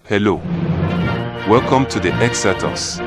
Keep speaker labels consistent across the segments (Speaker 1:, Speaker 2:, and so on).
Speaker 1: Hello, welcome to the XIRTUS.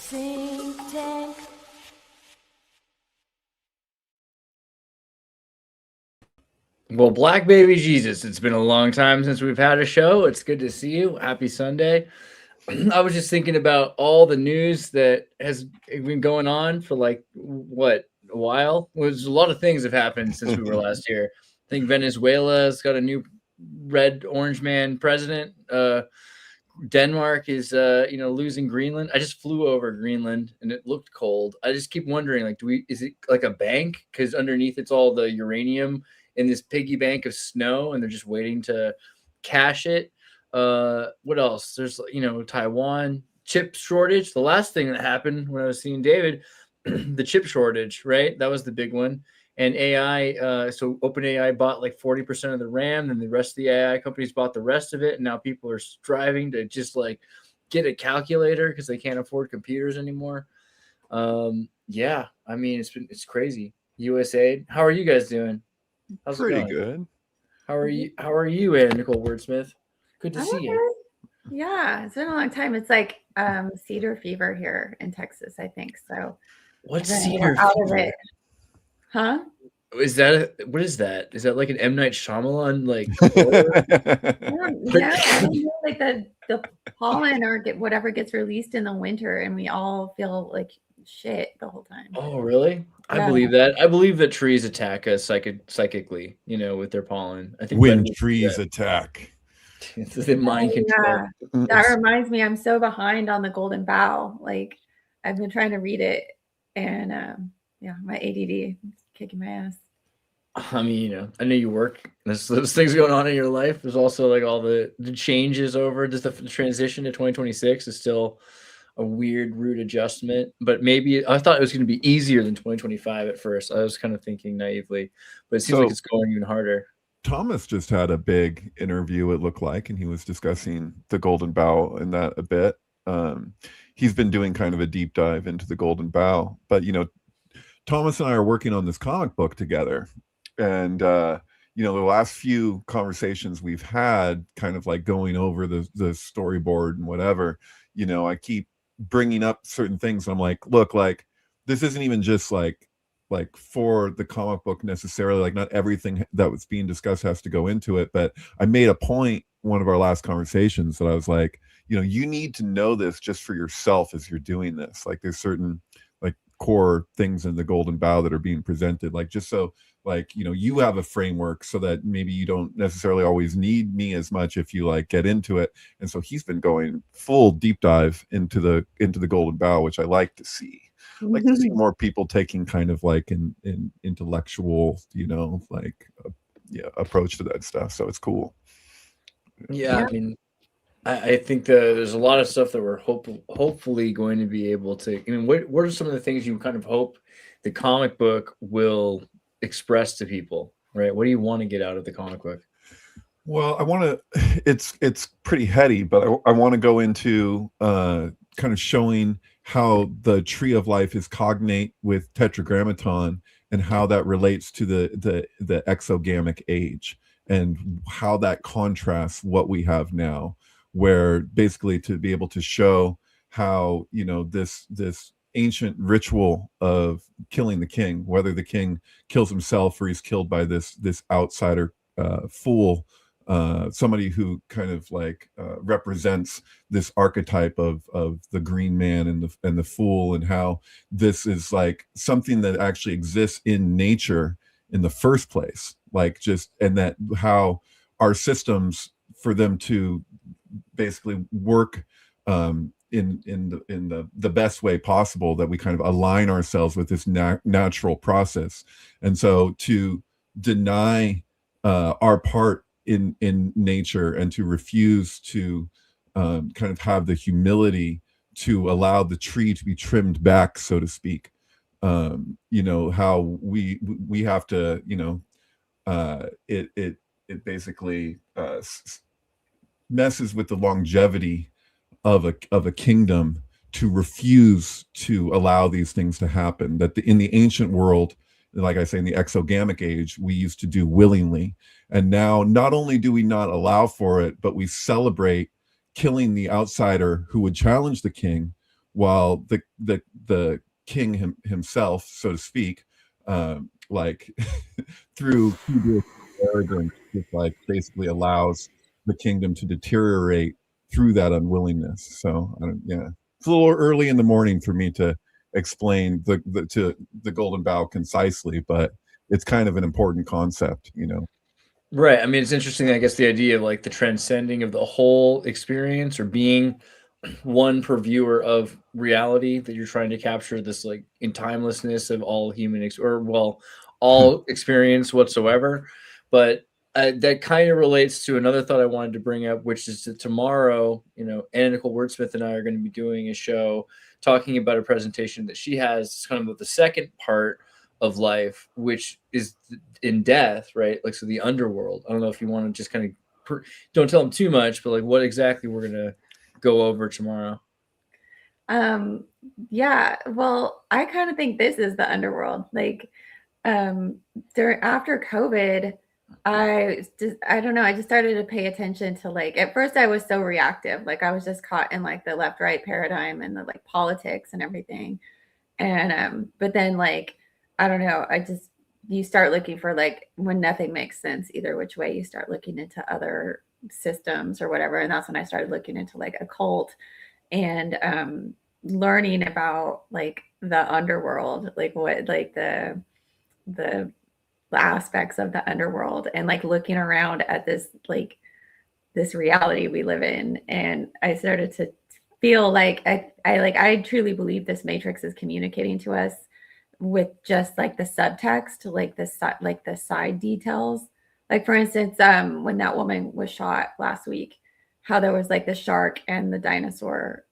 Speaker 2: Synctank.
Speaker 3: Well, Black Baby Jesus, it's been a long time since we've had a show. It's good to see you. Happy Sunday. I was just thinking about all the news that has been going on for a while. There's a lot of things have happened since we were last year. I think Venezuela's got a new red orange man president. Denmark is losing Greenland. I just flew over Greenland and it looked cold. I just keep wondering, is it like a bank? Because underneath it's all the uranium in this piggy bank of snow, and they're just waiting to cash it. What else? There's Taiwan chip shortage. The last thing that happened when I was seeing David, the chip shortage, right? That was the big one. And AI, so OpenAI bought like 40% of the RAM, and the rest of the AI companies bought the rest of it. And now people are striving to just like get a calculator because they can't afford computers anymore. Yeah, I mean it's crazy. USAID. How are you guys doing? How's
Speaker 4: Pretty
Speaker 3: it going?
Speaker 4: good.
Speaker 3: How are you? How are you, Anna Nicole Wordsmith? Good to see you.
Speaker 2: Yeah, it's been a long time. It's like cedar fever here in Texas, I think. So
Speaker 3: What's
Speaker 2: we're
Speaker 3: cedar
Speaker 2: out of
Speaker 3: fever?
Speaker 2: it. Huh?
Speaker 3: What is that? Is that like an M. Night Shyamalan like?
Speaker 2: I don't know, like the pollen or whatever gets released in the winter, and we all feel like shit the whole time.
Speaker 3: Oh, really? I
Speaker 2: Yeah.
Speaker 3: believe that. I believe that trees attack us psychically, with their pollen. I think
Speaker 4: When trees attack.
Speaker 3: they mind control.
Speaker 2: Yeah. That reminds me, I'm so behind on the Golden Bough. Like I've been trying to read it, and my ADD is kicking my ass.
Speaker 3: I mean, I know you work. There's those things going on in your life. There's also like all the changes over. Just the transition to 2026 is still a weird, rude adjustment. But maybe I thought it was going to be easier than 2025 at first. I was kind of thinking naively, but it seems like it's going even harder.
Speaker 4: Thomas just had a big interview, it looked like, and he was discussing the Golden Bough and that a bit. He's been doing kind of a deep dive into the Golden Bough. But, Thomas and I are working on this comic book together. And, the last few conversations we've had kind of like going over the storyboard and whatever, I keep bringing up certain things. And I'm like, look, like, this isn't even just like for the comic book necessarily, like not everything that was being discussed has to go into it. But I made a point, one of our last conversations, that I was like, you need to know this just for yourself as you're doing this. Like there's certain like core things in the Golden Bough that are being presented, like just so like, you have a framework so that maybe you don't necessarily always need me as much if you like get into it. And so he's been going full deep dive into the Golden Bough, which I like to see. Like to see more people taking kind of like an intellectual, approach to that stuff. So it's cool.
Speaker 3: Yeah. I mean, I think there's a lot of stuff that we're hopefully going to be able to. I mean, what are some of the things you kind of hope the comic book will express to people, right? What do you want to get out of the comic book?
Speaker 4: Well, I want to. It's pretty heady, but I want to go into kind of showing how the tree of life is cognate with tetragrammaton and how that relates to the exogamic age and how that contrasts what we have now, where basically to be able to show how this ancient ritual of killing the king, whether the king kills himself or he's killed by this outsider fool, somebody who kind of like represents this archetype of the green man and the fool, and how this is like something that actually exists in nature in the first place, like just, and that how our systems, for them to basically work in the best way possible, that we kind of align ourselves with this natural process. And so to deny our part in nature, and to refuse to kind of have the humility to allow the tree to be trimmed back, so to speak. How we have to, it basically messes with the longevity of a kingdom to refuse to allow these things to happen. That in the ancient world, like I say, in the exogamic age, we used to do willingly. And now not only do we not allow for it, but we celebrate killing the outsider who would challenge the king, while the king himself, so to speak, like through hubris, arrogance, just like basically allows the kingdom to deteriorate through that unwillingness. So yeah, it's a little early in the morning for me to explain the golden bough concisely, but it's kind of an important concept,
Speaker 3: Right. I mean, it's interesting, I guess, the idea of like the transcending of the whole experience, or being one purveyor of reality, that you're trying to capture this like in timelessness of all all experience whatsoever. But that kind of relates to another thought I wanted to bring up, which is that tomorrow, Anna Nicole Wordsmith and I are going to be doing a show talking about a presentation that she has, kind of the second part of life, which is in death, right? Like, so the underworld. I don't know if you want to just kind of don't tell them too much, but like what exactly we're going to go over tomorrow.
Speaker 2: Yeah, well, I kind of think this is the underworld. Like, after COVID, I don't know, I just started to pay attention to, like, at first I was so reactive, like I was just caught in like the left right paradigm and the like politics and everything. And but then, like, I don't know, you start looking for, like, when nothing makes sense either which way, you start looking into other systems or whatever. And that's when I started looking into like occult and learning about like the underworld, like what, like the aspects of the underworld, and like looking around at this, like this reality we live in. And I started to feel like I truly believe this matrix is communicating to us with just like the subtext, like the side details. Like, for instance, when that woman was shot last week, how there was like the shark and the dinosaur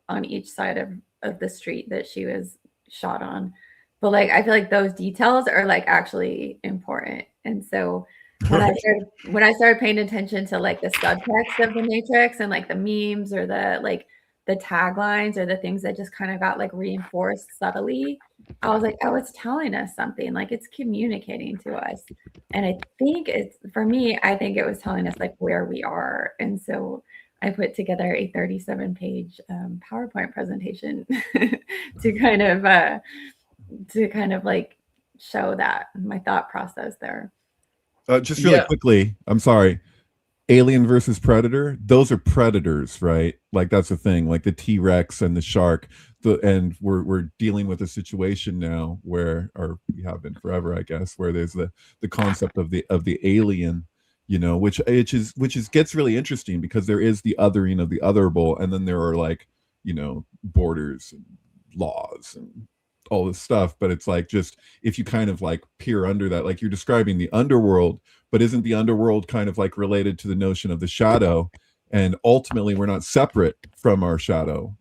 Speaker 2: on each side of the street that she was shot on. But like, I feel like those details are like actually important. And so when I started paying attention to like the subtext of the matrix, and like the memes or the taglines or the things that just kind of got like reinforced subtly, I was like, oh, it's telling us something, like it's communicating to us. And I think for me, I think it was telling us like where we are. And so I put together a 37-page PowerPoint presentation to kind of like show that, my thought process there.
Speaker 4: Just really quickly, I'm sorry. Alien versus Predator, those are predators, right? Like that's the thing, like the T-Rex and the shark. And we're dealing with a situation now where, or we have been forever, I guess, where there's the concept of the alien, which gets really interesting, because there is the othering of the otherable, and then there are like, borders and laws and all this stuff. But it's like, just if you kind of like peer under that, like you're describing the underworld, but isn't the underworld kind of like related to the notion of the shadow? And ultimately we're not separate from our shadow,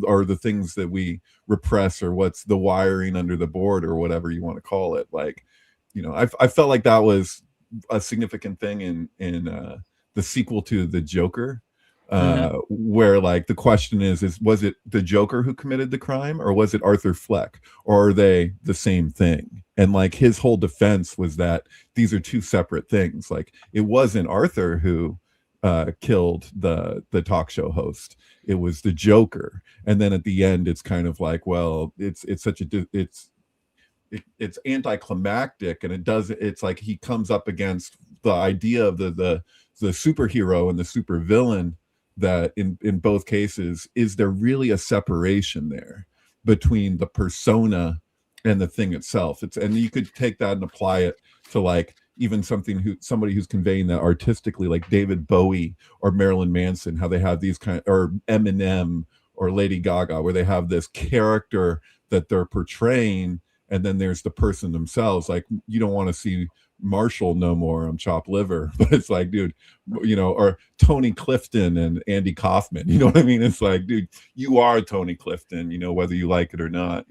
Speaker 4: or the things that we repress, or what's the wiring under the board, or whatever you want to call it. Like, I felt like that was a significant thing in the sequel to The Joker, where like the question is was it the Joker who committed the crime, or was it Arthur Fleck, or are they the same thing? And like his whole defense was that these are two separate things. Like it wasn't Arthur who killed the talk show host, it was the Joker. And then at the end it's kind of like, well, it's such a it's anticlimactic, and it's like he comes up against the idea of the superhero and the supervillain, that in both cases, is there really a separation there between the persona and the thing itself? And you could take that and apply it to like even somebody who's conveying that artistically, like David Bowie or Marilyn Manson, how they have these or Eminem or Lady Gaga, where they have this character that they're portraying, and then there's the person themselves. Like you don't want to see Marshall no more on Chopped Liver, but it's like, dude, or Tony Clifton and Andy Kaufman, you know what I mean? It's like, dude, you are Tony Clifton, whether you like it or not.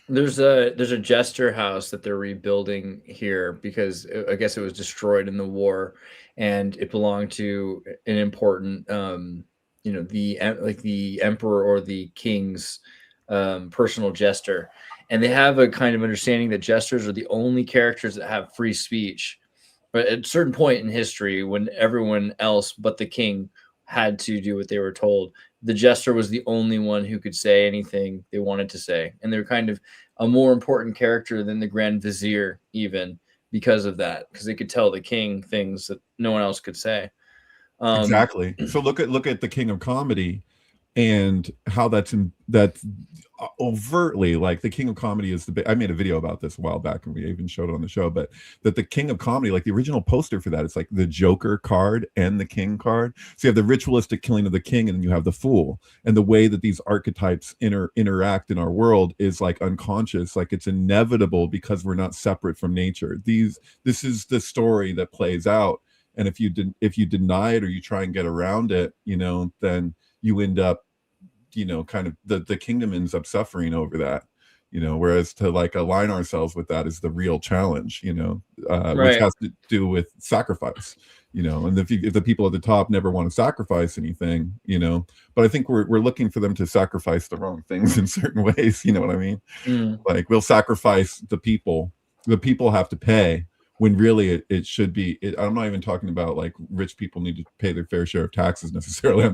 Speaker 3: There's a jester house that they're rebuilding here because I guess it was destroyed in the war, and it belonged to an important the emperor or the king's personal jester. And they have a kind of understanding that jesters are the only characters that have free speech. But at a certain point in history, when everyone else but the king had to do what they were told, the jester was the only one who could say anything they wanted to say. And they're kind of a more important character than the Grand Vizier, even because of that, because they could tell the king things that no one else could say.
Speaker 4: Exactly. So look at the King of Comedy, and how that's overtly like the King of Comedy is I made a video about this a while back, and we even showed it on the show, but that the King of Comedy, like the original poster for that, it's like the Joker card and the King card. So you have the ritualistic killing of the king, and then you have the fool, and the way that these archetypes interact in our world is like unconscious, like it's inevitable because we're not separate from nature. This is the story that plays out, and if you deny it or you try and get around it, then you end up, kind of the kingdom ends up suffering over that, whereas to like align ourselves with that is the real challenge,
Speaker 3: Right.
Speaker 4: Which has to do with sacrifice, and if the people at the top never want to sacrifice anything, but I think we're looking for them to sacrifice the wrong things in certain ways, you know what I mean? Like we'll sacrifice the people have to pay, when really it should be. I'm not even talking about like rich people need to pay their fair share of taxes necessarily.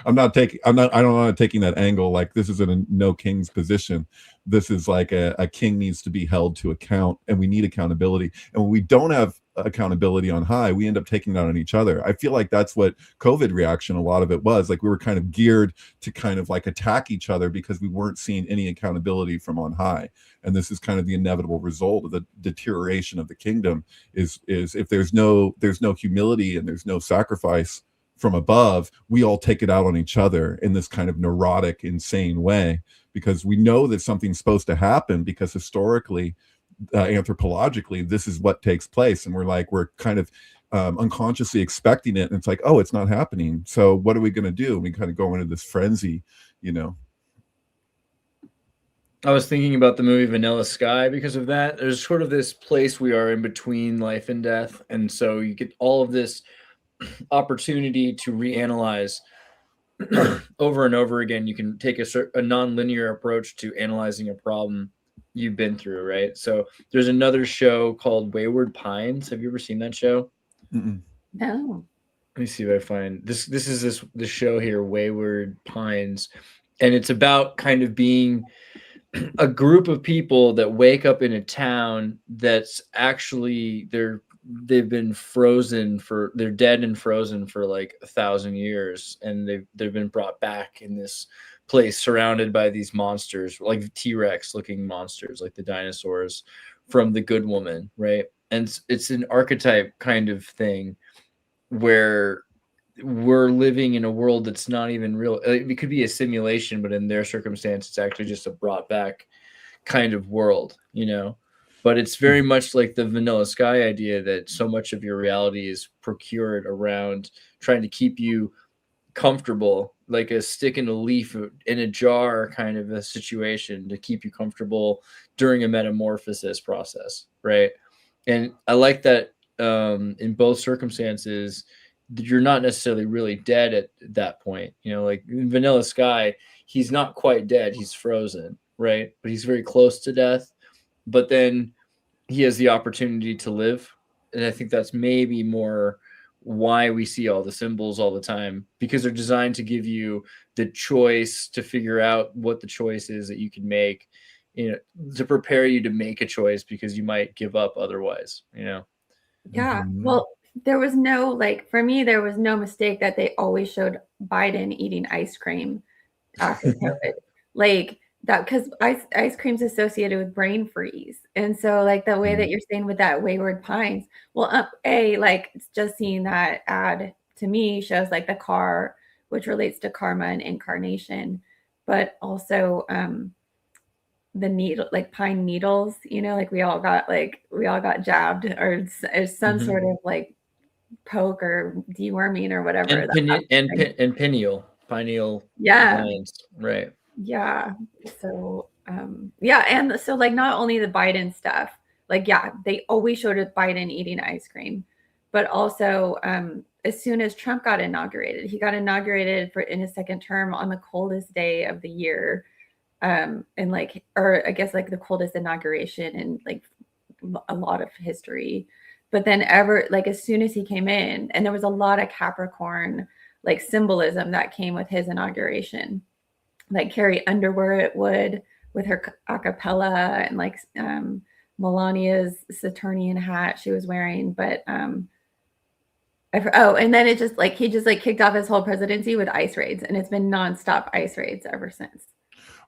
Speaker 4: I'm not taking that angle. Like this is in a no king's position. This is like a king needs to be held to account, and we need accountability. And when we don't have accountability on high, we end up taking that on each other. I feel like that's what COVID reaction, a lot of it was like, we were kind of geared to kind of like attack each other because we weren't seeing any accountability from on high. And this is kind of the inevitable result of the deterioration of the kingdom is if there's no humility and there's no sacrifice from above, we all take it out on each other in this kind of neurotic, insane way, because we know that something's supposed to happen, because historically, anthropologically, this is what takes place, and we're kind of unconsciously expecting it, and it's like, oh, it's not happening, so what are we going to do? We kind of go into this frenzy.
Speaker 3: I was thinking about the movie Vanilla Sky because of that. There's sort of this place we are in between life and death, and so you get all of this opportunity to reanalyze over and over again. You can take a non-linear approach to analyzing a problem you've been through, right? So there's another show called Wayward Pines. Have you ever seen that show?
Speaker 2: No.
Speaker 3: Let me see if I find this. This is the show here, Wayward Pines, and it's about kind of being a group of people that wake up in a town that's actually they've been frozen they're dead and frozen for like 1,000 years, and they've been brought back in this place surrounded by these monsters, like T-Rex looking monsters, like the dinosaurs from The Good Woman, right? And it's an archetype kind of thing where we're living in a world that's not even real. It could be a simulation, but in their circumstance, it's actually just a brought back kind of world, But it's very much like the Vanilla Sky idea that so much of your reality is procured around trying to keep you comfortable, like a stick in a leaf in a jar kind of a situation, to keep you comfortable during a metamorphosis process, right? And I like that in both circumstances, you're not necessarily really dead at that point. You know, like in Vanilla Sky, he's not quite dead. He's frozen, right? But he's very close to death. But then he has the opportunity to live. And I think that's maybe more why we see all the symbols all the time, because they're designed to give you the choice to figure out what the choice is that you can make, you know, to prepare you to make a choice because you might give up otherwise, you know?
Speaker 2: Yeah.
Speaker 4: Mhm.
Speaker 2: Well, there was no, like, for me, there was no mistake that they always showed Biden eating ice cream after COVID. Like that, because ice cream's associated with brain freeze. And so, like, the way that you're saying with that Wayward Pines, well, like, it's just seeing that ad to me shows like the car, which relates to karma and incarnation, but also the needle, like pine needles, you know, like we all got jabbed or some sort of like poke or deworming or whatever.
Speaker 3: And pineal
Speaker 2: Yeah.
Speaker 3: glands, right?
Speaker 2: Yeah. So yeah, and so like not only the Biden stuff, like yeah, they always showed Biden eating ice cream, but also as soon as Trump got inaugurated, he got inaugurated in his second term on the coldest day of the year. And like, or I guess like the coldest inauguration in like a lot of history. But then as soon as he came in, and there was a lot of Capricorn like symbolism that came with his inauguration, like Carrie Underwood would with her a cappella, and like Melania's Saturnian hat she was wearing. But and then he just kicked off his whole presidency with ice raids, and it's been nonstop ice raids ever since.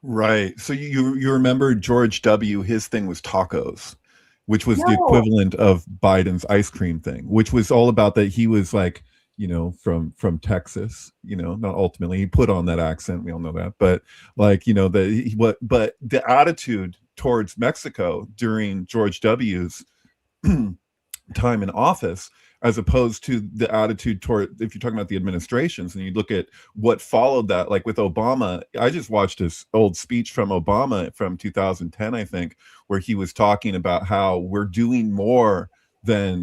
Speaker 4: Right. So you remember George W., his thing was tacos, which was the equivalent of Biden's ice cream thing, which was all about that he was like, you know, from Texas, you know, not ultimately he put on that accent. We all know that, but like, you know, but the attitude towards Mexico during George W.'s time in office, as opposed to the attitude toward, if you're talking about the administrations and you look at what followed that, like with Obama. I just watched this old speech from Obama from 2010, I think, where he was talking about how we're doing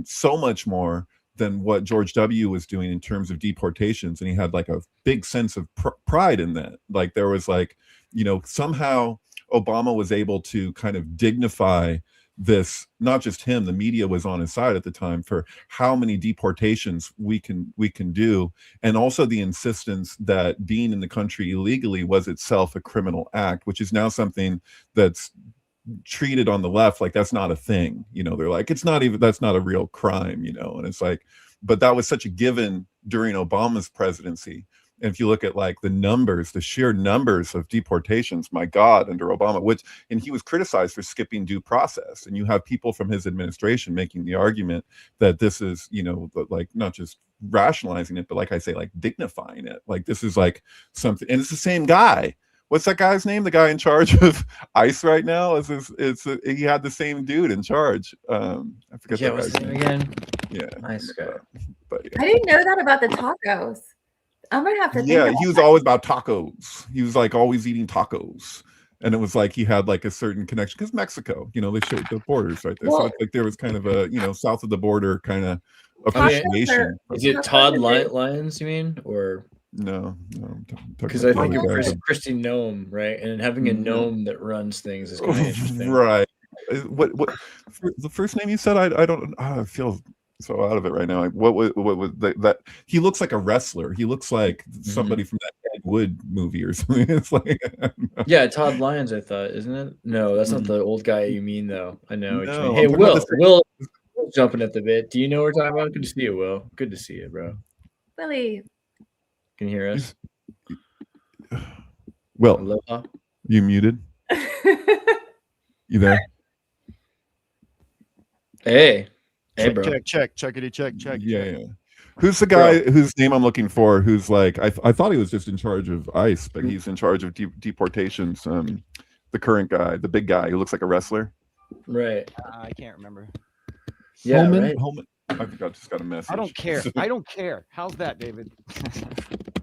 Speaker 4: so much more than what George W. was doing in terms of deportations. And he had like a big sense of pride in that. Like there was like, you know, somehow Obama was able to kind of dignify this, not just him, the media was on his side at the time for how many deportations we can do, and also the insistence that being in the country illegally was itself a criminal act, which is now something that's treated on the left like that's not a thing. You know, they're like, that's not a real crime, you know. And it's like, but that was such a given during Obama's presidency. And if you look at like the sheer numbers of deportations, my God, under Obama, and he was criticized for skipping due process. And you have people from his administration making the argument that this is, you know, like not just rationalizing it, but like I say, like dignifying it. Like this is like something, and it's the same guy. What's that guy's name? The guy in charge of ICE right now? He had the same dude in charge. I forget that guy's name again. Yeah,
Speaker 3: nice guy.
Speaker 4: But yeah.
Speaker 2: I didn't know that about the tacos. I'm gonna have to.
Speaker 4: Yeah, he was always about tacos. He was like always eating tacos, and it was like he had like a certain connection because Mexico, you know, they showed the borders right there. So it's like there was kind of a, you know, south of the border kind of appreciation.
Speaker 3: Is it Todd Lyons, you mean, or
Speaker 4: no?
Speaker 3: Because I think of Christy Gnome, right? And having a gnome that runs things is kind of interesting,
Speaker 4: right? What the first name you said? I don't. I feel so out of it right now. Like, what was that? He looks like a wrestler. He looks like somebody from that Ed Wood movie or something. It's like,
Speaker 3: yeah, Todd Lyons, I thought, isn't it? No, that's not the old guy you mean, though. I know.
Speaker 4: No,
Speaker 3: hey, Will, jumping at the bit. Do you know what we're talking about? Good to see you, Will. Good to see you, bro.
Speaker 2: Willie,
Speaker 3: can you hear us?
Speaker 4: Will,
Speaker 3: aloha?
Speaker 4: You muted? You there?
Speaker 3: Hey, bro.
Speaker 5: Check.
Speaker 4: Yeah. Who's the guy whose name I'm looking for? Who's like, I thought he was just in charge of ICE, but he's in charge of deportations. The current guy, the big guy who looks like a wrestler.
Speaker 3: Right.
Speaker 5: I can't remember.
Speaker 3: Yeah,
Speaker 4: Holman.
Speaker 3: right.
Speaker 4: Holman. I think I just got a message.
Speaker 5: I don't care. How's that, David?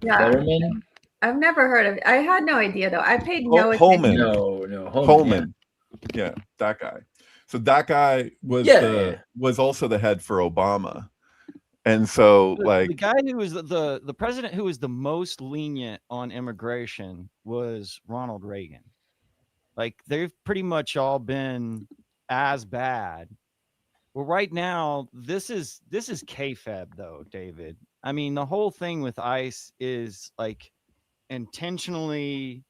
Speaker 2: Yeah.
Speaker 3: Letterman?
Speaker 2: I've never heard of it. I had no idea though. I paid no
Speaker 4: Holman.
Speaker 2: attention.
Speaker 3: No.
Speaker 4: Holman. Yeah, that guy. So that guy was
Speaker 3: Yeah.
Speaker 4: was also the head for Obama. And so like
Speaker 5: the guy who was the president who was the most lenient on immigration was Ronald Reagan. Like they've pretty much all been as bad. Well, right now, this is kayfabe though, David. I mean, the whole thing with ICE is like intentionally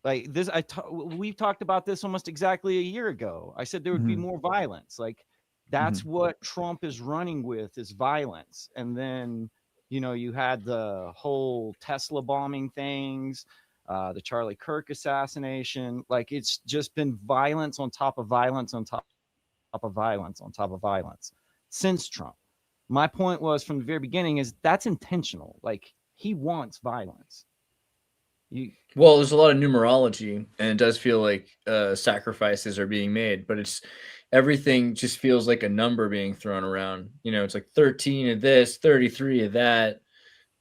Speaker 5: like this. We've talked about this almost exactly a year ago. I said there would be more violence. Like that's what Trump is running with is violence. And then, you know, you had the whole Tesla bombing things, the Charlie Kirk assassination. Like it's just been violence on top of violence on top of violence on top of violence since Trump. My point was from the very beginning is that's intentional. Like he wants violence.
Speaker 3: Well, there's a lot of numerology, and it does feel like sacrifices are being made, but it's everything just feels like a number being thrown around. You know, it's like 13 of this, 33 of that,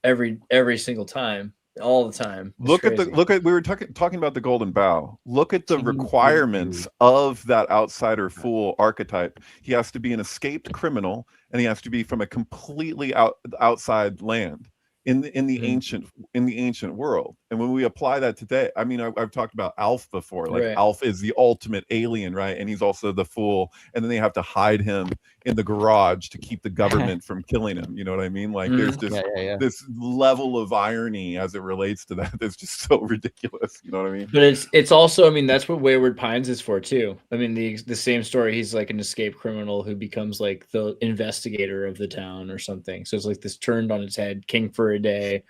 Speaker 3: every single time, all the time. It's
Speaker 4: look
Speaker 3: crazy.
Speaker 4: at we were talking about the Golden Bough. Look at the requirements of that outsider fool archetype. He has to be an escaped criminal, and he has to be from a completely outside land in the ancient world. And when we apply that today, I mean, I've talked about Alf before. Like Alf is the ultimate alien, right? And he's also the fool. And then they have to hide him in the garage to keep the government from killing him. You know what I mean? Like there's just this level of irony as it relates to that that's just so ridiculous. You know what I mean?
Speaker 3: But it's also, I mean, that's what Wayward Pines is for too. I mean, the same story. He's like an escaped criminal who becomes like the investigator of the town or something. So it's like this turned on its head, king for a day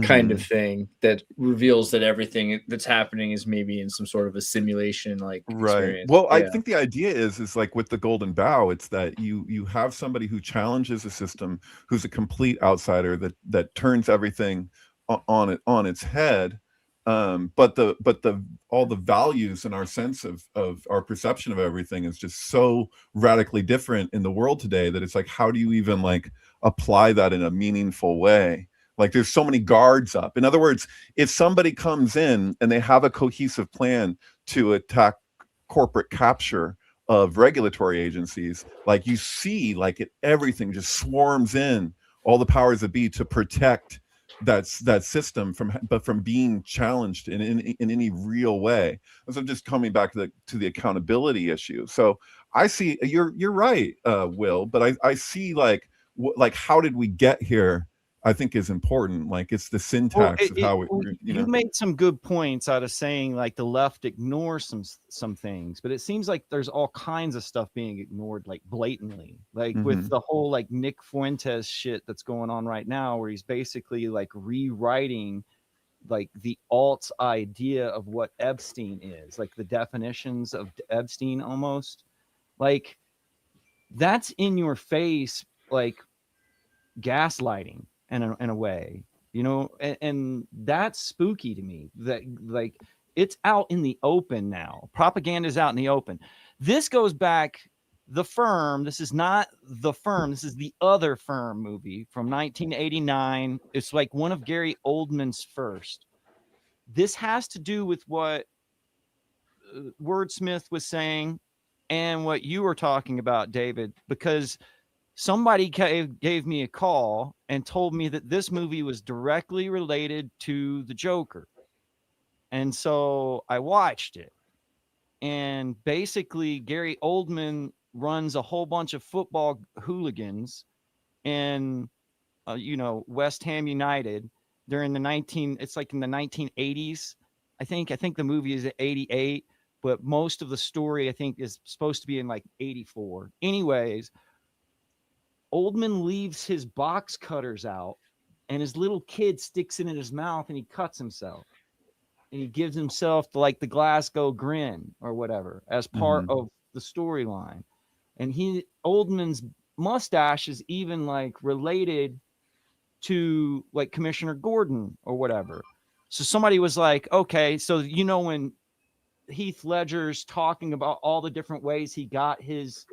Speaker 3: kind of thing that reveals that everything that's happening is maybe in some sort of a simulation like experience.
Speaker 4: Well, I think the idea is like with the Golden Bough, it's that you have somebody who challenges a system, who's a complete outsider that turns everything on its head. But all the values and our sense of our perception of everything is just so radically different in the world today that it's like, how do you even like apply that in a meaningful way? Like there's so many guards up. In other words, if somebody comes in and they have a cohesive plan to attack corporate capture of regulatory agencies, like you see, like everything just swarms in, all the powers that be to protect that system from being challenged in any real way. So I'm just coming back to the accountability issue. So I see you're right, Will, but I see like how did we get here? I think is important. Like it's the syntax of how
Speaker 5: you made some good points out of saying like the left ignores some things, but it seems like there's all kinds of stuff being ignored like blatantly, like with the whole like Nick Fuentes shit that's going on right now, where he's basically like rewriting like the alt's idea of what Epstein is, like the definitions of Epstein almost. Like that's in your face, like gaslighting. In a way, you know, and that's spooky to me, that like it's out in the open now. Propaganda is out in the open. This goes back, The Firm. This is not The Firm. This is the Other Firm movie from 1989. It's like one of Gary Oldman's first. This has to do with what Wordsmith was saying and what you were talking about, David, because somebody gave me a call and told me that this movie was directly related to the Joker. And so I watched it. And basically, Gary Oldman runs a whole bunch of football hooligans in, West Ham United during it's like in the 1980s. I think the movie is at 88, but most of the story, I think, is supposed to be in like 84. Anyways, Oldman leaves his box cutters out and his little kid sticks it in his mouth and he cuts himself. And he gives himself the Glasgow grin or whatever as part of the storyline. And Oldman's mustache is even like related to like Commissioner Gordon or whatever. So somebody was like, okay, so when Heath Ledger's talking about all the different ways he got his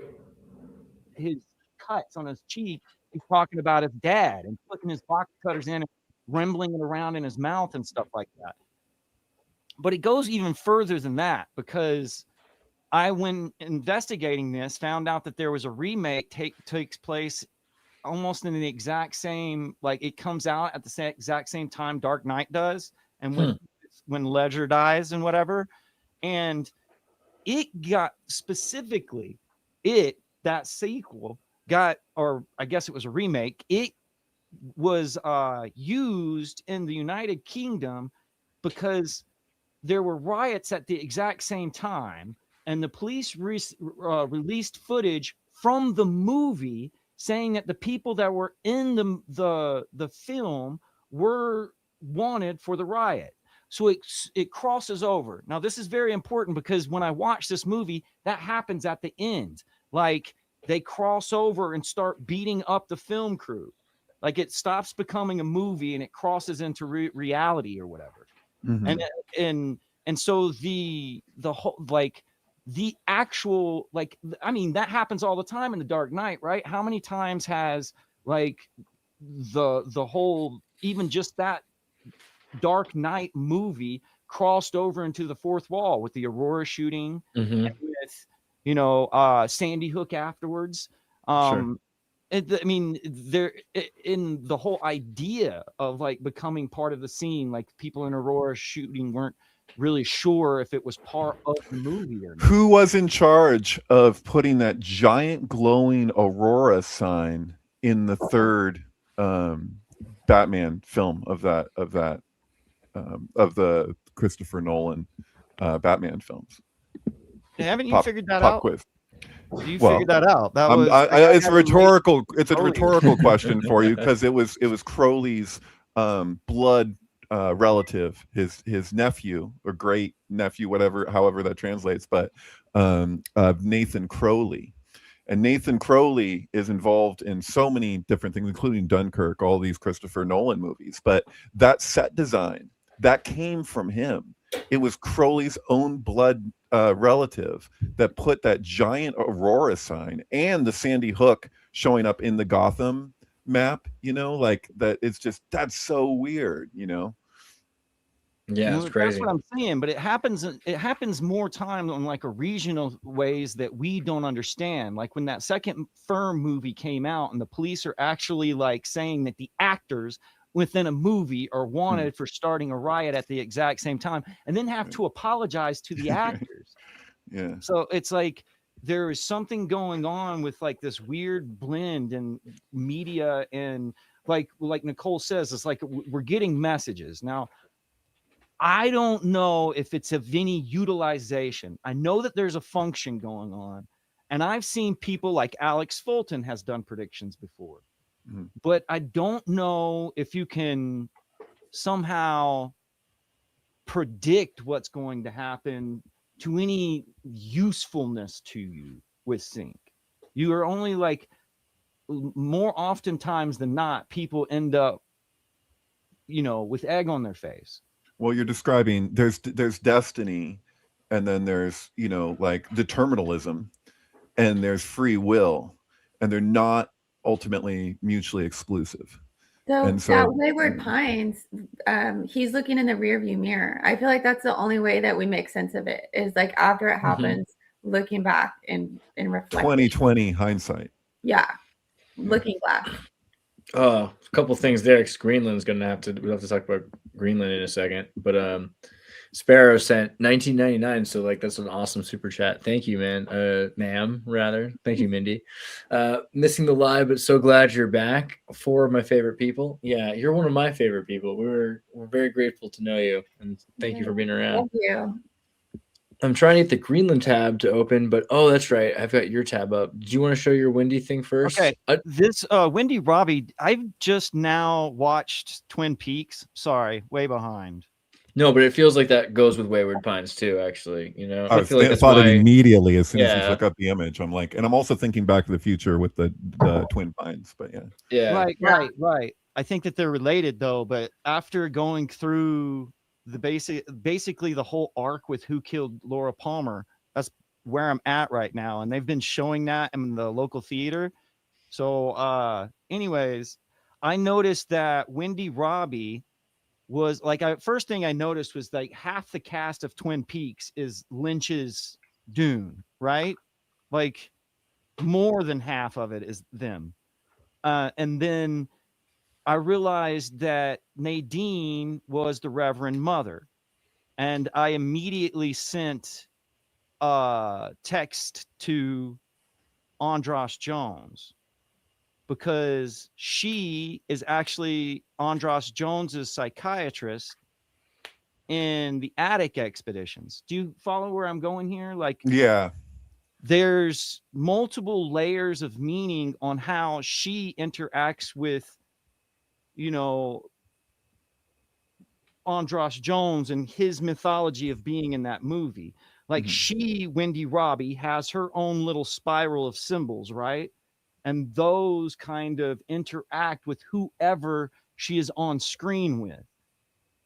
Speaker 5: cuts on his cheek, he's talking about his dad and putting his box cutters in and rumbling it around in his mouth and stuff like that. But it goes even further than that, because I, when investigating this, found out that there was a remake takes place almost in the exact same, like it comes out at the exact same time Dark Knight does, and when Ledger dies and whatever, and it got specifically that sequel got, or I guess it was a remake. It was used in the United Kingdom because there were riots at the exact same time, and the police released footage from the movie saying that the people that were in the film were wanted for the riot. So it crosses over. Now, this is very important because when I watch this movie, that happens at the end. Like, they cross over and start beating up the film crew. Like, it stops becoming a movie and it crosses into reality or whatever.
Speaker 4: Mhm.
Speaker 5: And so the whole, like, the actual, like, I mean, that happens all the time in the Dark Knight, right? How many times has, like, the whole, even just that Dark Knight movie crossed over into the fourth wall with the Aurora shooting, and with Sandy Hook afterwards.
Speaker 4: Sure.
Speaker 5: I mean, there in the whole idea of like becoming part of the scene, like people in Aurora shooting weren't really sure if it was part of the movie or not.
Speaker 4: Who was in charge of putting that giant glowing Aurora sign in the third Batman film of the Christopher Nolan Batman films?
Speaker 5: Haven't you
Speaker 4: Pop-
Speaker 5: figured that
Speaker 4: pop
Speaker 5: out?
Speaker 4: quiz.
Speaker 5: You
Speaker 4: Well,
Speaker 5: figured that out. That was
Speaker 4: it's a rhetorical. It's a
Speaker 5: Crowley.
Speaker 4: rhetorical question for you because it was Crowley's blood relative, his nephew or great nephew, however that translates, but Nathan Crowley. And Nathan Crowley is involved in so many different things, including Dunkirk, all these Christopher Nolan movies. But that set design, that came from him. It was Crowley's own blood relative that put that giant Aurora sign and the Sandy Hook showing up in the Gotham map, like that. It's just, that's so weird,
Speaker 3: Yeah, it's crazy.
Speaker 5: That's what I'm saying, but it happens more time on like a regional ways that we don't understand. Like when that second Firm movie came out and the police are actually like saying that the actors within a movie are wanted for starting a riot at the exact same time and then have to apologize to the actors.
Speaker 4: Yeah.
Speaker 5: So it's like there is something going on with like this weird blend in media, and like Nicole says, it's like we're getting messages. Now, I don't know if it's of any utilization. I know that there's a function going on, and I've seen people like Alex Fulton has done predictions before, but I don't know if you can somehow predict what's going to happen to any usefulness to you with sync. You are only like, more oftentimes than not, people end up, with egg on their face.
Speaker 4: Well, you're describing there's destiny, and then there's like determinalism, and there's free will, and they're not ultimately mutually exclusive.
Speaker 2: So
Speaker 4: And so
Speaker 2: that Wayward Pines, he's looking in the rearview mirror. I feel like that's the only way that we make sense of it, is like after it happens, looking back and reflecting.
Speaker 4: 2020 hindsight.
Speaker 2: Yeah, looking glass.
Speaker 3: A couple things there. Greenland's gonna we'll have to talk about Greenland in a second. But Sparrow sent 1999, so like that's an awesome super chat. Thank you, man. Ma'am, rather. Thank you, Mindy. Missing the live, but so glad you're back. 4 of my favorite people. Yeah, you're one of my favorite people. We're very grateful to know you, and thank you for being around.
Speaker 2: Thank you.
Speaker 3: I'm trying to get the Greenland tab to open, but that's right. I've got your tab up. Do you want to show your Wendy thing first?
Speaker 5: Okay. This Wendy Robbie, I've just now watched Twin Peaks. Sorry, way behind.
Speaker 3: No, but it feels like that goes with Wayward Pines too, actually.
Speaker 4: I feel like I thought it immediately as soon as you look up the image. I'm like, and I'm also thinking Back to the Future with the Twin Pines, but yeah.
Speaker 5: Right. I think that they're related though, but after going through the basically the whole arc with Who Killed Laura Palmer, that's where I'm at right now, and they've been showing that in the local theater. So anyways, I noticed that Wendy Robbie was like, first thing I noticed was like half the cast of Twin Peaks is Lynch's Dune, right? Like more than half of it is them. And then I realized that Nadine was the Reverend Mother. And I immediately sent a text to Andras Jones because she is actually Andras Jones's psychiatrist in the Attic expeditions. Do you follow where I'm going here? Like,
Speaker 4: Yeah.
Speaker 5: there's multiple layers of meaning on how she interacts with, you know, Andras Jones and his mythology of being in that movie. Like she, Wendy Robbie, has her own little spiral of symbols, right? And those kind of interact with whoever she is on screen with.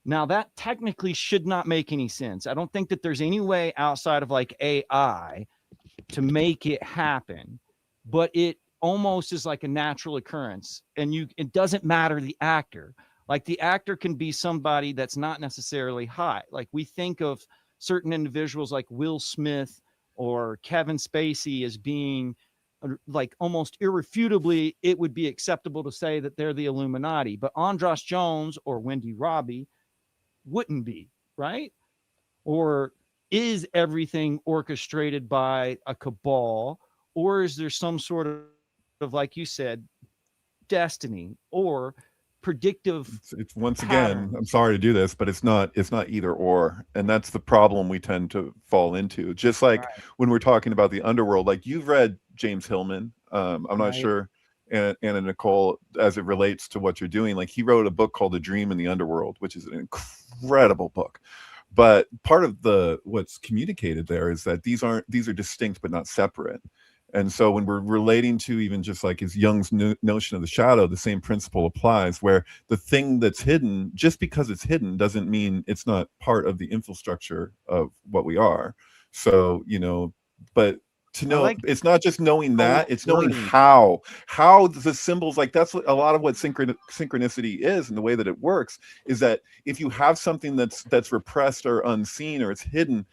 Speaker 5: Now, that technically should not make any sense. I don't think that there's any way outside of like AI to make it happen, but it almost is like a natural occurrence. And it doesn't matter the actor. Like the actor can be somebody that's not necessarily high. Like we think of certain individuals like Will Smith or Kevin Spacey as being like almost irrefutably, it would be acceptable to say that they're the Illuminati, but Andras Jones or Wendy Robbie wouldn't be, right? Or is everything orchestrated by a cabal, or is there some sort of like you said, destiny or predictive?
Speaker 4: It's once
Speaker 5: patterns.
Speaker 4: again, I'm sorry to do this, but it's not either or, and that's the problem we tend to fall into. Just like when we're talking about the underworld, like you've read James Hillman, I'm not sure, Anna Nicole, as it relates to what you're doing. Like he wrote a book called A Dream in the Underworld, which is an incredible book. But part of what's communicated there is that these are distinct but not separate. And so when we're relating to even just like his Jung's notion of the shadow, the same principle applies, where the thing that's hidden, just because it's hidden doesn't mean it's not part of the infrastructure of what we are. So, you know, but to know, it's not just knowing that, it's knowing how the symbols, like that's a lot of what synchronicity is, and the way that it works is that if you have something that's repressed or unseen or it's hidden,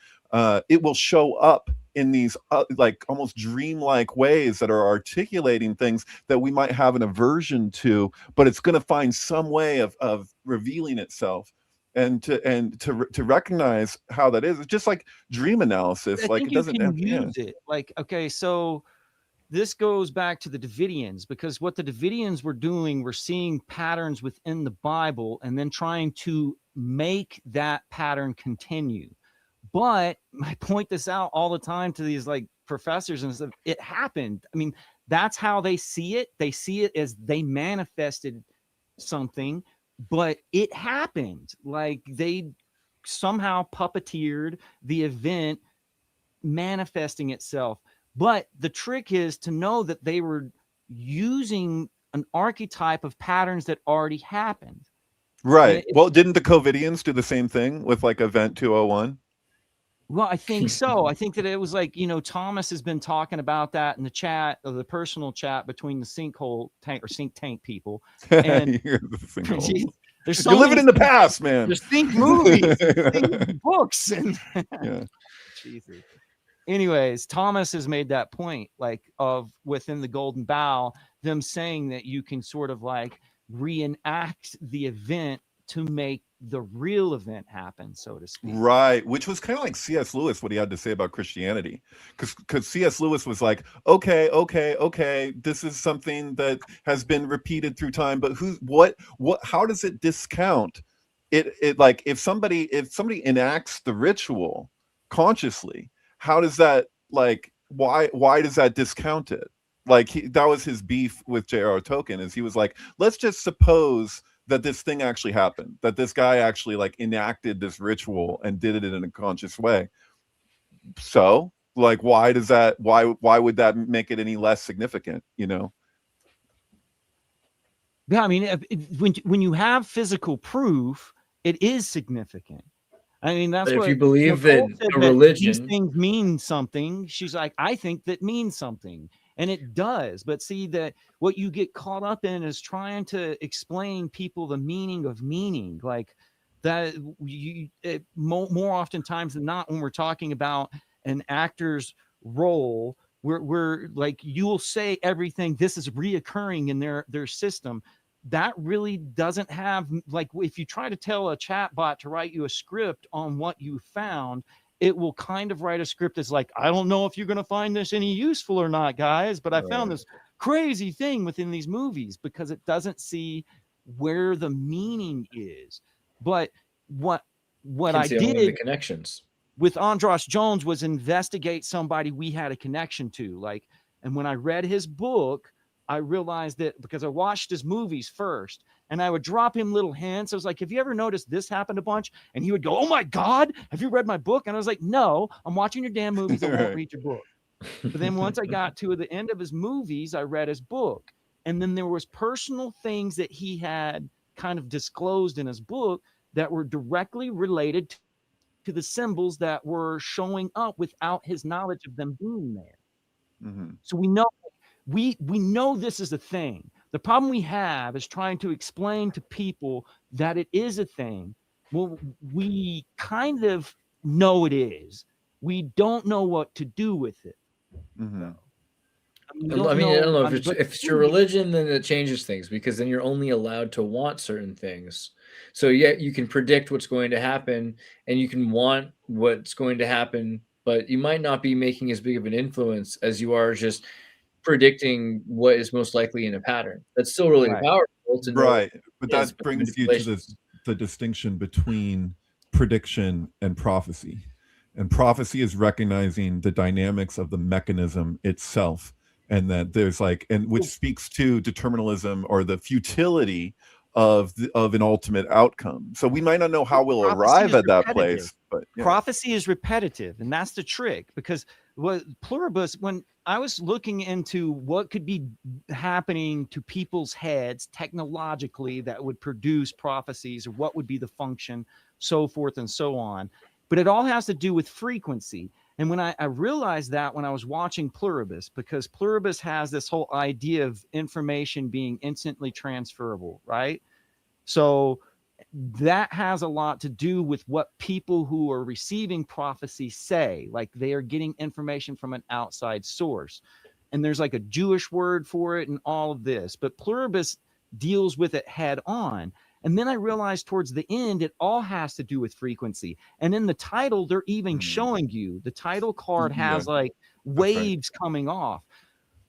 Speaker 4: it will show up in these like almost dreamlike ways that are articulating things that we might have an aversion to, but it's going to find some way of revealing itself. And to recognize how that is, it's just like dream analysis. Like it doesn't
Speaker 5: use it. Like, okay, so this goes back to the Davidians, because what the Davidians were doing were seeing patterns within the Bible and then trying to make that pattern continue. But I point this out all the time to these like professors and stuff. It happened. I mean, that's how they see it. They see it as they manifested something, but it happened. Like they somehow puppeteered the event manifesting itself. But the trick is to know that they were using an archetype of patterns that already happened.
Speaker 4: Right. Well, didn't the Covidians do the same thing with like Event 201?
Speaker 5: Well, I think so. I think that it was like, you know, Thomas has been talking about that in the chat, or the personal chat between the Synctank people. And there's so
Speaker 4: you're living in the past, man.
Speaker 5: There's think movies, think books, and Jesus. Anyways, Thomas has made that point, like of within the Golden Bough, them saying that you can sort of like reenact the event to make the real event happen, so to speak.
Speaker 4: Right, which was kind of like C.S. Lewis, what he had to say about Christianity, because C.S. Lewis was like, okay, this is something that has been repeated through time, but how does it discount it? Like if somebody enacts the ritual consciously, how does that, like, why does that discount it? Like that was his beef with J.R.R. Tolkien, is he was like, let's just suppose that this thing actually happened, that this guy actually like enacted this ritual and did it in a conscious way. So like, why would that make it any less significant, you know?
Speaker 5: Yeah, I mean, when you have physical proof, it is significant. I mean, that's
Speaker 3: if
Speaker 5: what
Speaker 3: you believe
Speaker 5: Nicole
Speaker 3: that
Speaker 5: said,
Speaker 3: a
Speaker 5: that
Speaker 3: religion,
Speaker 5: these things mean something. She's like, I think that means something, and it does. But see, that what you get caught up in is trying to explain people the meaning of meaning, like that. More oftentimes than not, when we're talking about an actor's role where like you'll say everything, this is reoccurring in their system. That really doesn't have, like, if you try to tell a chat bot to write you a script on what you found, it will kind of write a script that's like, I don't know if you're going to find this any useful or not, guys, but I found this crazy thing within these movies, because it doesn't see where the meaning is. But what I did
Speaker 3: the connections
Speaker 5: with Andras Jones was investigate somebody we had a connection to. Like, and when I read his book, I realized that because I watched his movies first, and I would drop him little hints. I was like, have you ever noticed this happened a bunch? And he would go, oh my God, have you read my book? And I was like, no, I'm watching your damn movies. I won't read your book. But then once I got to the end of his movies, I read his book. And then there was personal things that he had kind of disclosed in his book that were directly related to the symbols that were showing up without his knowledge of them being there. So we know this is a thing. The problem we have is trying to explain to people that it is a thing. Well, we kind of know it is. We don't know what to do with it.
Speaker 3: I don't know if it's your religion, then it changes things, because then you're only allowed to want certain things. So yeah, you can predict what's going to happen and you can want what's going to happen, but you might not be making as big of an influence as you are just predicting what is most likely in a pattern. That's still really powerful to know.
Speaker 4: Right. But that brings you to the distinction between prediction and prophecy. And prophecy is recognizing the dynamics of the mechanism itself. And that there's like, and which speaks to determinism or the futility of an ultimate outcome. So we might not know how we'll arrive at that place, but
Speaker 5: prophecy is repetitive, and that's the trick. Because what pluribus, when I was looking into what could be happening to people's heads technologically that would produce prophecies, or what would be the function, so forth and so on, but it all has to do with frequency. And when I realized that when I was watching Pluribus, because Pluribus has this whole idea of information being instantly transferable, right? So that has a lot to do with what people who are receiving prophecy say, like they are getting information from an outside source. And there's like a Jewish word for it and all of this, but Pluribus deals with it head on. And then I realized towards the end, it all has to do with frequency. And in the title, they're even showing you the title card has like waves coming off.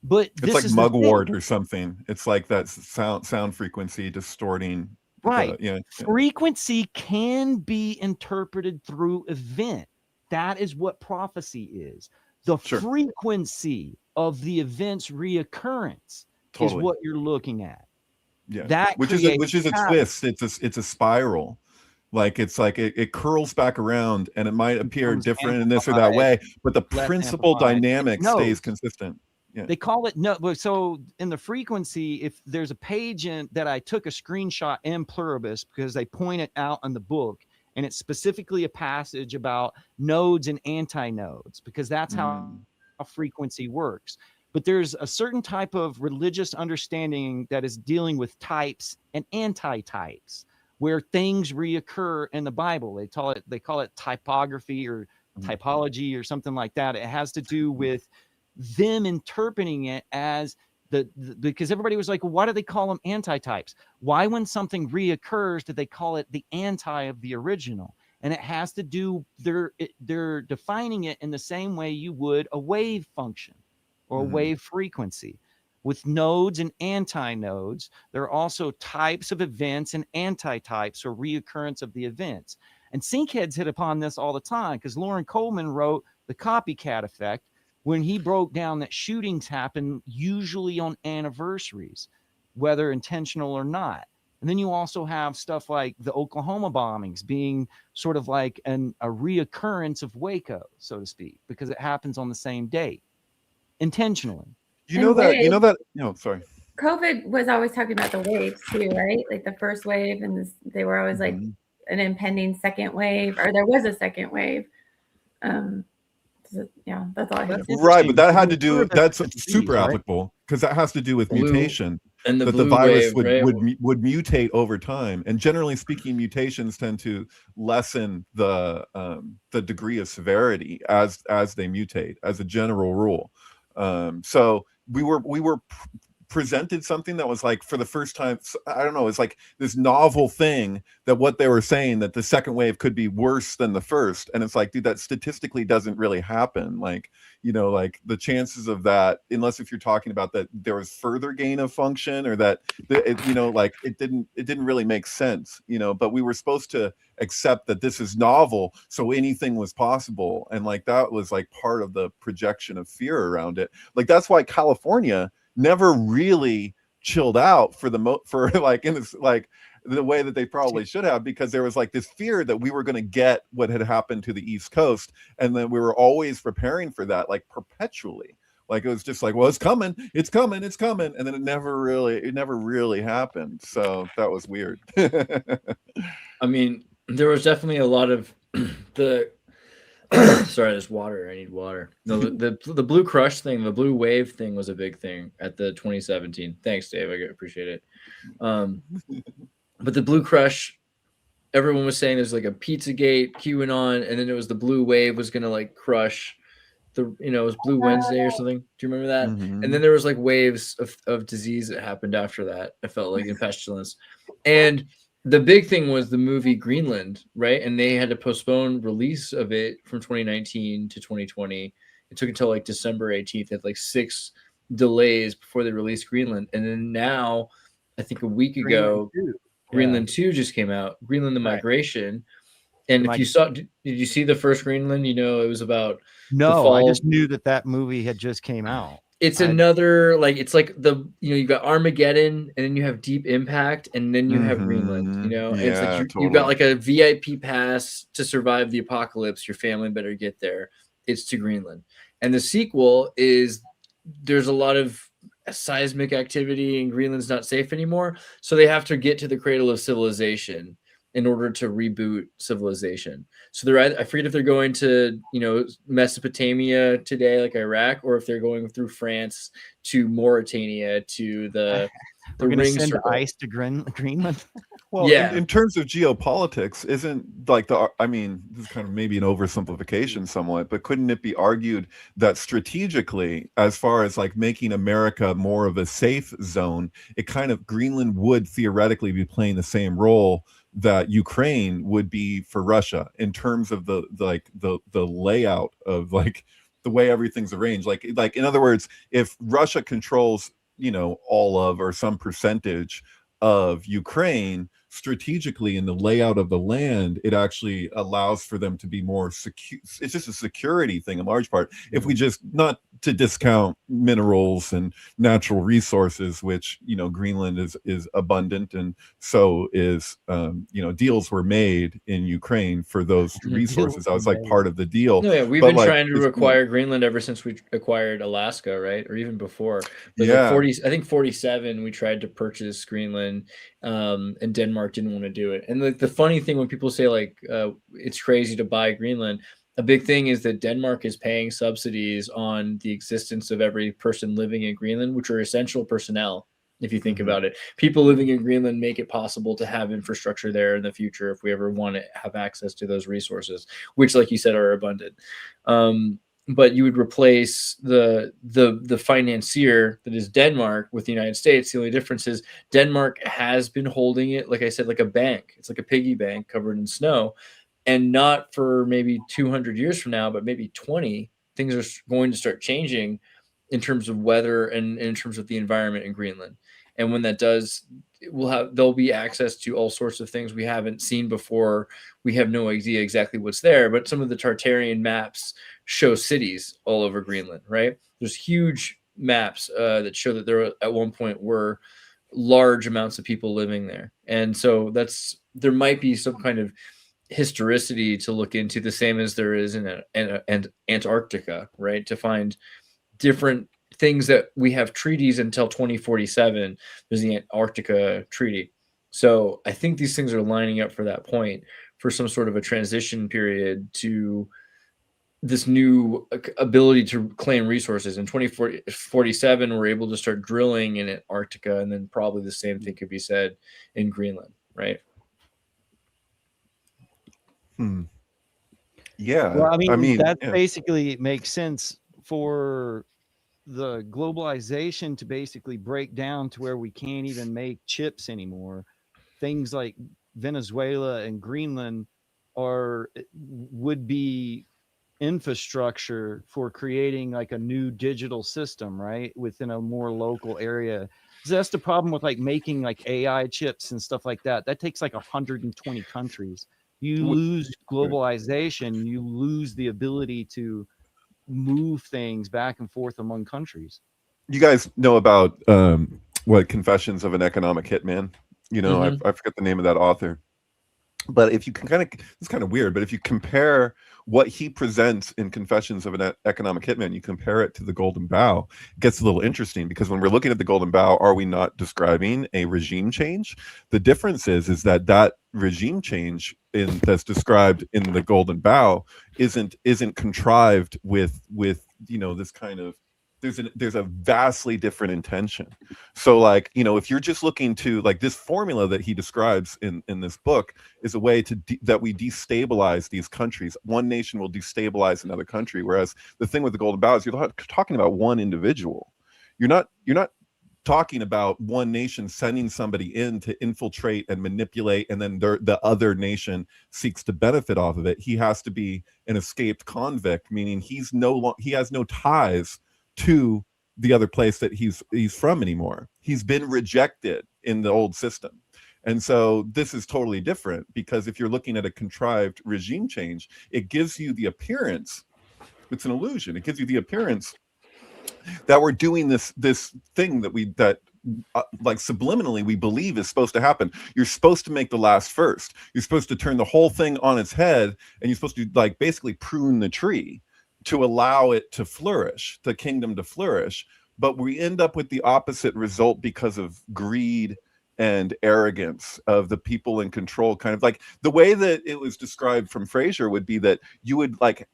Speaker 5: But
Speaker 4: it's like mugwort or something. It's like that sound frequency distorting.
Speaker 5: Right. Frequency can be interpreted through event. That is what prophecy is. The frequency of the event's reoccurrence is what you're looking at.
Speaker 4: Yeah,
Speaker 5: that
Speaker 4: which is a twist. It's a spiral. Like it's like it curls back around, and it might appear different in this or that way, but the principal dynamic stays consistent. Yeah.
Speaker 5: They call it so in the frequency, if there's a page that I took a screenshot in Pluribus because they point it out in the book, and it's specifically a passage about nodes and antinodes, because that's how frequency works. But there's a certain type of religious understanding that is dealing with types and anti-types, where things reoccur in the Bible. They call it typography or typology or something like that. It has to do with them interpreting it as because everybody was like, well, why do they call them anti-types? Why, when something reoccurs, do they call it the anti of the original? And it has to do, they're defining it in the same way you would a wave function or wave frequency. With nodes and antinodes, there are also types of events and anti-types or reoccurrence of the events. And Syncheads hit upon this all the time, because Lauren Coleman wrote The Copycat Effect when he broke down that shootings happen usually on anniversaries, whether intentional or not. And then you also have stuff like the Oklahoma bombings being sort of like a reoccurrence of Waco, so to speak, because it happens on the same date. Intentionally.
Speaker 2: Sorry. COVID was always talking about the waves too, right? Like the first wave, and they were always like an impending second wave, or there was a second wave. That's all I have to say.
Speaker 4: Right, but that had to do, that's super applicable, because that has to do with mutation.
Speaker 3: And the
Speaker 4: that the
Speaker 3: blue
Speaker 4: virus
Speaker 3: wave, right?
Speaker 4: would mutate over time. And generally speaking, mutations tend to lessen the degree of severity as they mutate, as a general rule. So we were presented something that was like, for the first time, I don't know, it's like this novel thing, that what they were saying, that the second wave could be worse than the first. And it's like, dude, that statistically doesn't really happen. Like, like the chances of that, unless if you're talking about that there was further gain of function, or that like it didn't really make sense, but we were supposed to accept that this is novel, so anything was possible. And like, that was like part of the projection of fear around it. Like, that's why California never really chilled out for like, in this, like, the way that they probably should have, because there was like this fear that we were going to get what had happened to the East Coast, and then we were always preparing for that, like, perpetually. Like, it was just like, well, it's coming, and then it never really happened. So that was weird.
Speaker 3: I mean, there was definitely a lot of the sorry, there's water. I need water. No, the blue crush thing, the blue wave thing was a big thing at the 2017. Thanks, Dave. I appreciate it. But the blue crush, everyone was saying there's like a Pizzagate, QAnon, and then it was the blue wave was gonna like crush the, it was Blue Wednesday or something. Do you remember that?
Speaker 4: Mm-hmm.
Speaker 3: And then there was like waves of disease that happened after that. I felt like in pestilence. And the big thing was the movie Greenland, right? And they had to postpone release of it from 2019 to 2020. It took until like December 18th. They had like 6 delays before they released Greenland. And then now, I think a week ago, Greenland 2 just came out, Greenland the Migration. And if you saw, did you see the first Greenland? It was about
Speaker 5: No, I just knew that movie had just came out.
Speaker 3: It's another, like, it's like you got Armageddon, and then you have Deep Impact, and then you have Greenland,
Speaker 4: Yeah,
Speaker 3: and it's like
Speaker 4: totally.
Speaker 3: you've got like a VIP pass to survive the apocalypse. Your family better get there. It's to Greenland. And the sequel is, there's a lot of seismic activity and Greenland's not safe anymore. So they have to get to the cradle of civilization in order to reboot civilization. So I forget if they're going to, Mesopotamia today, like Iraq, or if they're going through France to Mauritania to the ring
Speaker 5: send
Speaker 3: circle.
Speaker 5: ice to Greenland.
Speaker 4: Well,
Speaker 3: yeah.
Speaker 4: in terms of geopolitics, isn't like this is kind of maybe an oversimplification somewhat, but couldn't it be argued that strategically, as far as like making America more of a safe zone, it kind of, Greenland would theoretically be playing the same role that Ukraine would be for Russia, in terms of the layout of like the way everything's arranged. Like in other words, if Russia controls, all of, or some percentage of Ukraine, strategically in the layout of the land, it actually allows for them to be more secure. It's just a security thing in large part. If we just, not to discount minerals and natural resources, which, Greenland is abundant, and so is, deals were made in Ukraine for those resources. That was like part of the deal.
Speaker 3: No, yeah, we've been trying to acquire Greenland ever since we acquired Alaska, right? Or even before. But I think 47, we tried to purchase Greenland, and Denmark didn't want to do it. And the funny thing when people say like it's crazy to buy Greenland, a big thing is that Denmark is paying subsidies on the existence of every person living in Greenland, which are essential personnel. If you think about it, people living in Greenland make it possible to have infrastructure there in the future if we ever want to have access to those resources, which, like you said, are abundant. But you would replace the financier that is Denmark with the United States. The only difference is Denmark has been holding it, like I said, like a bank. It's like a piggy bank covered in snow, and not for maybe 200 years from now, but maybe 20. Things are going to start changing in terms of weather and in terms of the environment in Greenland. And when that does, there'll be access to all sorts of things we haven't seen before. We have no idea exactly what's there, but some of the Tartarian maps show cities all over Greenland, right? There's huge maps that show that there at one point were large amounts of people living there. And so there might be some kind of historicity to look into, the same as there is in Antarctica, right? To find different things that we have treaties until 2047. There's the Antarctica Treaty. So I think these things are lining up for that point, for some sort of a transition period to this new ability to claim resources. In 2047, we're able to start drilling in Antarctica, and then probably the same thing could be said in Greenland, right?
Speaker 4: Yeah,
Speaker 5: Well, I mean that
Speaker 4: yeah.
Speaker 5: basically makes sense for the globalization to basically break down to where we can't even make chips anymore. Things like Venezuela and Greenland would be infrastructure for creating like a new digital system, right, within a more local area. So that's the problem with like making like AI chips and stuff like that. That takes like 120 countries. You lose globalization, you lose the ability to move things back and forth among countries.
Speaker 4: You guys know about what Confessions of an Economic Hitman? You know,
Speaker 3: Mhm.
Speaker 4: I forget the name of that author. But if you can kind of, it's kind of weird, but if you compare what he presents in Confessions of an Economic Hitman, you compare it to the Golden Bough, it gets a little interesting, because when we're looking at the Golden Bough, are we not describing a regime change? The difference is that that regime change that's described in the Golden Bough isn't contrived with you know, this kind of, there's a vastly different intention. So like, you know, if you're just looking to like this formula that he describes in this book is a way to that we destabilize these countries. One nation will destabilize another country, whereas the thing with the Golden Bough is you're talking about one individual. You're not talking about one nation sending somebody in to infiltrate and manipulate, and then the other nation seeks to benefit off of it. He has to be an escaped convict, meaning he has no ties to the other place that he's from anymore. He's been rejected in the old system. And so this is totally different, because if you're looking at a contrived regime change, it gives you the appearance, it's an illusion, it gives you the appearance that we're doing this thing that like subliminally we believe is supposed to happen. You're supposed to make the last first. You're supposed to turn the whole thing on its head, and you're supposed to like basically prune the tree to allow it to flourish, the kingdom to flourish. But we end up with the opposite result because of greed and arrogance of the people in control. Kind of like the way that it was described from Fraser would be that you would like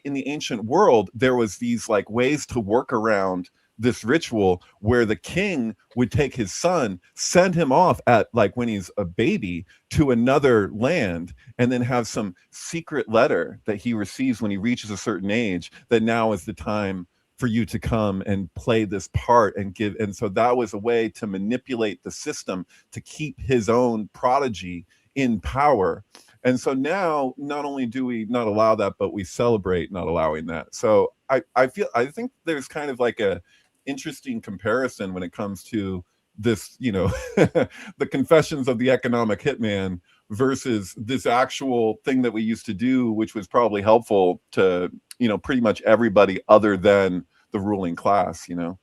Speaker 4: in the ancient world, there was these like ways to work around this ritual where the king would take his son, send him off at like when he's a baby to another land, and then have some secret letter that he receives when he reaches a certain age, that now is the time for you to come and play this part and give. And so that was a way to manipulate the system to keep his own prodigy in power. And so now not only do we not allow that, but we celebrate not allowing that. So I think there's kind of like a interesting comparison when it comes to this, you know, the Confessions of the Economic Hitman versus this actual thing that we used to do, which was probably helpful to, you know, pretty much everybody other than the ruling class, you know.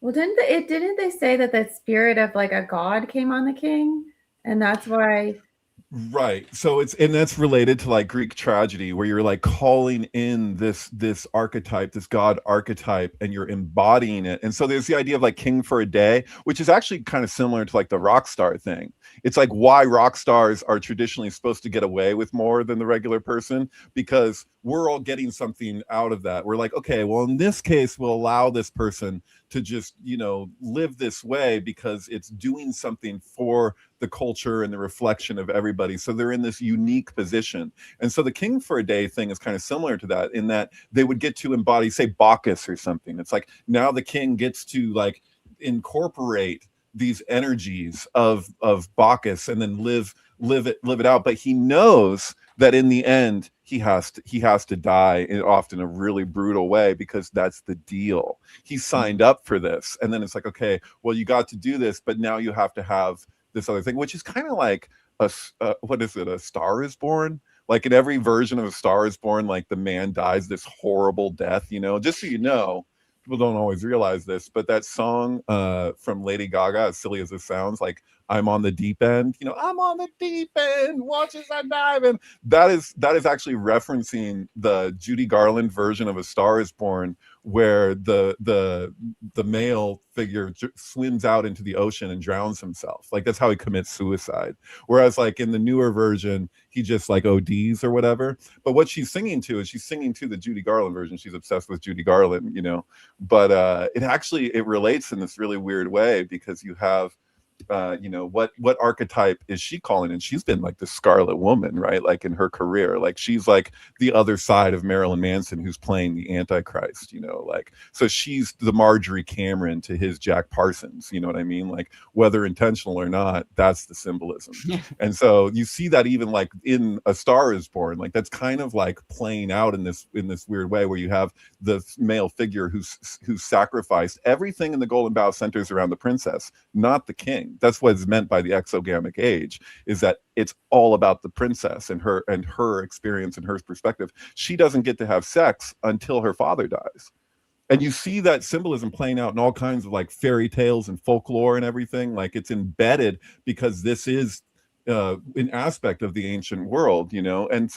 Speaker 2: Well, didn't they say that the spirit of like a god came on the king, and that's why?
Speaker 4: Right. So that's related to like Greek tragedy, where you're like calling in this archetype, this god archetype, and you're embodying it. And so there's the idea of like king for a day, which is actually kind of similar to like the rock star thing. It's like why rock stars are traditionally supposed to get away with more than the regular person, because we're all getting something out of that. We're like, okay, well, in this case, we'll allow this person to just, you know, live this way because it's doing something for the culture and the reflection of everybody. So they're in this unique position. And so the king for a day thing is kind of similar to that, in that they would get to embody, say, Bacchus or something. It's like now the king gets to like incorporate these energies of Bacchus and then live it out. But he knows that in the end he has to die, in often a really brutal way, because that's the deal. He signed up for this, and then it's like, okay, well, you got to do this, but now you have to have this other thing, which is kind of like what is it? A Star is Born. Like in every version of A Star is Born, like the man dies this horrible death. You know, just so you know, people don't always realize this, but that song from Lady Gaga, as silly as it sounds, like I'm on the deep end, you know, I'm on the deep end, watch as I dive in. That is actually referencing the Judy Garland version of A Star is Born, where the male figure swims out into the ocean and drowns himself. Like that's how he commits suicide. Whereas like in the newer version, he just like ODs or whatever. But what she's singing to is she's singing to the Judy Garland version. She's obsessed with Judy Garland, you know. But it relates in this really weird way because you have you know, what archetype is she calling? And she's been like the Scarlet Woman, right? Like in her career, like she's like the other side of Marilyn Manson, who's playing the Antichrist, you know, like, so she's the Marjorie Cameron to his Jack Parsons, you know what I mean? Like whether intentional or not, that's the symbolism. And so you see that even like in A Star Is Born, like that's kind of like playing out in this weird way where you have the male figure who's sacrificed. Everything in the Golden Bough centers around the princess, not the king. That's what is meant by the exogamic age, is that it's all about the princess and her experience and her perspective. She doesn't get to have sex until her father dies. And you see that symbolism playing out in all kinds of like fairy tales and folklore and everything. Like it's embedded because this is an aspect of the ancient world, you know. And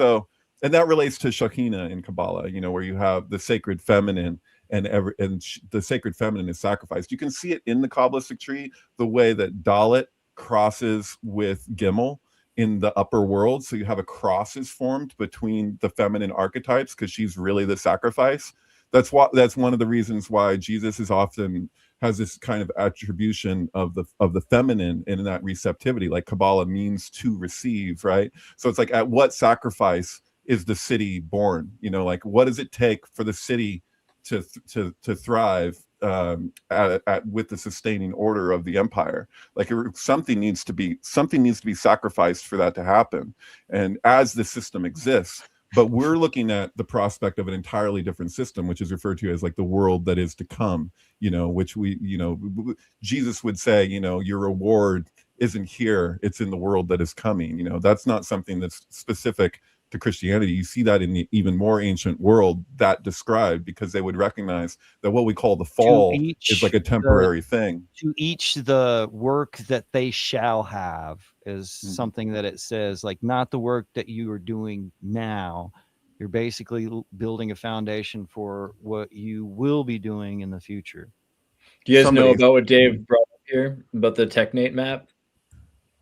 Speaker 4: that relates to Shekinah in Kabbalah, you know, where you have the sacred feminine and the sacred feminine is sacrificed. You can see it in the Kabbalistic tree, the way that Dalet crosses with Gimel in the upper world. So you have a cross is formed between the feminine archetypes because she's really the sacrifice. That's one of the reasons why Jesus is often has this kind of attribution of the feminine in that receptivity, like Kabbalah means to receive, right? So it's like, at what sacrifice is the city born? You know, like what does it take for the city to thrive with the sustaining order of the empire? Like something needs to be sacrificed for that to happen. And as the system exists, but we're looking at the prospect of an entirely different system, which is referred to as like the world that is to come, you know, which Jesus would say, you know, your reward isn't here, it's in the world that is coming. You know, that's not something that's specific to Christianity. You see that in the even more ancient world that described, because they would recognize that what we call the fall is like a temporary thing.
Speaker 5: To each the work that they shall have is something that it says, like not the work that you are doing now. You're basically building a foundation for what you will be doing in the future.
Speaker 3: Do you guys know about what Dave brought up here about the Technate map?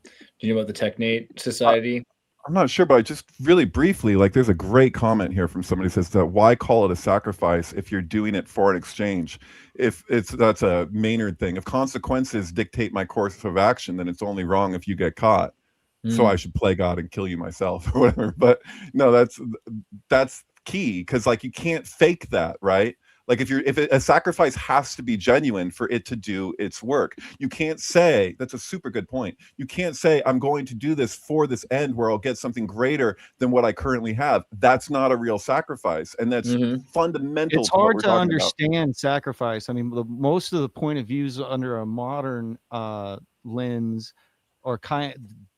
Speaker 3: Do you know about the Technate Society?
Speaker 4: I'm not sure, but I just really briefly, like there's a great comment here from somebody who says that why call it a sacrifice if you're doing it for an exchange? That's a Maynard thing. If consequences dictate my course of action, then it's only wrong if you get caught. So I should play God and kill you myself or whatever. But no, that's key, because like you can't fake that, right? Like if a sacrifice has to be genuine for it to do its work. You can't say, that's a super good point. You can't say, I'm going to do this for this end where I'll get something greater than what I currently have. That's not a real sacrifice. And that's fundamental.
Speaker 5: It's hard to understand sacrifice. I mean, most of the point of views under a modern lens are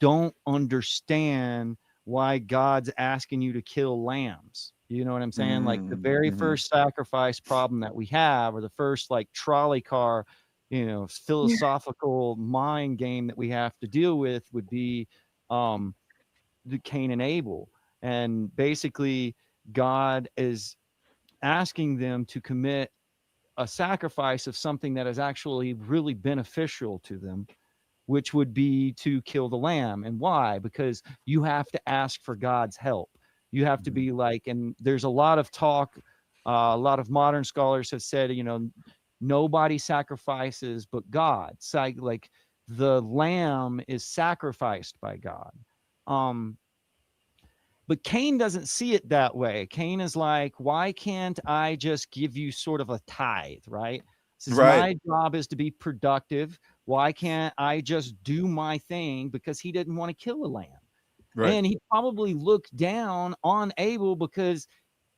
Speaker 5: don't understand why God's asking you to kill lambs. You know what I'm saying? Like the very first sacrifice problem that we have, or the first like trolley car, you know, philosophical mind game that we have to deal with would be the Cain and Abel. And basically God is asking them to commit a sacrifice of something that is actually really beneficial to them, which would be to kill the lamb. And why? Because you have to ask for God's help. You have to be like, and there's a lot of talk, a lot of modern scholars have said, you know, nobody sacrifices but God. So like the lamb is sacrificed by God. But Cain doesn't see it that way. Cain is like, why can't I just give you sort of a tithe, right? Says, my job is to be productive. Why can't I just do my thing? Because he didn't want to kill a lamb. Right. And he probably looked down on Abel because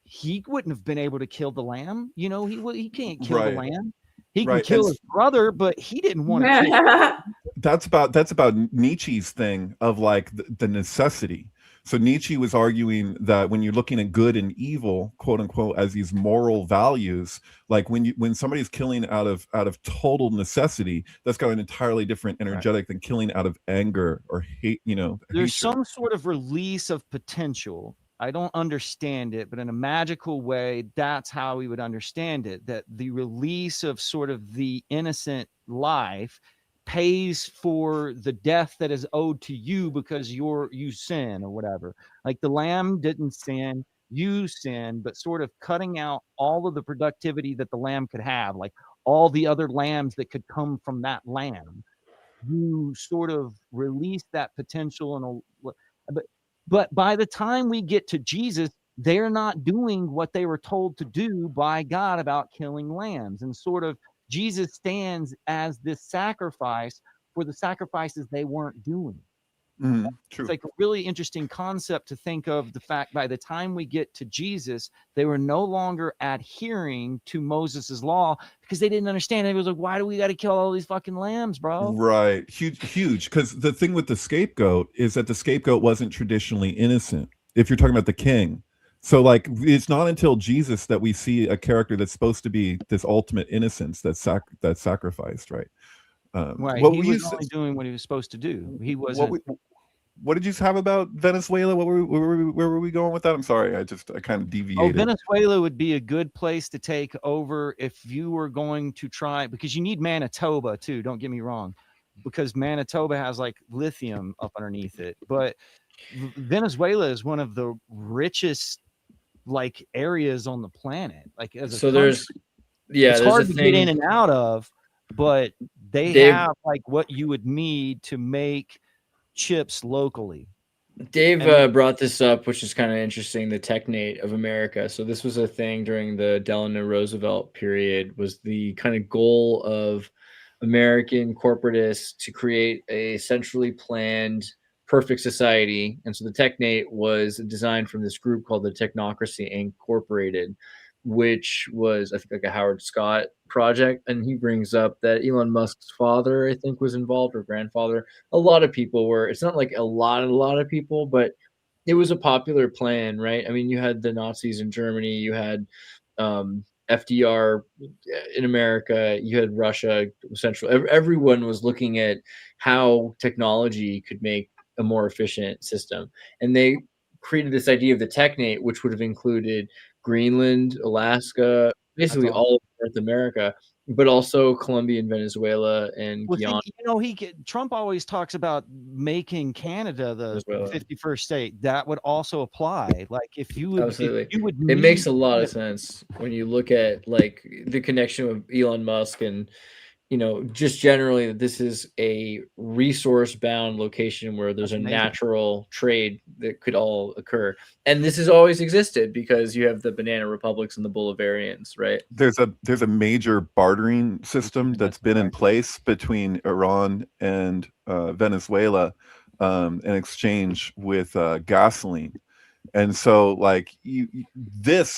Speaker 5: he wouldn't have been able to kill the lamb. You know, he can't kill the lamb. He can kill his brother, but he didn't want to kill.
Speaker 4: That's about Nietzsche's thing of like the necessity. So Nietzsche was arguing that when you're looking at good and evil, quote unquote, as these moral values, like when somebody's killing out of total necessity, that's got an entirely different energetic than killing out of anger or hate. You know,
Speaker 5: there's some sort of release of potential I don't understand it, but in a magical way, that's how we would understand it, that the release of sort of the innocent life pays for the death that is owed to you because you sin or whatever. Like the lamb didn't sin, you sin, but sort of cutting out all of the productivity that the lamb could have, like all the other lambs that could come from that lamb. You sort of release that potential but by the time we get to Jesus, they're not doing what they were told to do by God about killing lambs. And sort of Jesus stands as this sacrifice for the sacrifices they weren't doing.
Speaker 4: True.
Speaker 5: It's like a really interesting concept to think of, the fact by the time we get to Jesus, they were no longer adhering to Moses's law because they didn't understand it. It was like, why do we got to kill all these fucking lambs, bro?
Speaker 4: Right. Huge. Because the thing with the scapegoat is that the scapegoat wasn't traditionally innocent, if you're talking about the king. So, like, it's not until Jesus that we see a character that's supposed to be this ultimate innocence that's sacrificed, right?
Speaker 5: Right.
Speaker 4: What
Speaker 5: He
Speaker 4: were
Speaker 5: was
Speaker 4: you
Speaker 5: only doing what he was supposed to do. He
Speaker 4: what,
Speaker 5: wasn't.
Speaker 4: what did you have about Venezuela? Where were we going with that? I'm sorry, I kind of
Speaker 5: Oh,
Speaker 4: deviated.
Speaker 5: Venezuela would be a good place to take over if you were going to try, because you need Manitoba too. Don't get me wrong, because Manitoba has like lithium up underneath it. But Venezuela is one of the richest like areas on the planet. Like as a
Speaker 3: So
Speaker 5: country, it's
Speaker 3: there's
Speaker 5: hard
Speaker 3: a
Speaker 5: to
Speaker 3: thing.
Speaker 5: get in and out of, but they
Speaker 3: Dave-
Speaker 5: have like what you would need to make chips locally.
Speaker 3: Dave brought this up, which is kind of interesting, the technate of America. So this was a thing during the Delano Roosevelt period, was the kind of goal of American corporatists to create a centrally planned, perfect society. And so the technate was designed from this group called the Technocracy Incorporated, which was, I think, like a Howard Scott project. And he brings up that Elon Musk's father, I think, was involved, or grandfather. A lot of people were. It's not like a lot of people, but it was a popular plan, right? I mean, you had the Nazis in Germany, you had FDR in America, you had Russia, Central. Everyone was looking at how technology could make a more efficient system, and they created this idea of the technate, which would have included Greenland, Alaska, basically all of North America, but also Colombia and Venezuela and Guyana.
Speaker 5: Trump always talks about making Canada the
Speaker 3: Venezuela.
Speaker 5: 51st state. That would also apply. Like if you would,
Speaker 3: Absolutely.
Speaker 5: if you would
Speaker 3: It makes a
Speaker 5: need-
Speaker 3: lot of sense when you look at like the connection with Elon Musk and, just generally that this is a resource bound location where there's
Speaker 5: That's
Speaker 3: a
Speaker 5: amazing.
Speaker 3: natural trade that could all occur. And this has always existed because you have the banana republics and the Bolivarians, right?
Speaker 4: There's a major bartering system that's been in place between Iran and Venezuela in exchange with gasoline. And so, like,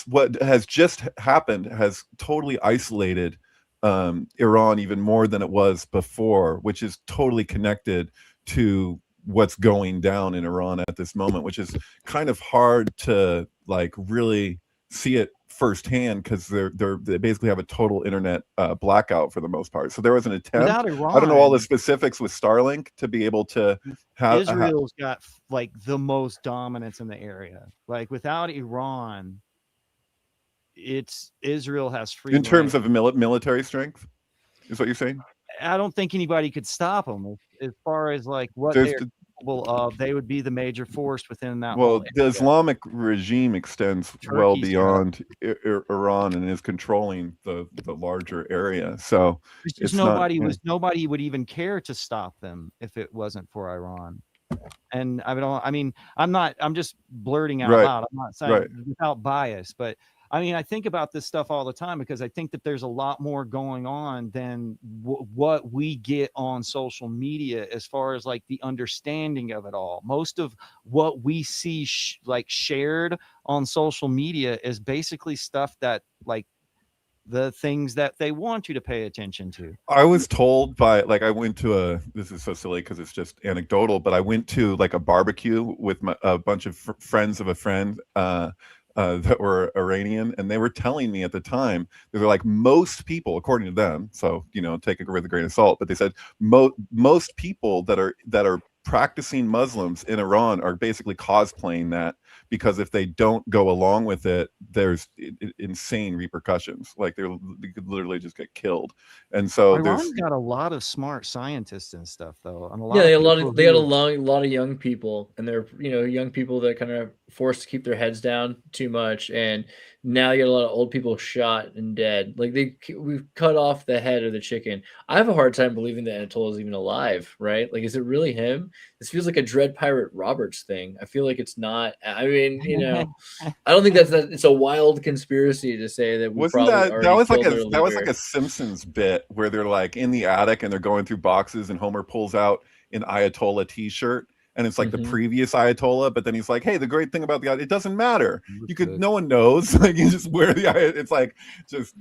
Speaker 4: what has just happened has totally isolated Iran even more than it was before, which is totally connected to what's going down in Iran at this moment, which is kind of hard to like really see it firsthand because they basically have a total internet blackout for the most part. So there was an attempt.
Speaker 5: Without Iran,
Speaker 4: I don't know all the specifics with Starlink to be able to have.
Speaker 5: Israel's got like the most dominance in the area. Like without Iran, Israel has free.
Speaker 4: In terms of military strength, is what you're saying?
Speaker 5: I don't think anybody could stop them as far as like what they're capable of. They would be the major force within that.
Speaker 4: Well, the Islamic regime extends well beyond Iran and is controlling the larger area. So
Speaker 5: it's nobody would even care to stop them if it wasn't for Iran. And I'm just blurting out loud. I'm not saying without bias, but I mean, I think about this stuff all the time because I think that there's a lot more going on than what we get on social media as far as like the understanding of it all. Most of what we see shared on social media is basically stuff that like the things that they want you to pay attention to.
Speaker 4: I was told by I went to this is so silly because it's just anecdotal, but I went to like a barbecue with a bunch of friends of a friend that were Iranian, and they were telling me at the time they were like, most people, according to them, so take it with a grain of salt, but they said most people that are practicing Muslims in Iran are basically cosplaying that, because if they don't go along with it, there's insane repercussions. Like they could literally just get killed. And so
Speaker 5: Iran's got a lot of smart scientists and stuff, though, and a lot
Speaker 3: Yeah, they
Speaker 5: of
Speaker 3: had
Speaker 5: people
Speaker 3: they had a
Speaker 5: who-
Speaker 3: lot of young people, and they're young people that kind of forced to keep their heads down too much, and now you get a lot of old people shot and dead. Like we've cut off the head of the chicken. I have a hard time believing that Anatola is even alive, right? Like, is it really him? This feels like a Dread Pirate Roberts thing. I feel like it's not. I mean, I don't think that it's a wild conspiracy to say that we
Speaker 4: wasn't
Speaker 3: probably
Speaker 4: that
Speaker 3: already
Speaker 4: was like
Speaker 3: killed their
Speaker 4: that was
Speaker 3: leader.
Speaker 4: like a Simpsons bit where they're like in the attic and they're going through boxes and Homer pulls out an Ayatollah t-shirt and it's like the previous Ayatollah, but then he's like, hey, the great thing about the it doesn't matter, you could, no one knows, like you just wear the it's like just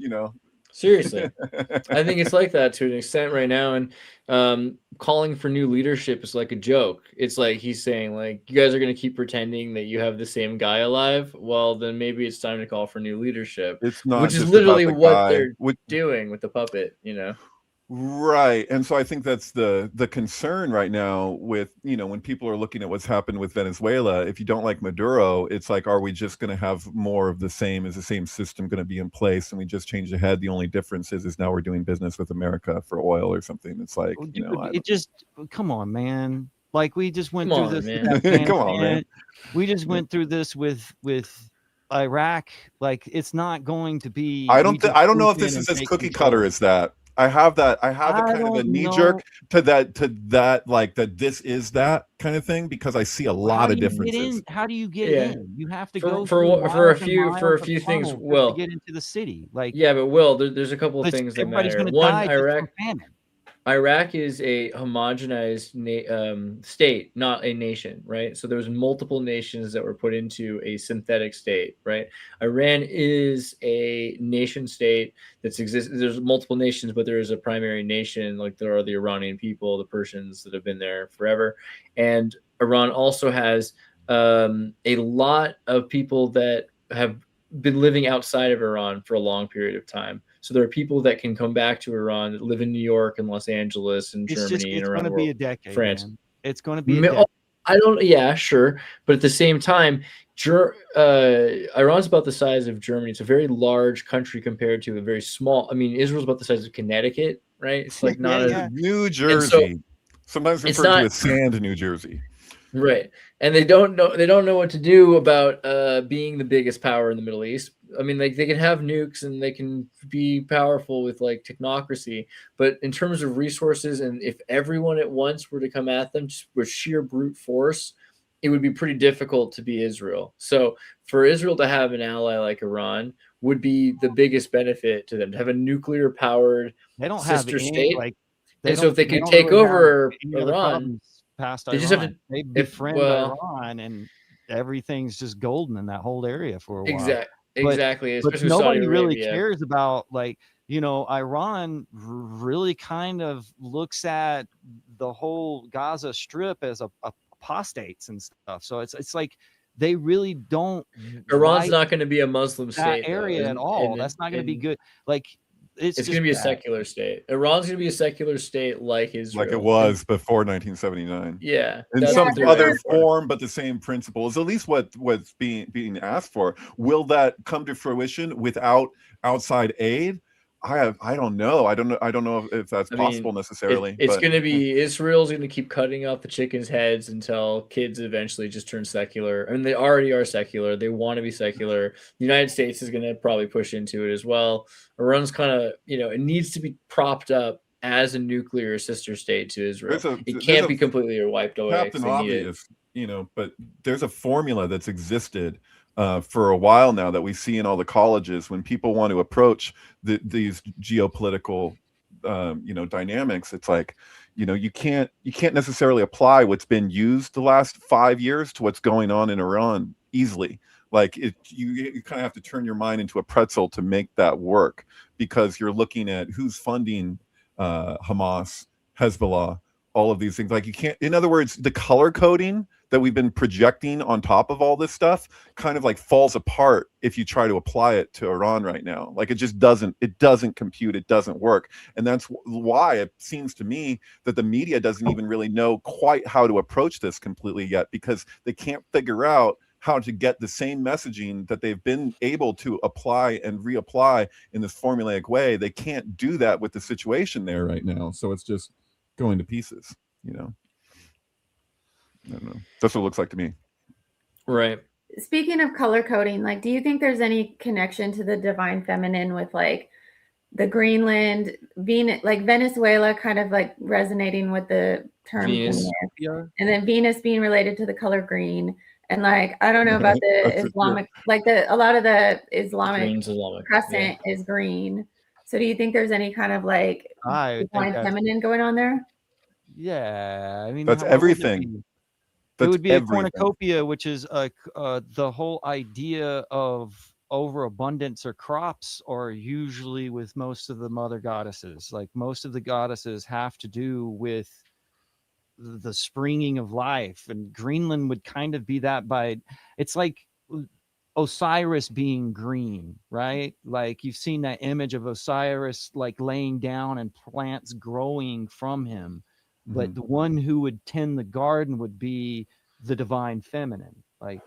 Speaker 3: Seriously, I think it's like that to an extent right now, and calling for new leadership is like a joke. It's like he's saying, like, you guys are going to keep pretending that you have the same guy alive. Well, then maybe it's time to call for new leadership.
Speaker 4: It's not,
Speaker 3: which is
Speaker 4: just
Speaker 3: literally
Speaker 4: about the
Speaker 3: what
Speaker 4: guy.
Speaker 3: they're doing with the puppet,
Speaker 4: Right. And so I think that's the concern right now with, when people are looking at what's happened with Venezuela. If you don't like Maduro, it's like, are we just going to have more of the same? Is the same system going to be in place? And we just change the head. The only difference is now we're doing business with America for oil or something. It's like,
Speaker 5: it just, come on, man. Like we just went
Speaker 3: Come
Speaker 5: through
Speaker 3: on,
Speaker 5: this.
Speaker 3: man.
Speaker 5: with Afghanistan.
Speaker 4: Come on, man.
Speaker 5: We just went through this with Iraq. Like it's not going to be.
Speaker 4: I don't know if this is as cookie cutter as that. I have a kind of a knee jerk to that, like that this is that kind of thing, because I see a lot of differences.
Speaker 5: How do you get in? You have to go
Speaker 3: for a few things.
Speaker 5: Well, to get into the city, like
Speaker 3: but Will, there's a couple of things that
Speaker 5: everybody's
Speaker 3: matter.
Speaker 5: going to
Speaker 3: One,
Speaker 5: die just from famine.
Speaker 3: Iraq is a homogenized state, not a nation, right? So there's multiple nations that were put into a synthetic state, right? Iran is a nation state that's exists. There's multiple nations, but there is a primary nation, like there are the Iranian people, the Persians that have been there forever. And Iran also has a lot of people that have been living outside of Iran for a long period of time. So there are people that can come back to Iran that live in New York and Los Angeles and Germany and around the world. It's going to be a decade, France. Man.
Speaker 5: It's going to be a decade.
Speaker 3: I don't, yeah, sure. But at the same time, Iran's about the size of Germany. It's a very large country compared to a very small. I mean, Israel's about the size of Connecticut, right? It's like not
Speaker 4: New Jersey. Sometimes referred to as Sand, New Jersey.
Speaker 3: Right. And they don't know what to do about being the biggest power in the Middle East. I mean, like they can have nukes and they can be powerful with like technocracy, but in terms of resources, and if everyone at once were to come at them just with sheer brute force, it would be pretty difficult to be Israel. So for Israel to have an ally like Iran would be the biggest benefit to them, to have a nuclear powered sister state. And so if they could take over Iran,
Speaker 5: they just have to befriend Iran, and everything's just golden in that whole area for a while.
Speaker 3: Exactly.
Speaker 5: But nobody really cares about, like, Iran really kind of looks at the whole Gaza Strip as apostates and stuff. So it's like they really don't.
Speaker 3: Iran's not going to be a Muslim state
Speaker 5: area at all. That's not going to be good. Like it's
Speaker 3: going to be a secular state. Iran's going to be a secular state like Israel,
Speaker 4: like it was before 1979.
Speaker 3: Yeah,
Speaker 4: in some other form, but the same principles. At least what's being asked for. Will that come to fruition without outside aid? I don't know. I don't know if that's possible necessarily.
Speaker 3: It's going to be Israel's going to keep cutting off the chickens' heads until kids eventually just turn secular. I mean, they already are secular. They want to be secular. The United States is going to probably push into it as well. Iran's kind of, it needs to be propped up as a nuclear sister state to Israel. It can't be completely wiped away.
Speaker 4: Captain Obvious, but there's a formula that's existed for a while now that we see in all the colleges when people want to approach these geopolitical dynamics. It's like you can't necessarily apply what's been used the last 5 years to what's going on in Iran easily. Like you kind of have to turn your mind into a pretzel to make that work, because you're looking at who's funding Hamas, Hezbollah, all of these things. Like you can't, in other words, the color coding that we've been projecting on top of all this stuff kind of like falls apart if you try to apply it to Iran right now. Like it just doesn't compute, it doesn't work. And that's why it seems to me that the media doesn't even really know quite how to approach this completely yet, because they can't figure out how to get the same messaging that they've been able to apply and reapply in this formulaic way. They can't do that with the situation there right now. So it's just going to pieces, you know. I don't know. That's what it looks like to me.
Speaker 3: Right.
Speaker 2: Speaking of color coding, like, do you think there's any connection to the divine feminine with like the Greenland, like Venezuela kind of like resonating with the term
Speaker 3: Venus.
Speaker 2: Venus, and then Venus being related to the color green? And like, I don't know about the Islamic, like a lot of the Islamic crescent is green. So do you think there's any kind of like divine feminine going on there?
Speaker 5: Yeah, I mean,
Speaker 4: that's everything.
Speaker 5: It would be a cornucopia, which is the whole idea of overabundance or crops, or usually with most of the mother goddesses. Like most of the goddesses have to do with the springing of life, and Greenland would kind of be that. It's like Osiris being green, right? Like you've seen that image of Osiris like laying down and plants growing from him. But the one who would tend the garden would be the divine feminine, like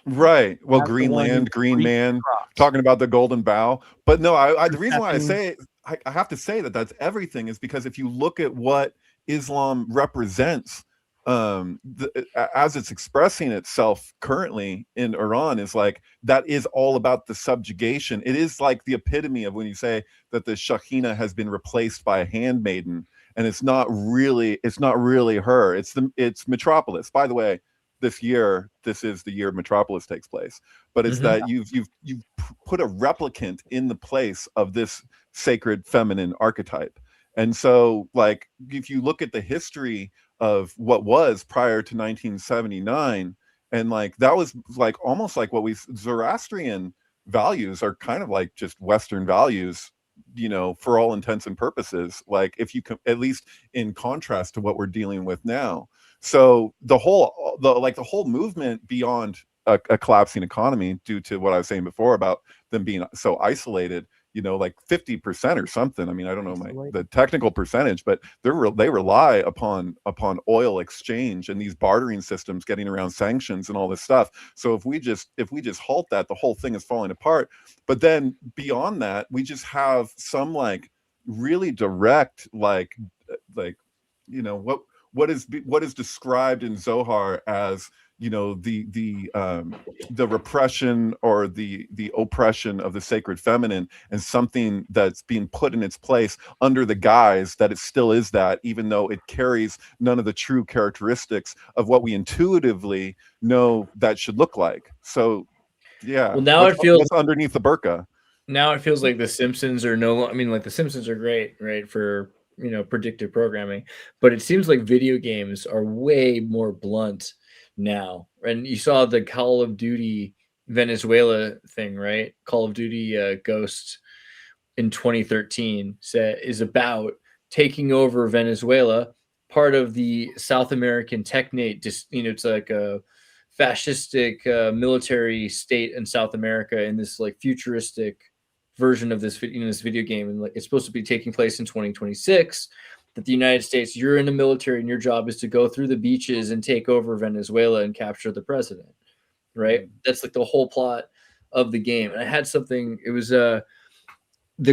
Speaker 4: right. Well, Greenland, Green Man, talking about the golden bough. But no, the reason why I say I have to say that that's everything is because if you look at what Islam represents, as it's expressing itself currently in Iran, is like that is all about the subjugation. It is like the epitome of when you say that the Shahina has been replaced by a handmaiden. And it's not really her. It's Metropolis. By the way, this is the year Metropolis takes place. But it's that you've put a replicant in the place of this sacred feminine archetype. And so, like, if you look at the history of what was prior to 1979, and like that was like almost like what Zoroastrian values are kind of like just Western values, you know, for all intents and purposes, like if you can, at least in contrast to what we're dealing with now. So the whole movement beyond a collapsing economy due to what I was saying before about them being so isolated, you know, like 50% or something. I mean, I don't know the technical percentage, but they rely upon oil exchange and these bartering systems getting around sanctions and all this stuff. So if we just halt that, the whole thing is falling apart. But then beyond that, we just have some like really direct like you know what is described in Zohar as, you know, the repression or the oppression of the sacred feminine, and something that's being put in its place under the guise that it still is that, even though it carries none of the true characteristics of what we intuitively know that should look like. So yeah,
Speaker 3: well, now it feels
Speaker 4: underneath the burqa.
Speaker 3: Now it feels like the Simpsons are I mean, like the Simpsons are great, right, for, you know, predictive programming, but it seems like video games are way more blunt now. And you saw the Call of Duty Venezuela thing, right? Call of Duty Ghost in 2013 is about taking over Venezuela, part of the South American Technate. Just, you know, it's like a fascistic military state in South America in this like futuristic version of this video game, and like it's supposed to be taking place in 2026. That the United States, you're in the military and your job is to go through the beaches and take over Venezuela and capture the president, right? That's like the whole plot of the game. And I had something, it was the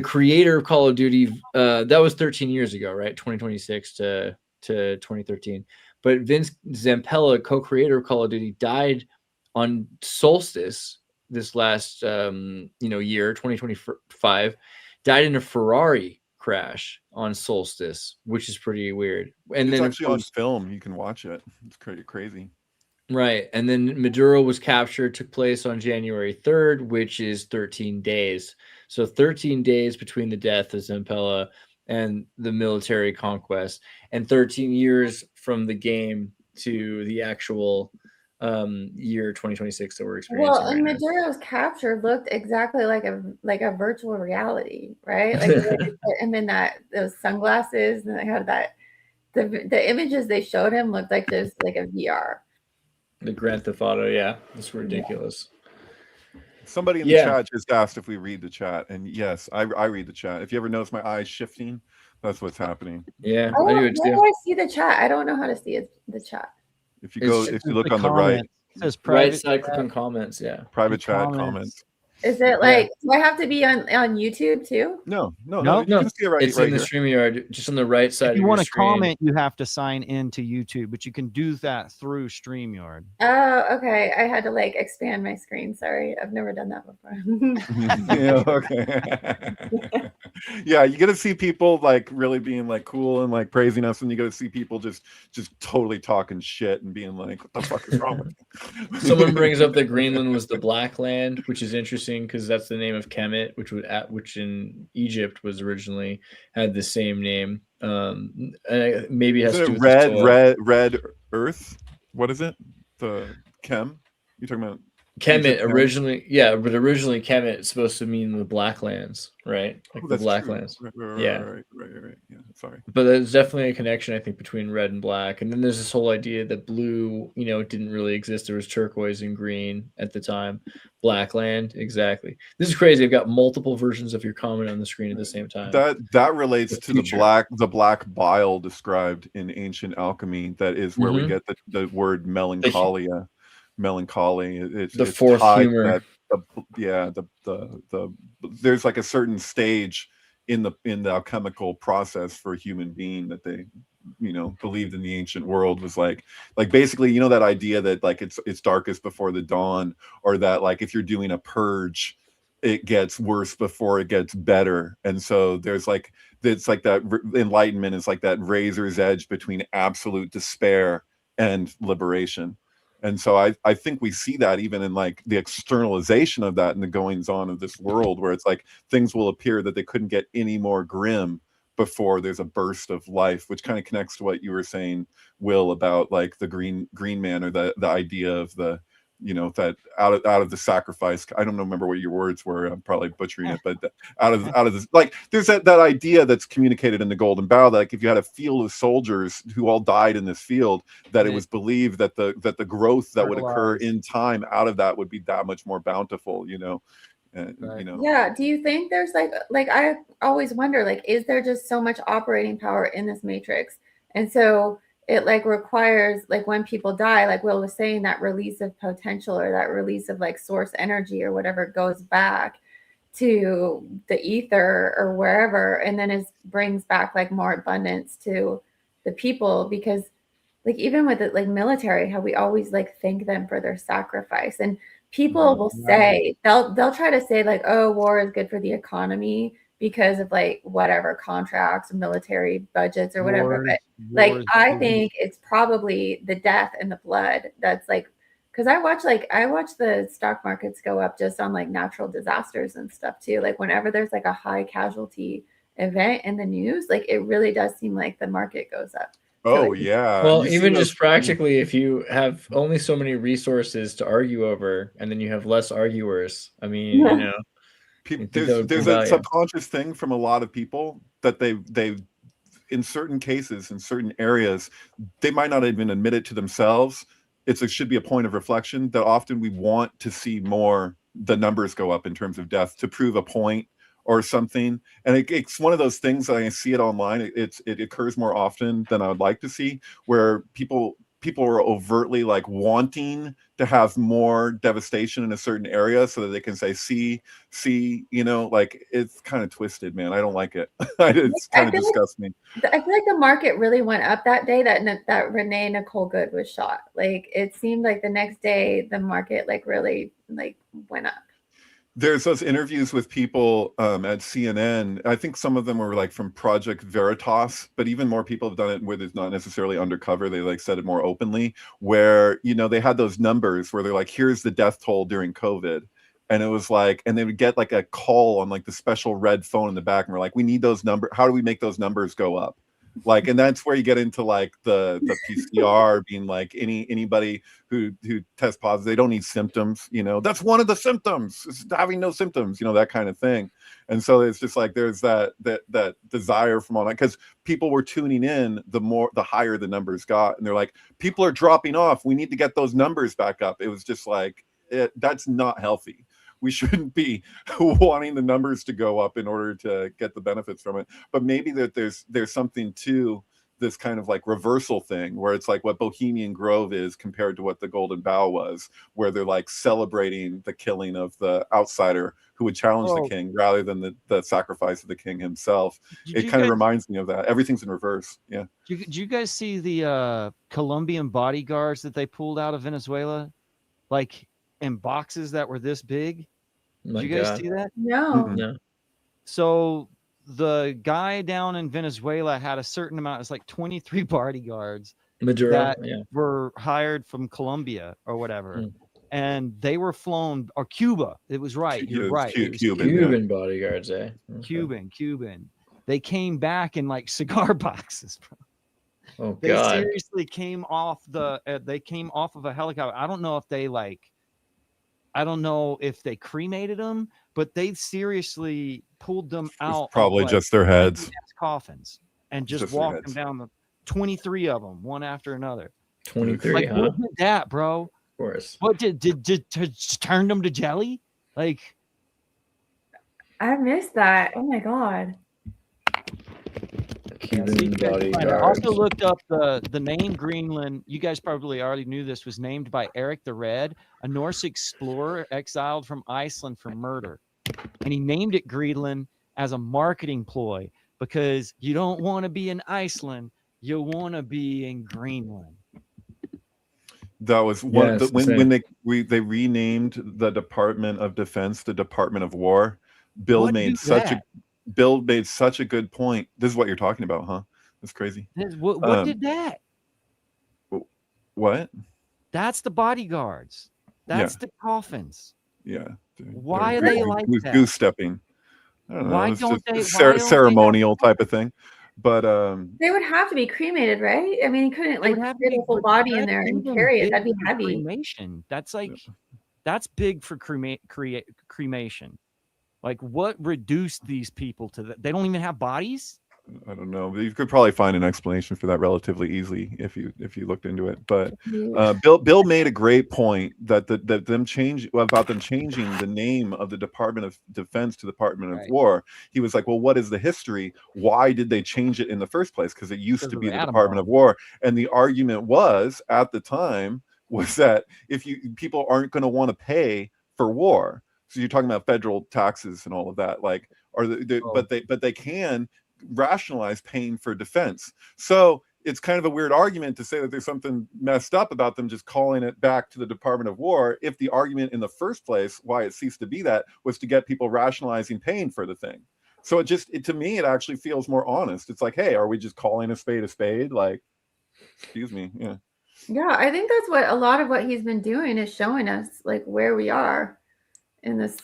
Speaker 3: creator of Call of Duty, that was 13 years ago, right? 2026 to 2013. But Vince Zampella, co-creator of Call of Duty, died on solstice this last year, 2025, died in a Ferrari crash on solstice, which is pretty weird. And
Speaker 4: it's
Speaker 3: then
Speaker 4: actually on film, you can watch it. It's crazy.
Speaker 3: Right. And then Maduro was captured, took place on January 3rd, which is 13 days. So 13 days between the death of Zampella and the military conquest, and 13 years from the game to the actual year 2026 that we're experiencing.
Speaker 2: Well, and Maduro's capture looked exactly like a virtual reality, right? Like they put him in those sunglasses, and they had that the images they showed him looked like just like a VR.
Speaker 3: The Grand Theft Auto, yeah, it's ridiculous.
Speaker 4: Somebody in the chat just asked if we read the chat, and yes, I read the chat. If you ever notice my eyes shifting, that's what's happening.
Speaker 3: Yeah,
Speaker 2: Oh,
Speaker 3: I do
Speaker 2: where
Speaker 3: it
Speaker 2: do
Speaker 3: too.
Speaker 2: I see the chat? I don't know how to see the chat.
Speaker 4: If you go, if you look on the right,
Speaker 5: It says
Speaker 3: Right
Speaker 5: private
Speaker 3: side, click on comments. Yeah,
Speaker 4: private chat comments.
Speaker 2: Is it like, do I have to be on YouTube too?
Speaker 4: No. You
Speaker 3: no,
Speaker 4: can see it right.
Speaker 3: it's
Speaker 4: right
Speaker 3: in the
Speaker 4: here.
Speaker 3: StreamYard, just on the right side
Speaker 5: If
Speaker 3: of
Speaker 5: you
Speaker 3: your
Speaker 5: want to
Speaker 3: screen.
Speaker 5: comment, you have to sign into YouTube, but you can do that through StreamYard.
Speaker 2: Oh, okay. I had to like expand my screen. Sorry, I've never done that before.
Speaker 4: Yeah, okay. Yeah, you get to see people like really being like cool and like praising us, and you get to see people just totally talking shit and being like, "What the fuck is wrong with you?"
Speaker 3: Someone brings up that Greenland was the Black Land, which is interesting because that's the name of Kemet, which in Egypt was originally had the same name. Maybe it has
Speaker 4: Isn't
Speaker 3: to do
Speaker 4: it
Speaker 3: with the soil.
Speaker 4: red Earth? What is it? The Chem? You talking about
Speaker 3: Kemet
Speaker 4: Egypt,
Speaker 3: originally, but originally Kemet is supposed to mean the Black Lands, right? Like the
Speaker 4: that's
Speaker 3: Black
Speaker 4: true.
Speaker 3: Lands.
Speaker 4: Right. Yeah, sorry.
Speaker 3: But there's definitely a connection, I think, between red and black. And then there's this whole idea that blue, didn't really exist. There was turquoise and green at the time. Black land, exactly. This is crazy. I've got multiple versions of your comment on the screen at the same time.
Speaker 4: That relates to the black bile described in ancient alchemy. That is where we get the word melancholia. Melancholy. It's
Speaker 3: fourth humor.
Speaker 4: There's like a certain stage in the alchemical process for a human being that they believed in the ancient world was like basically that idea that like it's darkest before the dawn, or that like if you're doing a purge it gets worse before it gets better. And so there's like it's like that enlightenment is like that razor's edge between absolute despair and liberation. And so I think we see that even in like the externalization of that and the goings on of this world, where it's like things will appear that they couldn't get any more grim before there's a burst of life, which kind of connects to what you were saying, Will, about like the green man, or the idea of the that out of the sacrifice. I don't remember what your words were. I'm probably butchering it, but out of this, like there's that idea that's communicated in the Golden Bough, that like if you had a field of soldiers who all died in this field, that it was believed that the growth that would occur in time out of that would be that much more bountiful.
Speaker 2: Yeah. Do you think there's like I always wonder, like, is there just so much operating power in this matrix, and so it like requires, like when people die, like Will was saying, that release of potential, or that release of like source energy or whatever goes back to the ether or wherever, and then it brings back like more abundance to the people. Because like even with it, like military, how we always like thank them for their sacrifice, and people will say they'll try to say like, oh, war is good for the economy because of like whatever contracts, military budgets, or whatever. But like I think it's probably the death and the blood that's like, because I watch the stock markets go up just on like natural disasters and stuff too. Like whenever there's like a high casualty event in the news, like it really does seem like the market goes up.
Speaker 4: Oh, yeah.
Speaker 3: Well, even just practically, if you have only so many resources to argue over, and then you have less arguers, I mean,
Speaker 4: there's a subconscious thing from a lot of people that they've in certain cases, in certain areas, they might not even admit it to themselves. It should be a point of reflection that often we want to see more the numbers go up in terms of death to prove a point or something. And it's one of those things that I see it online. It occurs more often than I would like to see, where people are overtly like wanting to have more devastation in a certain area so that they can say, see, like it's kind of twisted, man. I don't like it. It's kind of disgusting.
Speaker 2: I feel like the market really went up that day that Renee Nicole Good was shot. Like it seemed like the next day the market like really like went up.
Speaker 4: There's those interviews with people at CNN. I think some of them were like from Project Veritas, but even more people have done it where it's not necessarily undercover. They like said it more openly, where, they had those numbers where they're like, here's the death toll during COVID. And it was like, and they would get like a call on like the special red phone in the back. And we're like, we need those numbers. How do we make those numbers go up? Like, and that's where you get into like the PCR being like anybody who tests positive, they don't need symptoms, you know, that's one of the symptoms, is having no symptoms, you know, that kind of thing. And so it's just like there's that desire from all that, because people were tuning in the higher the numbers got, and they're like, people are dropping off, we need to get those numbers back up. It was just like that's not healthy. We shouldn't be wanting the numbers to go up in order to get the benefits from it. But maybe that there's something to this kind of like reversal thing, where it's like what Bohemian Grove is compared to what the Golden Bough was, where they're like celebrating the killing of the outsider who would challenge the king rather than the sacrifice of the king himself. It kind of reminds me of that. Everything's in reverse. Yeah.
Speaker 5: Did you guys see the Colombian bodyguards that they pulled out of Venezuela, like in boxes that were this big? Did you guys see that?
Speaker 2: No.
Speaker 3: No.
Speaker 5: So the guy down in Venezuela had a certain amount. It's like 23 bodyguards that were hired from Colombia or whatever, and they were flown, or Cuba. It was right. You're right.
Speaker 3: Cuban bodyguards, eh?
Speaker 5: Okay. Cuban. They came back in like cigar boxes, bro.
Speaker 3: Oh,
Speaker 5: they
Speaker 3: God.
Speaker 5: seriously came off they came off of a helicopter. I don't know if they cremated them, but they seriously pulled them out.
Speaker 4: Probably just their heads,
Speaker 5: coffins, and just walked them down 23 of them, one after another.
Speaker 3: 23,
Speaker 5: like, huh? What did that, bro?
Speaker 3: Of course.
Speaker 5: What did turn them to jelly? Like,
Speaker 2: I missed that. Oh my God.
Speaker 5: I also looked up the name Greenland. You guys probably already knew this was named by Eric the Red, a Norse explorer exiled from Iceland for murder. And he named it Greenland as a marketing ploy, because you don't want to be in Iceland, you want to be in Greenland.
Speaker 4: That was one when they renamed the Department of Defense the Department of War. Bill made such a good point. This is what you're talking about, huh? That's crazy.
Speaker 5: What did that?
Speaker 4: What?
Speaker 5: That's the bodyguards. That's the coffins.
Speaker 4: Yeah.
Speaker 5: Why are they like that?
Speaker 4: Goose stepping. I don't know.
Speaker 5: Why
Speaker 4: It's
Speaker 5: don't
Speaker 4: just
Speaker 5: they?
Speaker 4: ceremonial type of thing. But
Speaker 2: they would have to be cremated, right? I mean, you couldn't like fit a whole body in there and carry it. That'd be heavy.
Speaker 5: Cremation. That's like that's big for cremation. Like, what reduced these people to that? They don't even have bodies.
Speaker 4: I don't know. You could probably find an explanation for that relatively easily if you looked into it. But Bill made a great point that them changing the name of the Department of Defense to the Department of War. He was like, well, what is the history? Why did they change it in the first place? Because it used to be the Department of War. And the argument was at the time was that people aren't going to want to pay for war. So you're talking about federal taxes and all of that, like, but they can rationalize paying for defense. So it's kind of a weird argument to say that there's something messed up about them just calling it back to the Department of War, if the argument in the first place why it ceased to be that was to get people rationalizing paying for the thing. So to me, it actually feels more honest. It's like, hey, are we just calling a spade a spade? Like, excuse me.
Speaker 2: Yeah, I think that's what a lot of what he's been doing is showing us, like, where we are in this.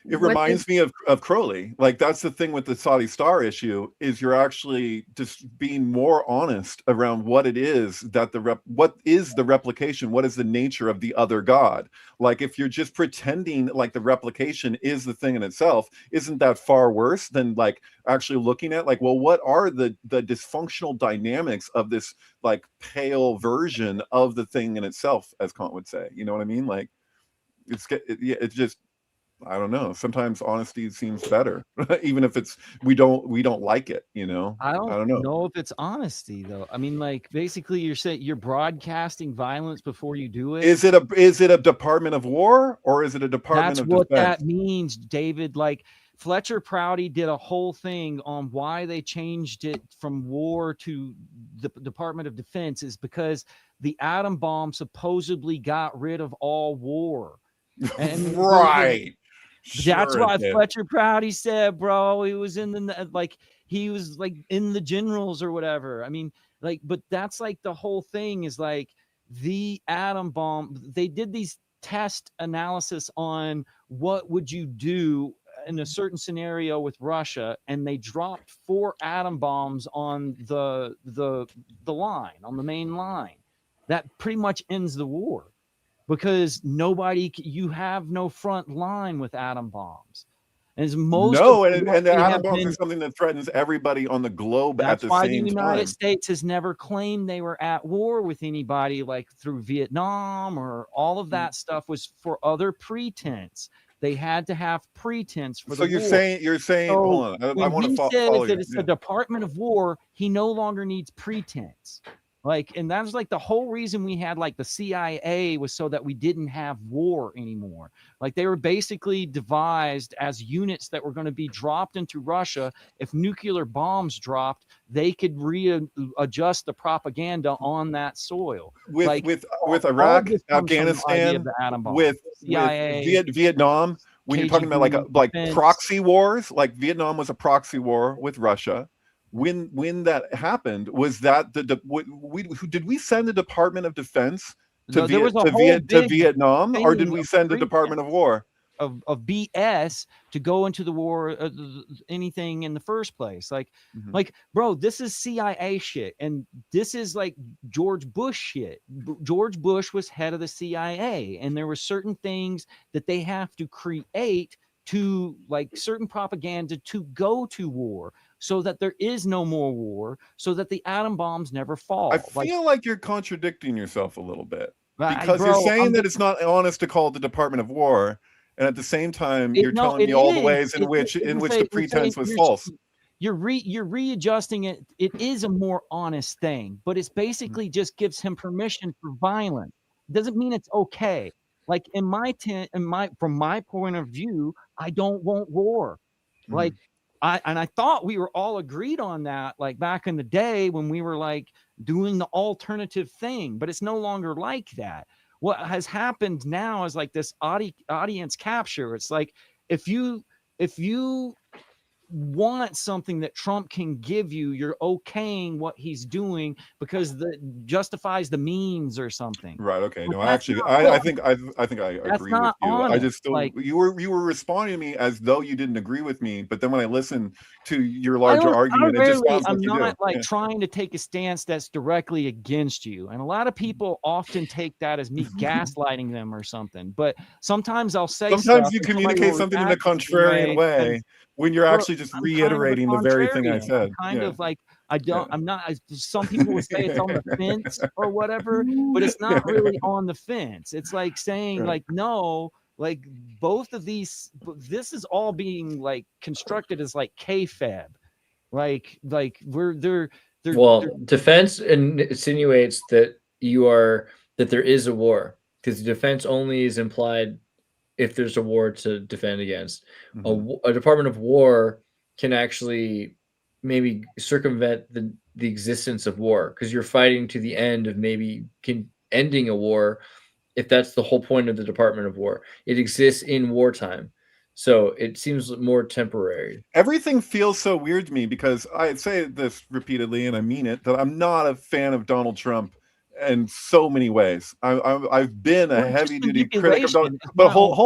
Speaker 4: It reminds me of Crowley. Like, that's the thing with the Saudi Star issue, is you're actually just being more honest around what it is that what is the replication, what is the nature of the other god. Like, if you're just pretending like the replication is the thing in itself, isn't that far worse than like actually looking at like, well, what are the dysfunctional dynamics of this like pale version of the thing in itself, as Kant would say. You know what I mean? Like, it's just, I don't know. Sometimes honesty seems better, even if we don't like it. You know,
Speaker 5: I don't know if it's honesty though. I mean, like, basically, you're saying you're broadcasting violence before you do it.
Speaker 4: Is it a Department of War, or is it a Department of Defense?
Speaker 5: That's what that means, David. Like, Fletcher Prouty did a whole thing on why they changed it from war to the Department of Defense, is because the atom bomb supposedly got rid of all war. And
Speaker 4: right.
Speaker 5: That's why Fletcher Prouty said, bro, he was in he was like in the generals or whatever. I mean, like, but that's like the whole thing is like the atom bomb. They did these test analysis on what would you do in a certain scenario with Russia, and they dropped 4 atom bombs on the line, on the main line, that pretty much ends the war, because you have no front line with atom bombs. And
Speaker 4: and the atom bombs are something that threatens everybody on the globe at the same time.
Speaker 5: That's why the United States has never claimed they were at war with anybody, like through Vietnam, or all of that stuff was for other pretense. They had to have pretense for the war.
Speaker 4: So you're saying,
Speaker 5: so
Speaker 4: hold on, I want to follow you.
Speaker 5: That it's the Department of War, he no longer needs pretense. Like, and that was like the whole reason we had like the CIA, was so that we didn't have war anymore. Like, they were basically devised as units that were going to be dropped into Russia. If nuclear bombs dropped, they could readjust the propaganda on that soil.
Speaker 4: With Iraq, Afghanistan, with
Speaker 5: CIA,
Speaker 4: Vietnam. When you're talking about like proxy wars, like Vietnam was a proxy war with Russia. When that happened, was that did we send the Department of Defense to Vietnam, or did we send the Department of War
Speaker 5: of BS to go into the war, anything in the first place? Like, bro, this is CIA shit, and this is like George Bush shit. George Bush was head of the CIA, and there were certain things that they have to create to, like, certain propaganda to go to war, so that there is no more war, so that the atom bombs never fall.
Speaker 4: I feel like you're contradicting yourself a little bit, because you're saying that it's not honest to call it the Department of War, and at the same time you're telling me all the ways in which the pretense was false.
Speaker 5: You're readjusting it. It is a more honest thing, but it's basically just gives him permission for violence. It doesn't mean it's okay. Like, from my point of view, I don't want war. Like, I thought we were all agreed on that, like back in the day when we were like doing the alternative thing, but it's no longer like that. What has happened now is like this audience capture. It's like, if you want something that Trump can give you, you're okaying what he's doing because that justifies the means or something.
Speaker 4: Right. Okay. No, actually, I think I agree with you. I just still, like, you were responding to me as though you didn't agree with me, but then when I listen to your larger argument, it just sounds like you do. I'm not like trying
Speaker 5: to take a stance that's directly against you, and a lot of people often take that as me gaslighting them or something. But sometimes I'll say,
Speaker 4: sometimes you communicate something in a contrarian way. When you're actually just reiterating the very thing I said.
Speaker 5: I'm not, some people would say it's on the fence or whatever, but it's not really on the fence. It's like saying, like, no, like, both of these, this is all being like constructed as like kayfabe. Like they're
Speaker 3: defense insinuates that that there is a war, because defense only is implied if there's a war to defend against. A Department of War can actually maybe circumvent the existence of war, because you're fighting to the end of maybe ending a war, if that's the whole point of the Department of War. It exists in wartime, so it seems more temporary.
Speaker 4: Everything feels so weird to me, because I say this repeatedly, and I mean it, that I'm not a fan of Donald Trump in so many ways. I've been a heavy-duty critic of Donald, but hold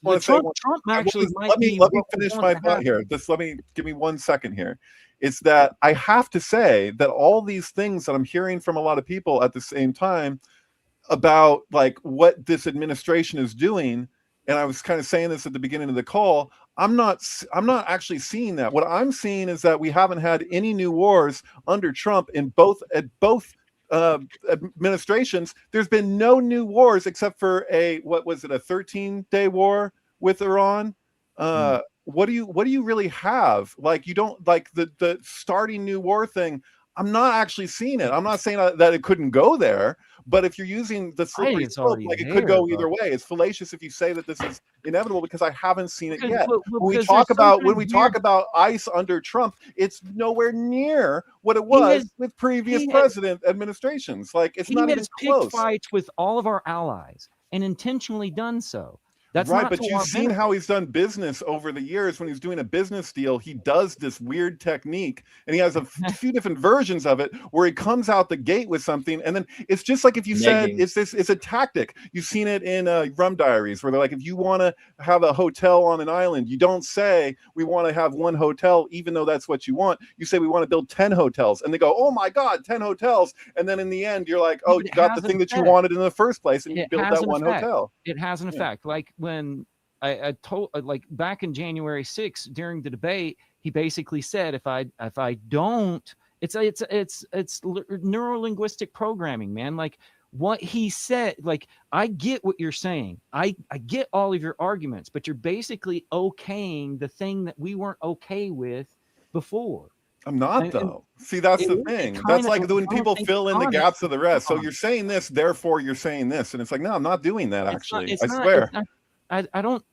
Speaker 4: on. Trump actually let me finish my thought here. Just give me 1 second here. It's that I have to say that all these things that I'm hearing from a lot of people at the same time about like what this administration is doing, and I was kind of saying this at the beginning of the call, I'm not actually seeing that. What I'm seeing is that we haven't had any new wars under Trump at both administrations. There's been no new wars except for a 13-day war with Iran. What do you really have? Like, you don't, like, the starting new war thing. I'm not actually seeing it. I'm not saying that it couldn't go there, but if you're using the slippery slope, like, it could go either way. It's fallacious if you say that this is inevitable, because I haven't seen it yet. When we talk about ICE under Trump, it's nowhere near what it was with previous president administrations. Like, it's not even close.
Speaker 5: He has picked fights with all of our allies and intentionally done so. That's
Speaker 4: right,
Speaker 5: not
Speaker 4: but
Speaker 5: to
Speaker 4: you've
Speaker 5: our
Speaker 4: seen
Speaker 5: benefit.
Speaker 4: how he's done business over the years. When he's doing a business deal, he does this weird technique, and he has a few different versions of it where he comes out the gate with something, and then it's just like if you said
Speaker 3: Negging.
Speaker 4: it's a tactic. You've seen it in Rum Diaries, where they're like, if you want to have a hotel on an island, you don't say we want to have one hotel, even though that's what you want. You say we want to build 10 hotels, and they go, oh my God, 10 hotels, and then in the end, you're like, oh,
Speaker 5: But
Speaker 4: you
Speaker 5: it
Speaker 4: got
Speaker 5: has
Speaker 4: the
Speaker 5: an
Speaker 4: thing that you
Speaker 5: effect.
Speaker 4: wanted in the first place, and you
Speaker 5: It
Speaker 4: build
Speaker 5: has
Speaker 4: that
Speaker 5: an
Speaker 4: one
Speaker 5: effect.
Speaker 4: hotel.
Speaker 5: It has an
Speaker 4: Yeah.
Speaker 5: effect. Like when I told, like back in January 6th during the debate, he basically said, if I don't, it's neuro-linguistic programming, man. Like what he said, like I get what you're saying. I get all of your arguments, but you're basically okaying the thing that we weren't okay with before.
Speaker 4: I'm not,
Speaker 5: And
Speaker 4: though. See, that's
Speaker 5: it
Speaker 4: the
Speaker 5: is
Speaker 4: thing.
Speaker 5: kind
Speaker 4: That's
Speaker 5: of,
Speaker 4: like
Speaker 5: I
Speaker 4: when
Speaker 5: don't
Speaker 4: people
Speaker 5: think
Speaker 4: fill
Speaker 5: it's
Speaker 4: in the
Speaker 5: honest.
Speaker 4: gaps of the rest. So
Speaker 5: honest.
Speaker 4: you're saying this, therefore you're saying this, and it's like, no, I'm not doing that.
Speaker 5: It's not.
Speaker 4: Actually,
Speaker 5: It's
Speaker 4: I
Speaker 5: not.
Speaker 4: swear.
Speaker 5: It's not. I don't.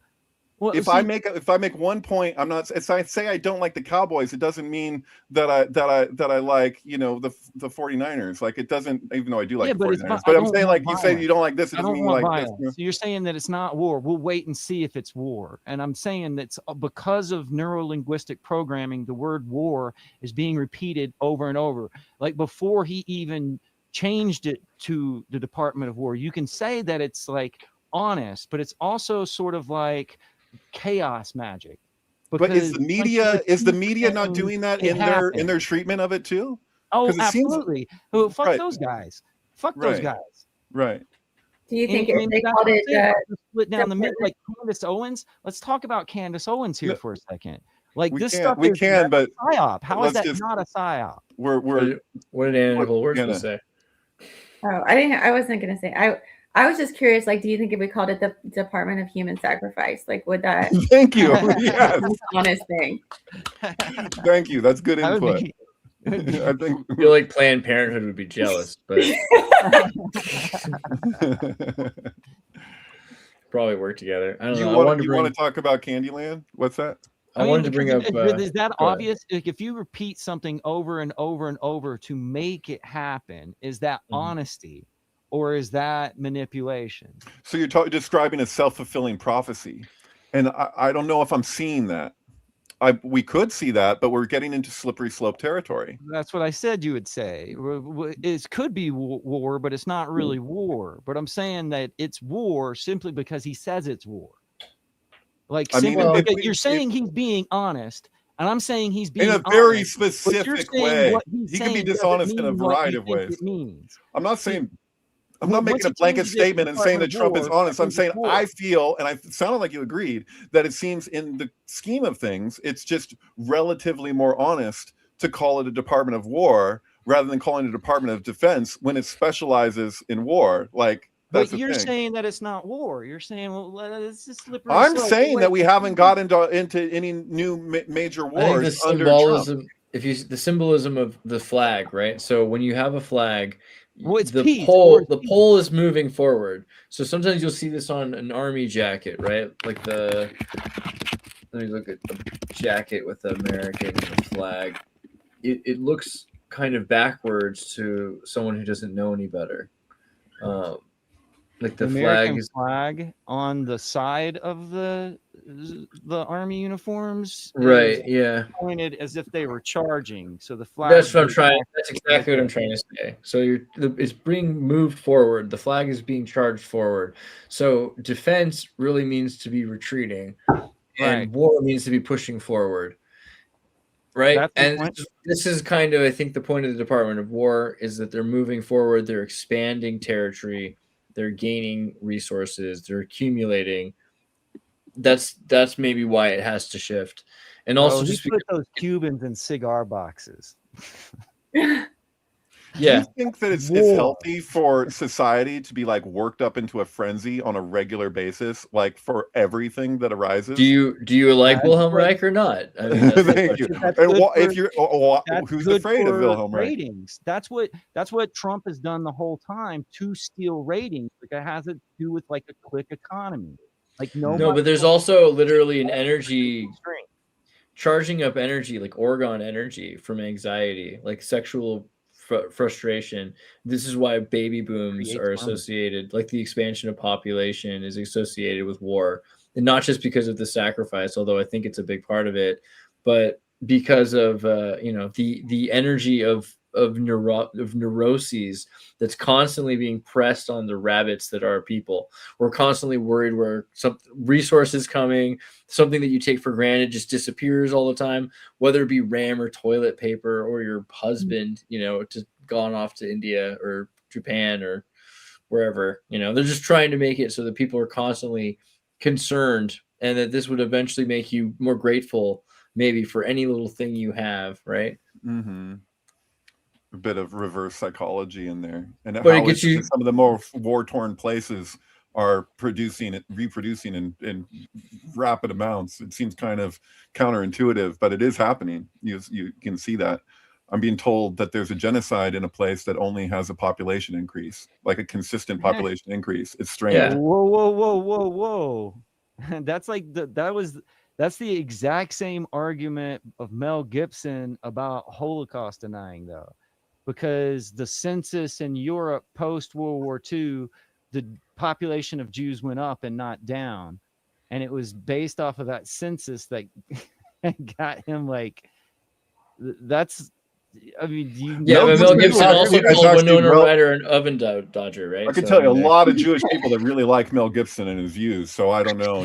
Speaker 5: Well,
Speaker 4: If I make one point, I'm not. If I say I don't like the Cowboys, it doesn't mean that I like, you know, the 49ers. Like, it doesn't, even though I do like
Speaker 5: yeah,
Speaker 4: the
Speaker 5: but
Speaker 4: 49ers.
Speaker 5: I
Speaker 4: But I'm
Speaker 5: don't
Speaker 4: saying,
Speaker 5: want
Speaker 4: like, you say
Speaker 5: violence.
Speaker 4: you don't like this, it
Speaker 5: I
Speaker 4: doesn't
Speaker 5: don't
Speaker 4: mean you
Speaker 5: want
Speaker 4: like this.
Speaker 5: violence. So you're saying that it's not war. We'll wait and see if it's war. And I'm saying that's because of neuro-linguistic programming, the word war is being repeated over and over. Like before he even changed it to the Department of War, you can say that it's like honest, but it's also sort of like chaos magic.
Speaker 4: But is
Speaker 5: Because
Speaker 4: the
Speaker 5: once you
Speaker 4: media not
Speaker 5: repeat
Speaker 4: doing that
Speaker 5: things, it
Speaker 4: in their
Speaker 5: happens.
Speaker 4: treatment of it too?
Speaker 5: Oh,
Speaker 4: Because it seems
Speaker 5: absolutely. Oh, fuck
Speaker 4: right,
Speaker 5: those guys. Fuck those
Speaker 4: right,
Speaker 5: guys.
Speaker 4: right.
Speaker 2: Do you think
Speaker 5: I
Speaker 2: if
Speaker 5: mean,
Speaker 2: they
Speaker 5: that's
Speaker 2: called
Speaker 5: what I'm
Speaker 2: it
Speaker 5: saying. Just split down the middle,
Speaker 2: Department-
Speaker 5: like Candace Owens. Let's talk about Candace Owens here
Speaker 4: No,
Speaker 5: for a second. Like
Speaker 4: we
Speaker 5: this
Speaker 4: can't,
Speaker 5: stuff is
Speaker 4: but
Speaker 5: that's a psyop. How is
Speaker 4: let's
Speaker 5: that
Speaker 4: just
Speaker 5: not a psyop?
Speaker 4: we're
Speaker 3: What did Anna Horowitz
Speaker 4: gonna.
Speaker 3: say?
Speaker 2: Oh, I didn't. I wasn't gonna say. I was just curious. Like, do you think if we called it the Department of Human Sacrifice, like, would that
Speaker 4: Thank you.
Speaker 2: be
Speaker 4: Yes,
Speaker 2: an honest thing?
Speaker 4: thank you. That's good
Speaker 5: That would
Speaker 4: input.
Speaker 5: be. It would be
Speaker 4: I think.
Speaker 3: I feel like Planned Parenthood would be jealous, but probably work together. I don't know. I wanted to
Speaker 4: you want
Speaker 3: bring.
Speaker 4: to talk about Candyland? What's that?
Speaker 3: I wanted to bring
Speaker 5: because
Speaker 3: up.
Speaker 5: is that
Speaker 3: go ahead.
Speaker 5: obvious? Like, if you repeat something over and over and over to make it happen, is that honesty, or is that manipulation?
Speaker 4: So you're describing a self-fulfilling prophecy, and I don't know if I'm seeing that. We could see that, but we're getting into slippery slope territory.
Speaker 5: That's what I said you would say. It could be war, but it's not really war. But I'm saying that it's war simply because he says it's war. Like,
Speaker 4: I mean,
Speaker 5: you're saying he's being honest, and I'm saying he's being
Speaker 4: in a very
Speaker 5: honest,
Speaker 4: specific way. He can be dishonest in a variety of ways.
Speaker 5: It means.
Speaker 4: I'm not saying. I'm
Speaker 5: Well,
Speaker 4: not making a blanket statement and saying that Trump is honest. I'm saying I feel, and I sounded like you agreed, that it seems in the scheme of things, it's just relatively more honest to call it a Department of War rather than calling it a Department of Defense when it specializes in war. Like, that's
Speaker 5: but you're saying that it's not war. You're saying, well, it's just slippery.
Speaker 4: I'm saying that we haven't got into any new major wars.
Speaker 3: I think the symbolism, the symbolism of the flag, right? So when you have a flag, the pole is moving forward. So sometimes you'll see this on an army jacket, right? Like let me look at the jacket with the American and the flag. It looks kind of backwards to someone who doesn't know any better. Like the
Speaker 5: American flag on the side of the army uniforms,
Speaker 3: right? Yeah,
Speaker 5: pointed as if they were charging. So the flag.
Speaker 3: That's what I'm trying. That's exactly what I'm trying to say. So it's being moved forward. The flag is being charged forward. So defense really means to be retreating, and war means to be pushing forward. Right, and this is kind of, I think, the point of the Department of War is that they're moving forward. They're expanding territory. They're gaining resources. They're accumulating. That's maybe why it has to shift, and also just
Speaker 5: put those Cubans in cigar boxes.
Speaker 4: Yeah. Do you think that it's healthy for society to be like worked up into a frenzy on a regular basis, like for everything that arises?
Speaker 3: Do you like Wilhelm Reich or not? I mean,
Speaker 4: thank you. If you're who's afraid of Wilhelm Reich?
Speaker 5: Ratings. That's what Trump has done the whole time to steal ratings. Like, it has to do with like a click economy. Like
Speaker 3: no, but there's also literally an energy charging up energy, like orgone energy from anxiety, like sexual frustration. This is why baby booms
Speaker 5: Creates
Speaker 3: are
Speaker 5: harmony.
Speaker 3: associated, like the expansion of population is associated with war, and not just because of the sacrifice, although I think it's a big part of it, but because of the energy of neuroses that's constantly being pressed on the rabbits that are people. We're constantly worried where some resources coming, something that you take for granted just disappears all the time, whether it be RAM or toilet paper or your husband, just gone off to India or Japan or wherever. They're just trying to make it so that people are constantly concerned, and that this would eventually make you more grateful maybe for any little thing you have, right?
Speaker 4: Mm-hmm. A bit of reverse psychology in there, and
Speaker 3: But it
Speaker 4: how
Speaker 3: gets you.
Speaker 4: some of the more war-torn places are reproducing in rapid amounts. It seems kind of counterintuitive, but it is happening. You can see that. I'm being told that there's a genocide in a place that only has a population increase, like a consistent population increase. It's strange.
Speaker 3: Yeah.
Speaker 5: Whoa. That's like that's the exact same argument of Mel Gibson about Holocaust denying, though, because the census in Europe post World War II, the population of Jews went up and not down, and it was based off of that census that got him like that's. I mean,
Speaker 3: Mel Gibson also called Winona Ryder an oven dodger, right?
Speaker 4: I can tell you a lot of Jewish people that really like Mel Gibson and his views. So I don't know,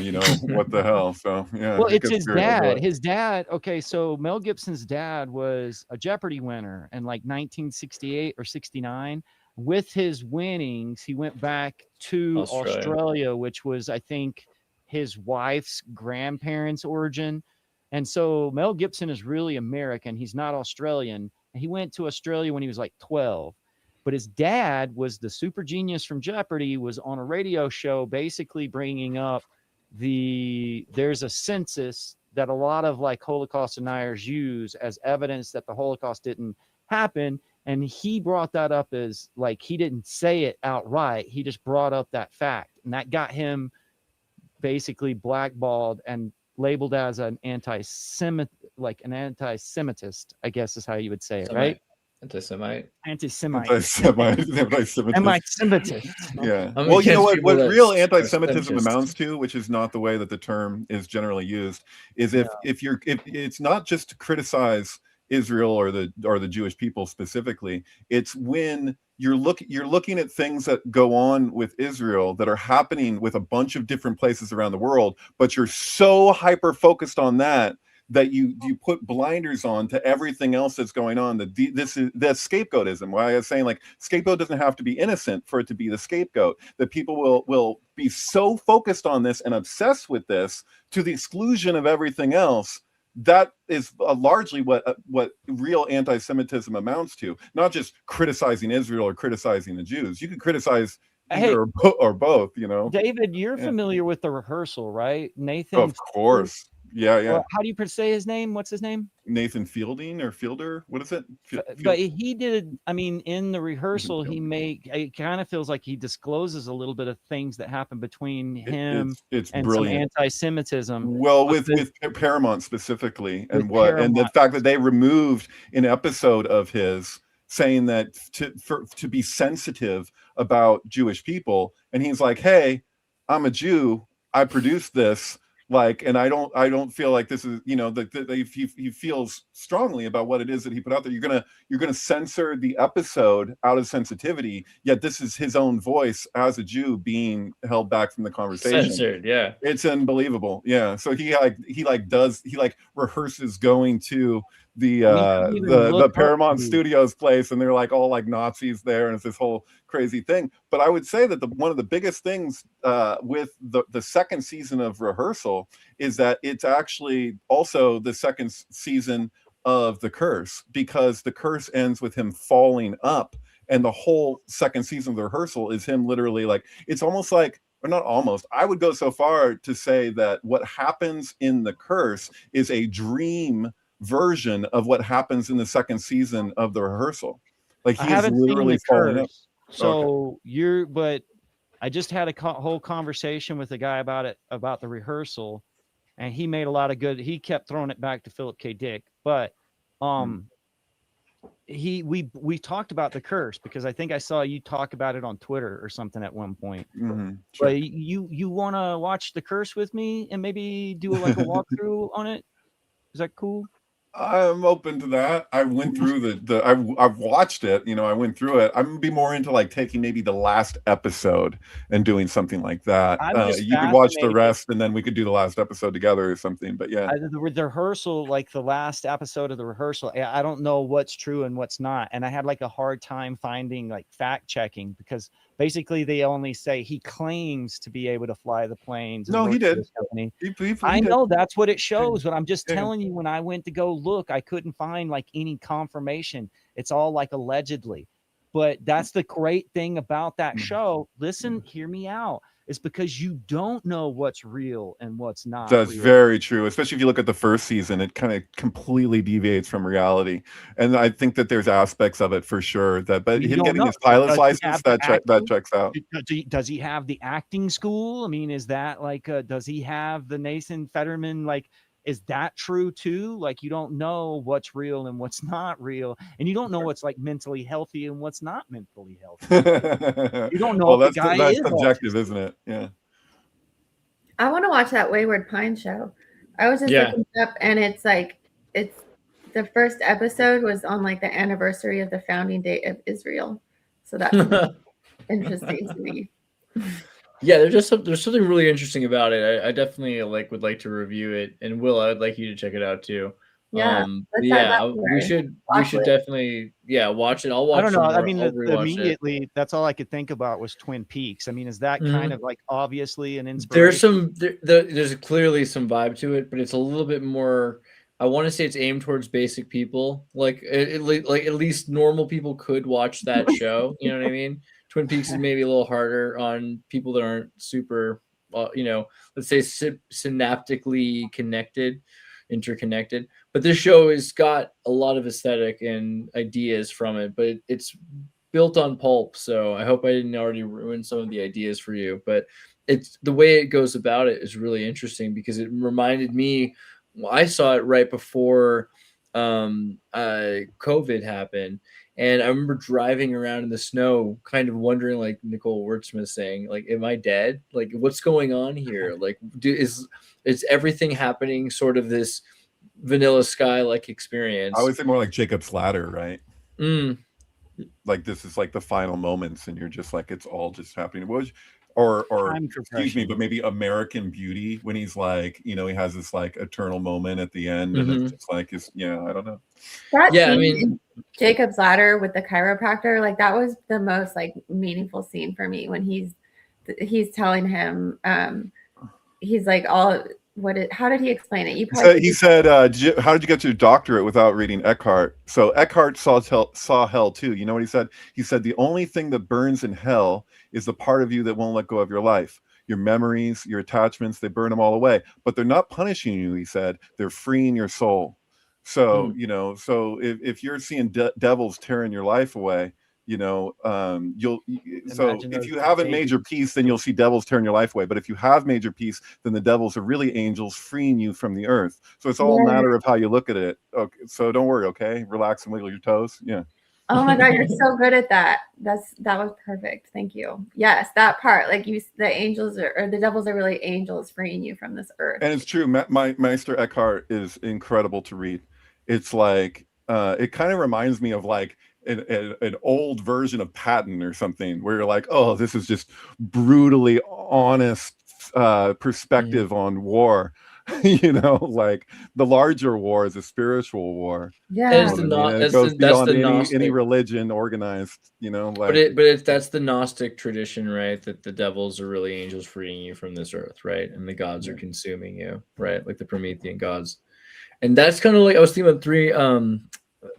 Speaker 4: what the hell. So yeah.
Speaker 5: Well, it's his dad. His dad. Okay, so Mel Gibson's dad was a Jeopardy winner in like 1968 or 69. With his winnings, he went back to Australia, which was, I think, his wife's grandparents' origin. And so Mel Gibson is really American. He's not Australian. He went to Australia when he was like 12. But his dad was the super genius from Jeopardy, was on a radio show basically bringing up there's a census that a lot of like Holocaust deniers use as evidence that the Holocaust didn't happen. And he brought that up as like, he didn't say it outright. He just brought up that fact. And that got him basically blackballed and labeled as an anti-Semitic, like an anti-Semitist, I guess is how you would say it, right?
Speaker 3: Anti-Semite.
Speaker 5: Anti-Semitist.
Speaker 4: Yeah. Well, you know what real anti-Semitism amounts to, which is not the way that the term is generally used, is if it's not just to criticize Israel or the Jewish people specifically, it's when you're looking at things that go on with Israel that are happening with a bunch of different places around the world, but you're so hyper focused on that you put blinders on to everything else that's going on. This is the scapegoatism. Why I was saying, like, scapegoat doesn't have to be innocent for it to be the scapegoat. That people will be so focused on this and obsessed with this to the exclusion of everything else. That is largely what real anti-Semitism amounts to. Not just criticizing Israel or criticizing the Jews. You can criticize either or both.
Speaker 5: David, you're familiar with The Rehearsal, right? Nathan.
Speaker 4: Of course. Yeah.
Speaker 5: Well, how do you say his name? What's his name?
Speaker 4: Nathan Fielding or Fielder? What is it?
Speaker 5: But he did. I mean, in The Rehearsal, it kind of feels like he discloses a little bit of things that happen between him
Speaker 4: it's
Speaker 5: and
Speaker 4: brilliant.
Speaker 5: some anti-Semitism.
Speaker 4: Well, with Paramount specifically, and the fact that they removed an episode of his saying that to be sensitive about Jewish people, and he's like, "Hey, I'm a Jew. I produced this." And I don't feel like this is, he feels strongly about what it is that he put out there. You're gonna censor the episode out of sensitivity, yet this is his own voice as a Jew being held back from the conversation.
Speaker 3: Censored, yeah.
Speaker 4: It's unbelievable. Yeah. So he rehearses going to the Paramount Studios place, and they're like all like Nazis there, and it's this whole crazy thing. But I would say that one of the biggest things with the second season of Rehearsal is that it's actually also the second season of The Curse, because The Curse ends with him falling up, and the whole second season of The Rehearsal is him literally, like, it's almost like, or not almost, I would go so far to say that what happens in The Curse is a dream version of what happens in the second season of The Rehearsal. Like, he is literally falling up.
Speaker 5: So but I just had a whole conversation with a guy about The Rehearsal, and he made a lot of good. He kept throwing it back to Philip K. Dick, but we talked about the curse, because I think I saw you talk about it on Twitter or something at one point.
Speaker 4: Sure.
Speaker 5: But you want to watch the curse with me and maybe do like a walkthrough on it? Is that cool?
Speaker 4: I'm open to that. I went through I've watched it, I went through it. I'm gonna be more into like taking maybe the last episode and doing something like that. You could watch the rest and then we could do the last episode together or something. But yeah,
Speaker 5: the rehearsal, like the last episode of the rehearsal, I don't know what's true and what's not. And I had like a hard time finding like fact checking, because basically they only say he claims to be able to fly the planes.
Speaker 4: No, he did.
Speaker 5: I know that's what it shows, but I'm just telling you, when I went to go look, I couldn't find like any confirmation. It's all like allegedly. But that's the great thing about that show. Listen, hear me out. It's because you don't know what's real and what's not.
Speaker 4: That's
Speaker 5: real.
Speaker 4: very true. Especially if you look at the first season, it kind of completely deviates from reality. And I think that there's aspects of it for sure but him getting his pilot's license, that checks out.
Speaker 5: Does he have the acting school? I mean, is that like, does he have the Nathan Fetterman? Like, is that true too? Like, you don't know what's real and what's not real, and you don't know what's like mentally healthy and what's not mentally healthy. You don't know if the guy
Speaker 4: that's
Speaker 5: is
Speaker 4: subjective,
Speaker 5: autistic.
Speaker 4: isn't it? Yeah.
Speaker 2: I want to watch that Wayward Pine show. I was just looking it up, and it's the first episode was on like the anniversary of the founding date of Israel. So that's interesting to me.
Speaker 3: Yeah, there's something really interesting about it. I definitely would like to review it, and Will, I would like you to check it out too.
Speaker 2: Yeah,
Speaker 3: we should definitely watch it. I'll watch.
Speaker 5: I don't know.
Speaker 3: More.
Speaker 5: I mean, immediately that's all I could think about was Twin Peaks. I mean, is that kind of like obviously an inspiration?
Speaker 3: There's clearly some vibe to it, but it's a little bit more. I want to say it's aimed towards basic people, like at least normal people could watch that show. You know what I mean? Twin Peaks is maybe a little harder on people that aren't super, let's say synaptically interconnected. But this show has got a lot of aesthetic and ideas from it, but it's built on pulp. So I hope I didn't already ruin some of the ideas for you. But it's the way it goes about it is really interesting, because it reminded me. Well, I saw it right before COVID happened. And I remember driving around in the snow, kind of wondering, like Nicole Wertzman saying, like, am I dead? Like, what's going on here? Like, is everything happening sort of this Vanilla Sky-like experience?
Speaker 4: I would say more like Jacob's Ladder, right? Like this is like the final moments, and you're just like, it's all just happening. Or excuse me, but maybe American Beauty, when he's like, he has this like eternal moment at the end, and it's just like, I don't know.
Speaker 2: I mean, Jacob's Ladder with the chiropractor, like that was the most like meaningful scene for me, when he's telling him, he's like, how did he explain it?
Speaker 4: He said, how did you get to your doctorate without reading Eckhart? So Eckhart saw hell too. You know what he said? He said, the only thing that burns in hell is the part of you that won't let go of your life. Your memories, your attachments, they burn them all away. But they're not punishing you, he said. They're freeing your soul. So, so if you're seeing devils tearing your life away, if you have a major peace, then you'll see devils tearing your life away. But if you have major peace, then the devils are really angels freeing you from the earth. So it's all a matter of how you look at it. Okay, so don't worry, okay? Relax and wiggle your toes. Yeah.
Speaker 2: Oh my God, you're so good at that. That was perfect. Thank you. Yes, that part. Like the angels or the devils are really angels freeing you from this earth.
Speaker 4: And it's true. Meister Eckhart is incredible to read. It's like it kind of reminds me of like an old version of Patton or something, where you're like, oh, this is just brutally honest perspective on war. Like the larger war is a spiritual war.
Speaker 2: Yeah,
Speaker 4: it goes beyond any religion organized.
Speaker 3: That's the Gnostic tradition, right? That the devils are really angels freeing you from this earth, right? And the gods are consuming you, right? Like the Promethean gods. And that's kind of like I was thinking about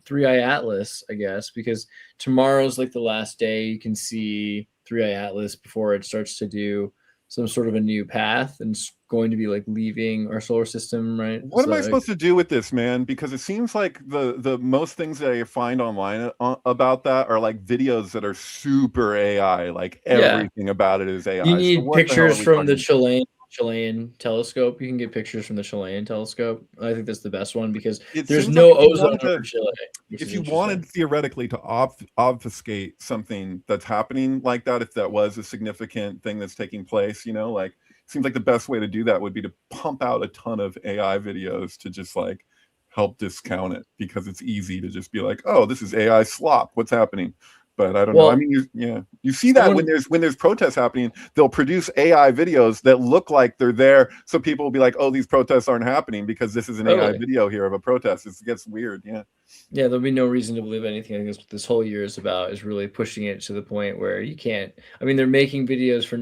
Speaker 3: Three-Eye Atlas, I guess, because tomorrow's like the last day you can see Three-Eye Atlas before it starts to do some sort of a new path, and it's going to be like leaving our solar system, right?
Speaker 4: What am I supposed to do with this, man? Because it seems like the most things that I find online about that are like videos that are super AI, like everything about it is AI.
Speaker 3: You need pictures from the Chilean Chilean telescope. You can get pictures from the Chilean telescope. I think that's the best one because
Speaker 4: It
Speaker 3: there's
Speaker 4: seems
Speaker 3: no
Speaker 4: like if you
Speaker 3: ozone
Speaker 4: wanted
Speaker 3: over
Speaker 4: to-
Speaker 3: Chile. Which
Speaker 4: if
Speaker 3: is
Speaker 4: you
Speaker 3: interesting.
Speaker 4: wanted theoretically to obfuscate something that's happening like that, if that was a significant thing that's taking place, like it seems like the best way to do that would be to pump out a ton of AI videos to just like help discount it, because it's easy to just be like, oh, this is AI slop, what's happening? But I don't know. I
Speaker 3: Well,
Speaker 4: mean, you see that
Speaker 3: someone-
Speaker 4: when there's protests happening, they'll produce AI videos that look like they're there, so people will be like, "Oh, these protests aren't happening because this is an AI
Speaker 3: Totally.
Speaker 4: video here of a protest." It gets weird, yeah.
Speaker 3: Yeah, there'll be no reason to believe anything. I think that's what this whole year is about, is really pushing it to the point where you can't. I mean, they're making videos for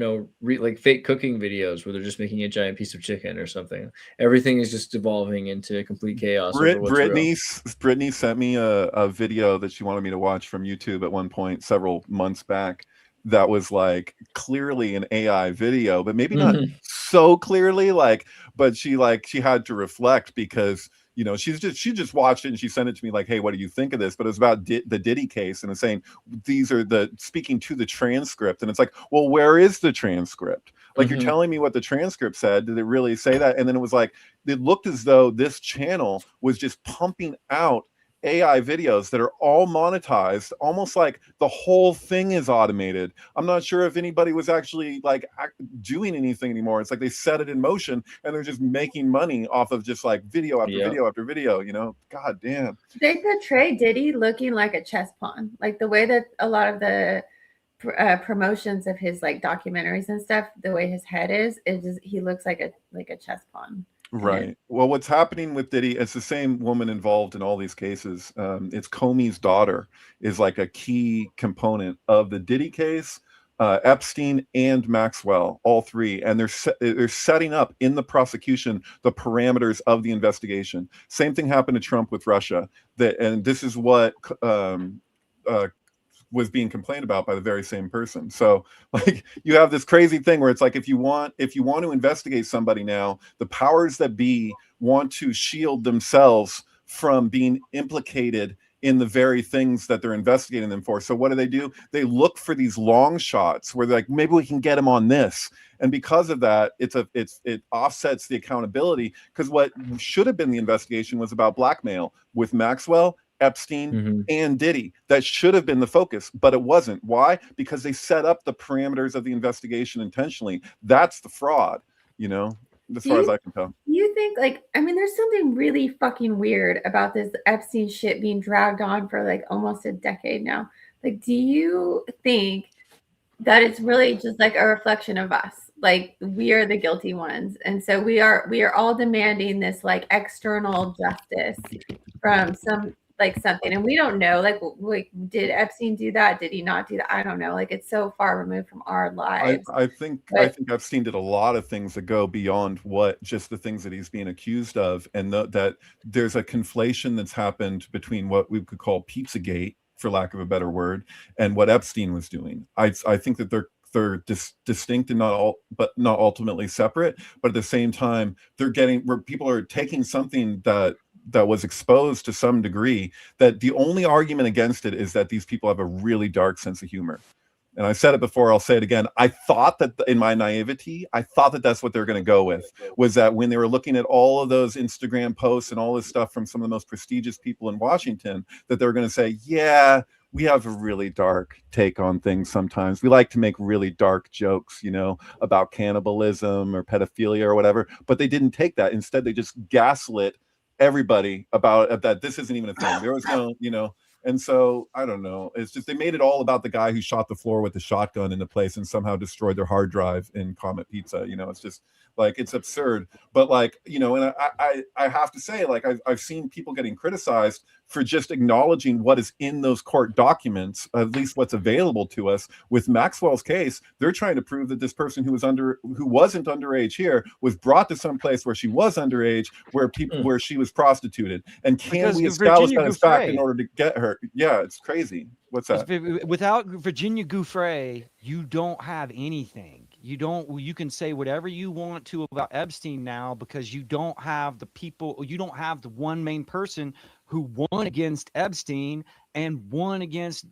Speaker 3: like fake cooking videos where they're just making a giant piece of chicken or something. Everything is just evolving into complete chaos over what's real.
Speaker 4: Brittany sent me a video that she wanted me to watch from YouTube at one point several months back that was like clearly an AI video, but maybe not so clearly, but she had to reflect because she just watched it and she sent it to me like, hey, what do you think of this? But it was about the Diddy case, and it's saying these are speaking to the transcript, and it's like, well, where is the transcript? Like, you're telling me what the transcript said. Did it really say that? And then it was like, it looked as though this channel was just pumping out AI videos that are all monetized, almost like the whole thing is automated. I'm not sure if anybody was actually like doing anything anymore. It's like they set it in motion and they're just making money off of just like video after video after video, God damn.
Speaker 2: They portray Diddy looking like a chess pawn, like the way that a lot of the promotions of his like documentaries and stuff, the way his head is just, he looks like a chess pawn.
Speaker 4: Right. Well, what's happening with Diddy, it's the same woman involved in all these cases. It's Comey's daughter is like a key component of the Diddy case, Epstein and Maxwell, all three. And they're setting up in the prosecution the parameters of the investigation. Same thing happened to Trump with Russia. And this is what was being complained about by the very same person. So like you have this crazy thing where it's like, if you want to investigate somebody now, the powers that be want to shield themselves from being implicated in the very things that they're investigating them for. So what do? They look for these long shots where they're like, maybe we can get him on this. And because of that, it offsets the accountability, because what should have been the investigation was about blackmail with Maxwell, Epstein, and Diddy. That should have been the focus, but it wasn't. Why? Because they set up the parameters of the investigation intentionally. That's the fraud, as far as I can tell.
Speaker 2: You think, there's something really fucking weird about this Epstein shit being dragged on for like almost a decade now. Like, do you think that it's really just like a reflection of us? Like, we are the guilty ones, and so we are all demanding this like external justice from something, and we don't know, like did Epstein do that? Did he not do that? I don't know. Like, it's so far removed from our lives.
Speaker 4: I think Epstein did a lot of things that go beyond what just the things that he's being accused of, and that there's a conflation that's happened between what we could call Pizzagate, for lack of a better word, and what Epstein was doing. I think that they're distinct and not ultimately separate, but at the same time, where people are taking something that was exposed to some degree, that the only argument against it is that these people have a really dark sense of humor. And I said it before, I'll say it again. I thought that in my naivety, that's what they're going to go with, was that when they were looking at all of those Instagram posts and all this stuff from some of the most prestigious people in Washington, that they're going to say, yeah, we have a really dark take on things sometimes. We like to make really dark jokes, about cannibalism or pedophilia or whatever. But they didn't take that. Instead, they just gaslit everybody about that. This isn't even a thing. There was no, And so I don't know. It's just they made it all about the guy who shot the floor with the shotgun into place and somehow destroyed their hard drive in Comet Pizza. It's just like, it's absurd. But and I have to say, like, I've seen people getting criticized for just acknowledging what is in those court documents, at least what's available to us. With Maxwell's case, they're trying to prove that this person who wasn't underage here was brought to some place where she was underage, where she was prostituted. And can we establish that as fact in order to get her? Yeah, it's crazy. What's that?
Speaker 5: Without Virginia Giuffre, you don't have anything. You can say whatever you want to about Epstein now, because you don't have the people, you don't have the one main person who won against Epstein and won against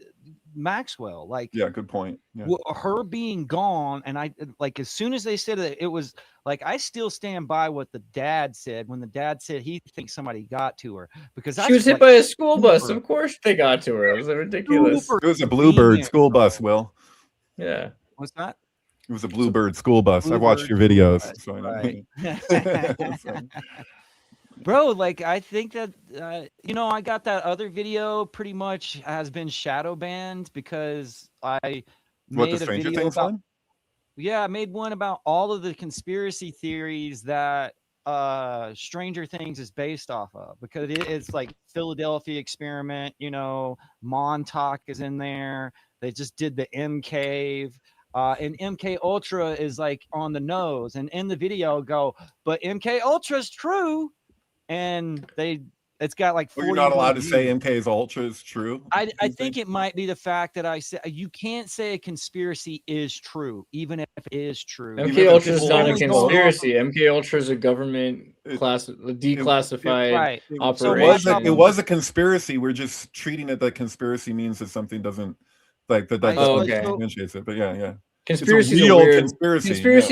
Speaker 5: Maxwell. Like,
Speaker 4: Yeah, good point. Yeah.
Speaker 5: her being gone, and I like as soon as they said it was like I still stand by what the dad said when the dad said he thinks somebody got to her because
Speaker 3: She was hit by a school bus. Of course they got to her. It was ridiculous.
Speaker 4: It was a Bluebird school bus, Will.
Speaker 3: Yeah.
Speaker 5: What's that?
Speaker 4: It was a Bluebird school bus. I've watched your videos. So
Speaker 5: Right.
Speaker 4: I know.
Speaker 5: Bro, like I think that I got that other video pretty much has been shadow banned because I
Speaker 4: What, the
Speaker 5: made a
Speaker 4: Stranger
Speaker 5: video
Speaker 4: Things
Speaker 5: about
Speaker 4: one?
Speaker 5: I made one about all of the conspiracy theories that Stranger Things is based off of because it's like Philadelphia experiment, Montauk is in there. They just did the M Cave. And MK Ultra is like on the nose, and in the video go, but MK Ultra is true, and it's got like 40.
Speaker 4: You're not allowed to say MK's Ultra is true.
Speaker 5: I think it might be the fact that I say you can't say a conspiracy is true, even if it is true.
Speaker 3: MK Ultra is not a conspiracy. MK Ultra is a government declassified operation.
Speaker 4: It was a conspiracy. We're just treating it that conspiracy means that something doesn't like that. Differentiates it. But yeah.
Speaker 3: Conspiracy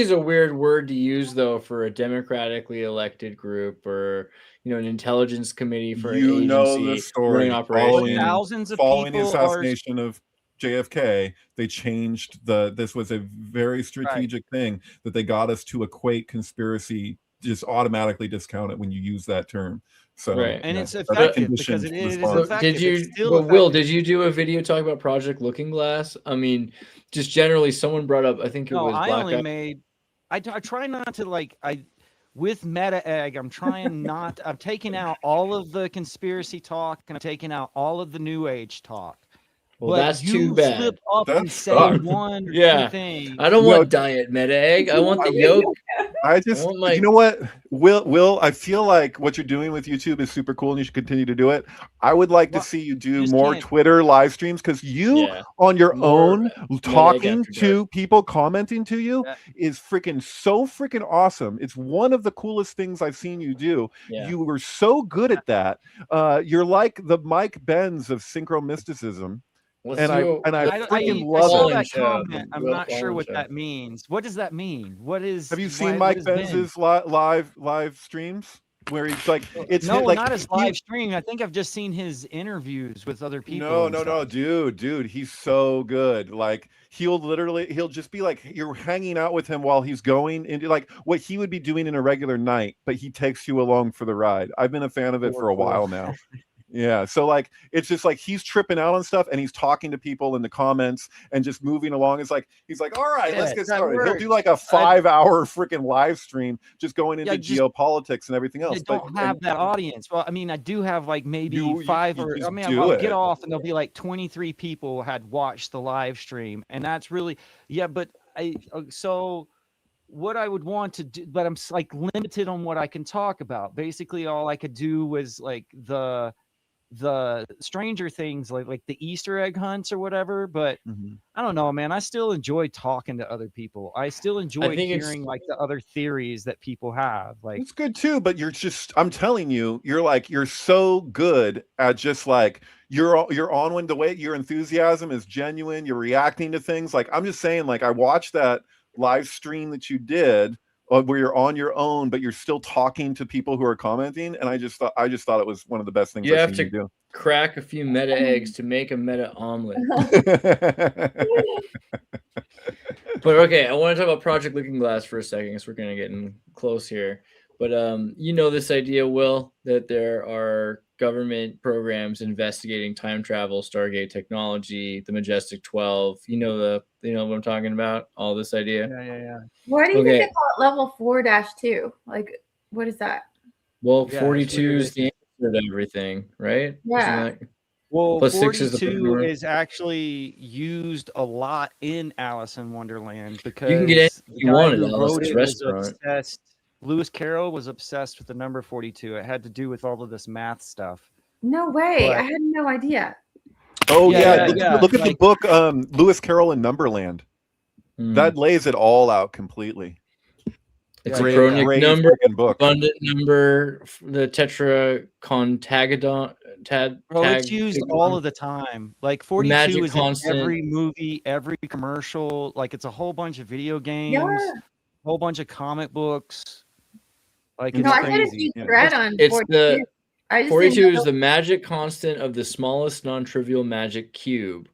Speaker 3: is a weird word to use though for a democratically elected group or an intelligence committee for an agency.
Speaker 4: The story following the assassination of JFK, they changed this was a very strategic thing that they got us to equate conspiracy, just automatically discount it when you use that term. So
Speaker 5: and it's effective because it is effective.
Speaker 3: Did you do a video talking about Project Looking Glass? I mean, just generally someone brought up, I think it was
Speaker 5: I try not to with Meta Egg, I'm taking out all of the conspiracy talk and I'm taking out all of the New Age talk.
Speaker 3: Well, that's too bad.
Speaker 5: Slip up and say one thing.
Speaker 3: I don't want diet Meta Egg. I want the yolk.
Speaker 4: You know what, Will? I feel like what you're doing with YouTube is super cool, and you should continue to do it. I would like to see you do more Twitter live streams because on your own talking to people, commenting to you is so freaking awesome. It's one of the coolest things I've seen you do. Yeah. You were so good at that. You're like the Mike Benz of synchro mysticism. I freaking love
Speaker 5: that comment. I'm not sure what that means. What does that mean?
Speaker 4: Have you seen Mike Benz's live streams where he's like,
Speaker 5: not his live stream. I think I've just seen his interviews with other people.
Speaker 4: No, dude, he's so good. Like he'll just be like, you're hanging out with him while he's going into like what he would be doing in a regular night, but he takes you along for the ride. I've been a fan of it for a while now. Yeah, so it's just like he's tripping out on stuff and he's talking to people in the comments and just moving along. It's like he's like, all right, let's get started. He'll do like a 5-hour freaking live stream just going into geopolitics and everything else.
Speaker 5: I don't have that audience. Well, I mean, I do have like maybe 5 or I'll get off and there'll be like 23 people had watched the live stream, and that's really but so what I would want to do, but I'm like limited on what I can talk about. Basically, all I could do was like the Stranger Things, like the Easter egg hunts or whatever. But I don't know, man. I still enjoy talking to other people. I still enjoy hearing like the other theories that people have. Like
Speaker 4: it's good too, but I'm telling you, you're so good at just like you're on when the way your enthusiasm is genuine. You're reacting to things. Like I'm just saying, like I watched that live stream that you did where you're on your own, but you're still talking to people who are commenting, and I just thought it was one of the best things
Speaker 3: you
Speaker 4: I've
Speaker 3: have
Speaker 4: seen
Speaker 3: to
Speaker 4: you do.
Speaker 3: Crack a few meta eggs to make a meta omelet. But okay, I want to talk about Project Looking Glass for a second because we're going to get in close here. But this idea, Will, that there are government programs investigating time travel, Stargate technology, the Majestic 12. You know what I'm talking about? All this idea.
Speaker 5: Yeah.
Speaker 2: Why do you think they call it level 4-2? Like, what is that?
Speaker 3: Well, 42 is the answer to everything, right?
Speaker 2: Yeah.
Speaker 5: Well, plus 42 is actually used a lot in Alice in Wonderland because
Speaker 3: you can get anything you want at Alice's restaurant.
Speaker 5: Lewis Carroll was obsessed with the number 42. It had to do with all of this math stuff.
Speaker 2: No way. I had no idea.
Speaker 4: Oh, yeah. Look at the book, Lewis Carroll in Numberland. That lays it all out completely.
Speaker 3: It's
Speaker 5: Yeah,
Speaker 3: a
Speaker 5: yeah,
Speaker 3: chronic
Speaker 4: great
Speaker 3: number,
Speaker 4: freaking book.
Speaker 3: abundant number, the tetracontagadon,
Speaker 5: Bro, it's used all of the time. Like 42
Speaker 3: magic
Speaker 5: is
Speaker 3: constant.
Speaker 5: in every movie, every commercial. Like it's a whole bunch of video games,
Speaker 2: Yeah.
Speaker 5: whole bunch of comic books. Like
Speaker 4: No,
Speaker 5: it's
Speaker 2: No, I did a
Speaker 5: crazy.
Speaker 2: deep thread on
Speaker 3: It's
Speaker 2: 42.
Speaker 3: the
Speaker 2: I just
Speaker 3: 42
Speaker 2: didn't
Speaker 3: is
Speaker 2: know.
Speaker 3: the magic constant of the smallest non-trivial magic cube.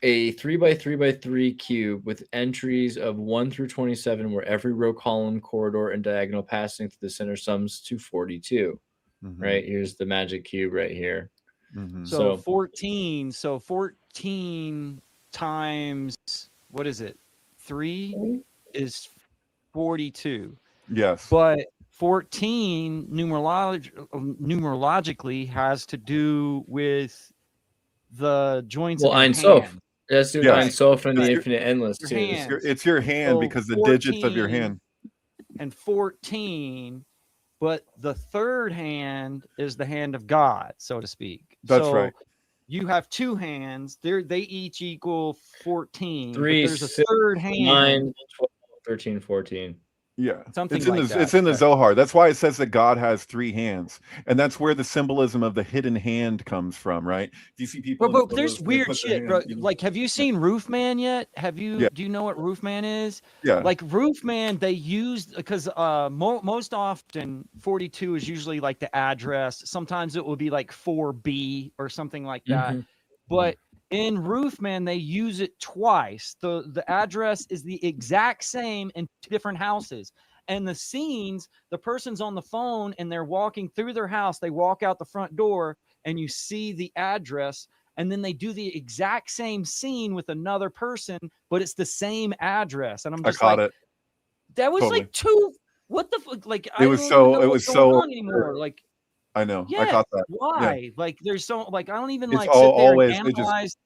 Speaker 3: A 3x3x3 cube with entries of 1 through 27, where every row, column, corridor, and diagonal passing through the center sums to 42.
Speaker 4: Mhm,
Speaker 3: Right? Here's the magic cube right here.
Speaker 4: mhm.
Speaker 5: So
Speaker 3: So
Speaker 5: 14. So 14 times what is it? 3 is 42.
Speaker 4: Yes.
Speaker 5: But 14 numerologically has to do with the joints
Speaker 3: well,
Speaker 5: of your
Speaker 3: Ein Sof.
Speaker 5: hand.
Speaker 3: Let's do
Speaker 4: Yes.
Speaker 3: Ein Sof and the
Speaker 4: Your-
Speaker 3: infinite endless
Speaker 5: your
Speaker 3: too.
Speaker 5: hand.
Speaker 4: It's your hand
Speaker 5: So
Speaker 4: because the digits of your
Speaker 5: 14
Speaker 4: hand.
Speaker 5: And 14, but the third hand is the hand of God, so to speak.
Speaker 4: That's
Speaker 5: so
Speaker 4: right.
Speaker 5: You have two hands. They each equal 14.
Speaker 3: 3,
Speaker 5: but there's a
Speaker 3: 6,
Speaker 5: third hand.
Speaker 3: 9, 12, 13, 14.
Speaker 4: Yeah,
Speaker 5: Something
Speaker 4: it's in
Speaker 5: like
Speaker 4: the
Speaker 5: that.
Speaker 4: it's in the
Speaker 5: Right.
Speaker 4: Zohar. That's why it says that God has three hands, and that's where the symbolism of the hidden hand comes from, right? Do you see people?
Speaker 5: Bro,
Speaker 4: in
Speaker 5: there's
Speaker 4: photos, they
Speaker 5: weird
Speaker 4: put their
Speaker 5: shit, bro.
Speaker 4: hand, you know?
Speaker 5: Like, have you seen Roofman yet?
Speaker 4: Yeah.
Speaker 5: Do you know what Roofman is?
Speaker 4: Yeah,
Speaker 5: Like Roofman, they used because most often 42 is usually like the address. Sometimes it will be like 4B or something like that.
Speaker 3: Mhm.
Speaker 5: But in Roofman, they use it twice. The address is the exact same in two different houses. And the scenes, the person's on the phone and they're walking through their house. They walk out the front door and you see the address. And then they do the exact same scene with another person, but it's the same address. And I'm
Speaker 4: I
Speaker 5: just
Speaker 4: caught
Speaker 5: like,
Speaker 4: it.
Speaker 5: that was
Speaker 4: Totally.
Speaker 5: like two. What the fuck? Like,
Speaker 4: It
Speaker 5: I
Speaker 4: was
Speaker 5: don't
Speaker 4: so-
Speaker 5: even know
Speaker 4: it
Speaker 5: what's
Speaker 4: was
Speaker 5: going
Speaker 4: so-
Speaker 5: on anymore. Like,
Speaker 4: I know. I
Speaker 5: yeah,
Speaker 4: caught that.
Speaker 5: why? Like, there's so, like, I don't even
Speaker 4: It's
Speaker 5: like sit there
Speaker 4: always
Speaker 5: and
Speaker 4: it just,
Speaker 5: analyze.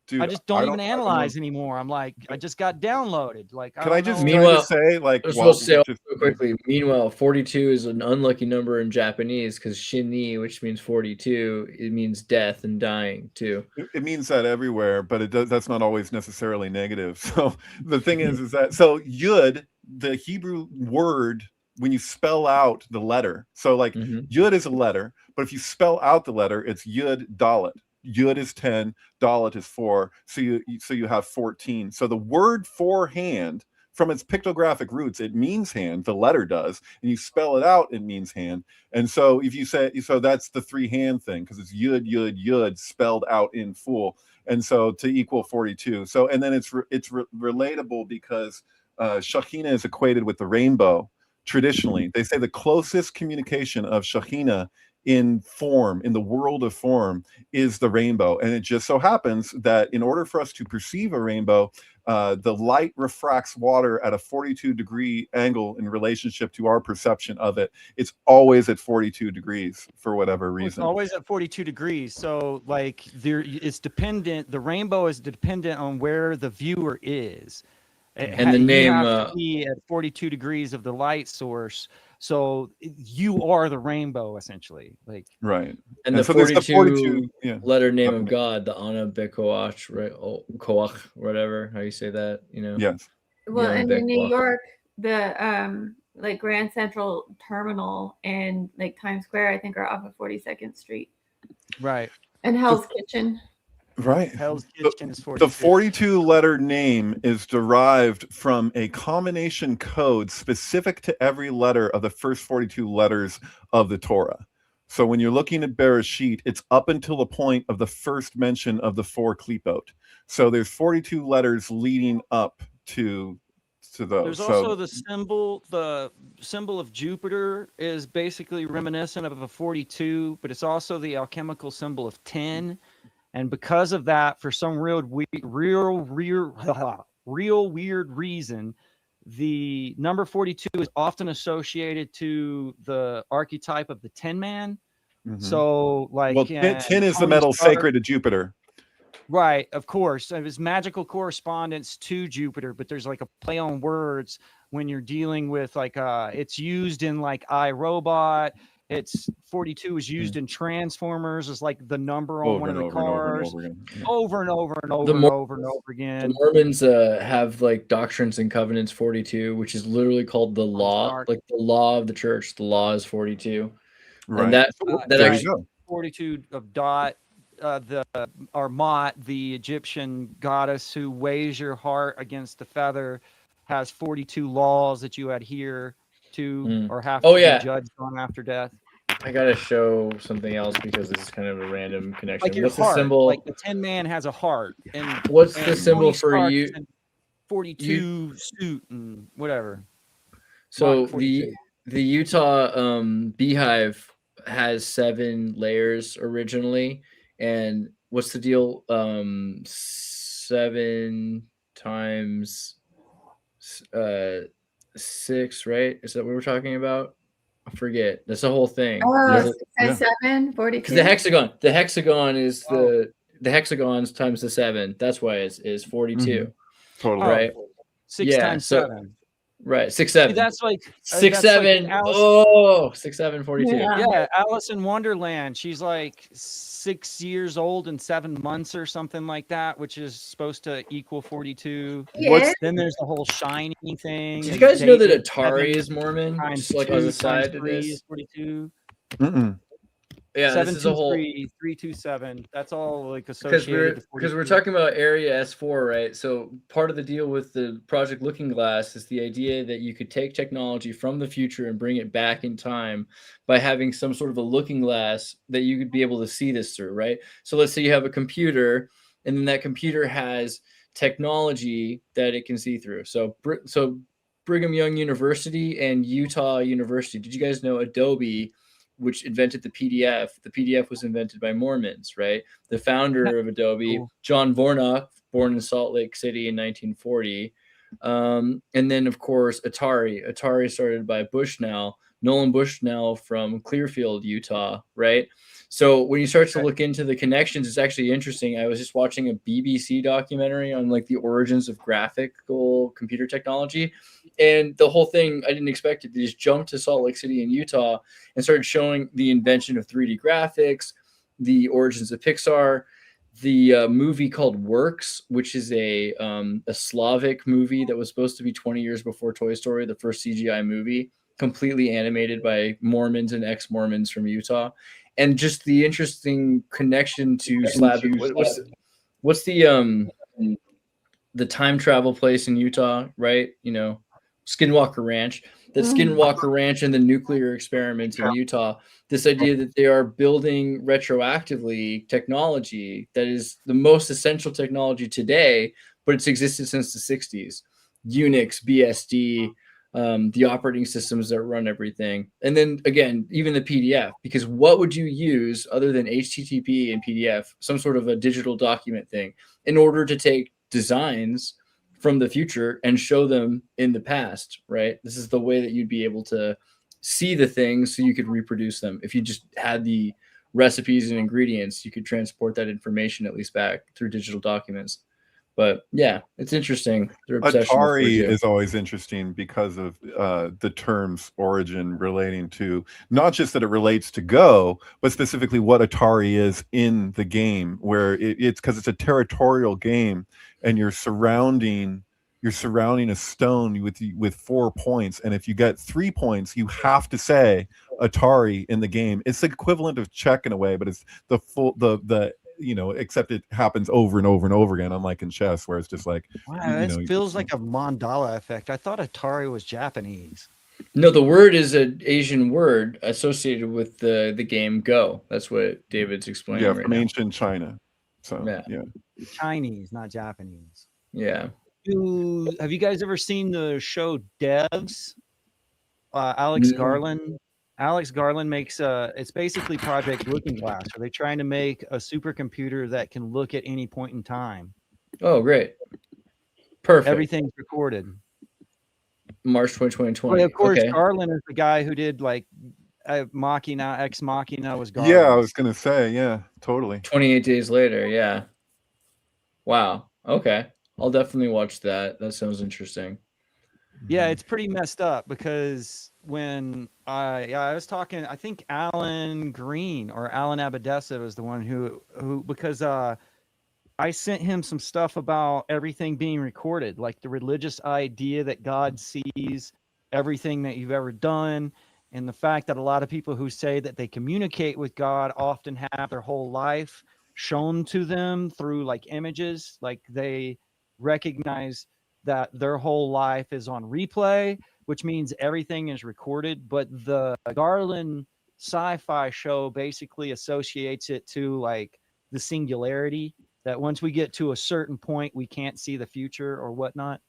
Speaker 4: dude.
Speaker 5: I just don't even
Speaker 4: I don't know.
Speaker 5: analyze anymore. I'm like, I just got downloaded. Like,
Speaker 4: Can I just
Speaker 5: know.
Speaker 4: can I just say like
Speaker 3: I was
Speaker 4: well,
Speaker 3: supposed to say
Speaker 4: just,
Speaker 3: real quickly. Meanwhile, 42 is an unlucky number in Japanese because shini, which means 42, it means death and dying too.
Speaker 4: it means that everywhere, but it does. That's not always necessarily negative. So the thing is that so yud, the Hebrew word, when you spell out the letter, so like
Speaker 3: Mhm.
Speaker 4: yud is a letter, but if you spell out the letter, it's yud dalet. Yud is 10, dalet is 4, so you have 14. So the word for hand, from its pictographic roots, it means hand. The letter does, and you spell it out, it means hand. And so if you say so, that's the three hand thing because it's yud yud yud spelled out in full, and so to equal 42. So and then it's relatable because Shekhinah is equated with the rainbow. Traditionally, they say the closest communication of Shekhinah in form, in the world of form, is the rainbow. And it just so happens that in order for us to perceive a rainbow, the light refracts water at a 42-degree angle in relationship to our perception of it. It's always at 42 degrees for whatever
Speaker 5: It's
Speaker 4: reason.
Speaker 5: always at 42 degrees. So like it's dependent. The rainbow is dependent on where the viewer is.
Speaker 3: And the name,
Speaker 5: you have to be at 42 degrees of the light source. So you are the rainbow essentially. Like
Speaker 4: Right.
Speaker 3: And the
Speaker 4: so there's
Speaker 3: 42
Speaker 4: yeah.
Speaker 3: letter name of God, the Ana Bekoach, right? Oh, Koach, whatever, how you say that, you know?
Speaker 4: Yes.
Speaker 2: Well,
Speaker 3: Young
Speaker 2: and in New
Speaker 3: Bekoach.
Speaker 2: York, the like Grand Central Terminal and like Times Square, I think, are off of 42nd Street.
Speaker 5: right.
Speaker 2: And Hell's Kitchen.
Speaker 4: Right.
Speaker 5: Hell's Kitchen is 42.
Speaker 4: The 42 letter name is derived from a combination code specific to every letter of the first 42 letters of the Torah. So when you're looking at Bereshit, it's up until the point of the first mention of the 4 klipot. So there's 42 letters leading up to those.
Speaker 5: There's also the symbol of Jupiter is basically reminiscent of a 42, but it's also the alchemical symbol of 10. And because of that, for some real weird reason, the number 42 is often associated to the archetype of the Tin Man.
Speaker 4: Mhm.
Speaker 5: So, like,
Speaker 4: well, tin is the
Speaker 5: Tony
Speaker 4: metal
Speaker 5: Stark-
Speaker 4: sacred to Jupiter.
Speaker 5: Right, of course. It was magical correspondence to Jupiter, but there's like a play on words when you're dealing with like it's used in like iRobot. It's 42 was used in Transformers as like the number on
Speaker 4: Over
Speaker 5: one of
Speaker 4: and
Speaker 5: the
Speaker 4: over and over and
Speaker 5: cars.
Speaker 4: over again. Yeah.
Speaker 5: Over and over and over
Speaker 3: The
Speaker 5: and
Speaker 3: Mor-
Speaker 5: over and over
Speaker 3: The
Speaker 5: again.
Speaker 3: Mormons have like Doctrines and Covenants 42, which is literally called the law,
Speaker 5: dark.
Speaker 3: like the law of the church. The law is 42,
Speaker 4: Right.
Speaker 3: and that
Speaker 4: there
Speaker 3: actually,
Speaker 4: you go.
Speaker 5: 42 of Dot, or Mot, the Egyptian goddess who weighs your heart against the feather, has 42 laws that you adhere to or have to be judged on after death.
Speaker 3: I gotta show something else because this is kind of a random connection.
Speaker 5: Like your
Speaker 3: What's
Speaker 5: heart,
Speaker 3: the symbol?
Speaker 5: like the Tin Man has a heart, and
Speaker 3: What's the
Speaker 5: and
Speaker 3: symbol
Speaker 5: Tony
Speaker 3: for
Speaker 5: Stark
Speaker 3: you?
Speaker 5: is in 42 suit and whatever.
Speaker 3: So
Speaker 5: Mach 42.
Speaker 3: the Utah beehive has 7 layers originally, and what's the deal? 7 times 6, right? Is that what we're talking about? I forget. That's the whole thing.
Speaker 2: Oh, 7, 42.
Speaker 3: Because the hexagon is the hexagons times the 7. That's why it's 42.
Speaker 4: Totally.
Speaker 3: Right.
Speaker 5: 6 times 7.
Speaker 3: Right. 6, 7.
Speaker 5: See, that's like
Speaker 3: 6, 7.
Speaker 5: Like
Speaker 3: Oh, 6, 7, 42.
Speaker 5: Yeah, Alice in Wonderland. She's like 6 years old and 7 months or something like that, which is supposed to equal 42.
Speaker 2: Yeah.
Speaker 5: Then there's the whole shiny thing.
Speaker 3: Did you guys know that
Speaker 5: David
Speaker 3: Atari
Speaker 5: 7
Speaker 3: is Mormon?
Speaker 5: times
Speaker 3: Just like
Speaker 5: 2
Speaker 3: on the side
Speaker 5: times
Speaker 3: of
Speaker 5: 3
Speaker 3: this.
Speaker 5: is 42.
Speaker 3: Yeah, this is a whole
Speaker 5: 723 327. That's all like associated.
Speaker 3: Because we're talking about Area S4, right? So part of the deal with the Project Looking Glass is the idea that you could take technology from the future and bring it back in time by having some sort of a looking glass that you could be able to see this through, right? So let's say you have a computer, and then that computer has technology that it can see through. So Brigham Young University and Utah University. Did you guys know Adobe, which invented the PDF? The PDF was invented by Mormons, right? The founder of Adobe, John Warnock, born in Salt Lake City in 1940. And then, of course, Atari. Atari started by Nolan Bushnell from Clearfield, Utah, right? So when you start to look into the connections, it's actually interesting. I was just watching a BBC documentary on like the origins of graphical computer technology. And the whole thing, I didn't expect it. They just jumped to Salt Lake City in Utah and started showing the invention of 3D graphics, the origins of Pixar, the movie called Works, which is a Slavic movie that was supposed to be 20 years before Toy Story, the first CGI movie, completely animated by Mormons and ex-Mormons from Utah. And just the interesting connection to Slavic. What's the time travel place in Utah, right? You know, Skinwalker Ranch. That Skinwalker Ranch and the nuclear experiments in Utah, this idea that they are building retroactively technology that is the most essential technology today, but it's existed since the 60s. Unix, BSD, the operating systems that run everything. And then again, even the PDF, because what would you use other than HTTP and PDF, some sort of a digital document thing, in order to take designs from the future and show them in the past, right? This is the way that you'd be able to see the things so you could reproduce them. If you just had the recipes and ingredients, you could transport that information at least back through digital documents. But yeah, it's interesting. Their obsession with
Speaker 4: Atari
Speaker 3: 4G.
Speaker 4: is always interesting because of the term's origin relating to not just that it relates to Go, but specifically what Atari is in the game, where it's because it's a territorial game and you're surrounding a stone with 4 points, and if you get 3 points, you have to say Atari in the game. It's the equivalent of check in a way, but it's the full the you know, except it happens over and over and over again, unlike in chess, where it's just like,
Speaker 5: wow, it feels like a mandala effect. I thought Atari was Japanese.
Speaker 3: No, the word is an Asian word associated with the game Go. That's what David's explaining.
Speaker 4: Yeah,
Speaker 3: right
Speaker 4: from
Speaker 3: now.
Speaker 4: ancient China. So yeah.
Speaker 5: Chinese, not Japanese.
Speaker 3: Yeah.
Speaker 5: Have you guys ever seen the show Devs? Alex Garland. Alex Garland makes it's basically Project Looking Glass. Are they trying to make a supercomputer that can look at any point in time?
Speaker 3: Oh, great. Perfect.
Speaker 5: Everything's recorded.
Speaker 3: March 2020.
Speaker 5: Well, of course,
Speaker 3: okay.
Speaker 5: Garland is the guy who did like Machina, Ex Machina was Garland.
Speaker 4: Yeah, I was gonna say, yeah, totally.
Speaker 3: 28 days later, yeah. Wow. Okay. I'll definitely watch that. That sounds interesting.
Speaker 5: Yeah, it's pretty messed up because when I was talking, I think Alan Green or Alan Abadessa was the one who because I sent him some stuff about everything being recorded, like the religious idea that God sees everything that you've ever done, and the fact that a lot of people who say that they communicate with God often have their whole life shown to them through like images, like they recognize that their whole life is on replay, which means everything is recorded. But the Garland sci-fi show basically associates it to like the singularity, that once we get to a certain point, we can't see the future or whatnot.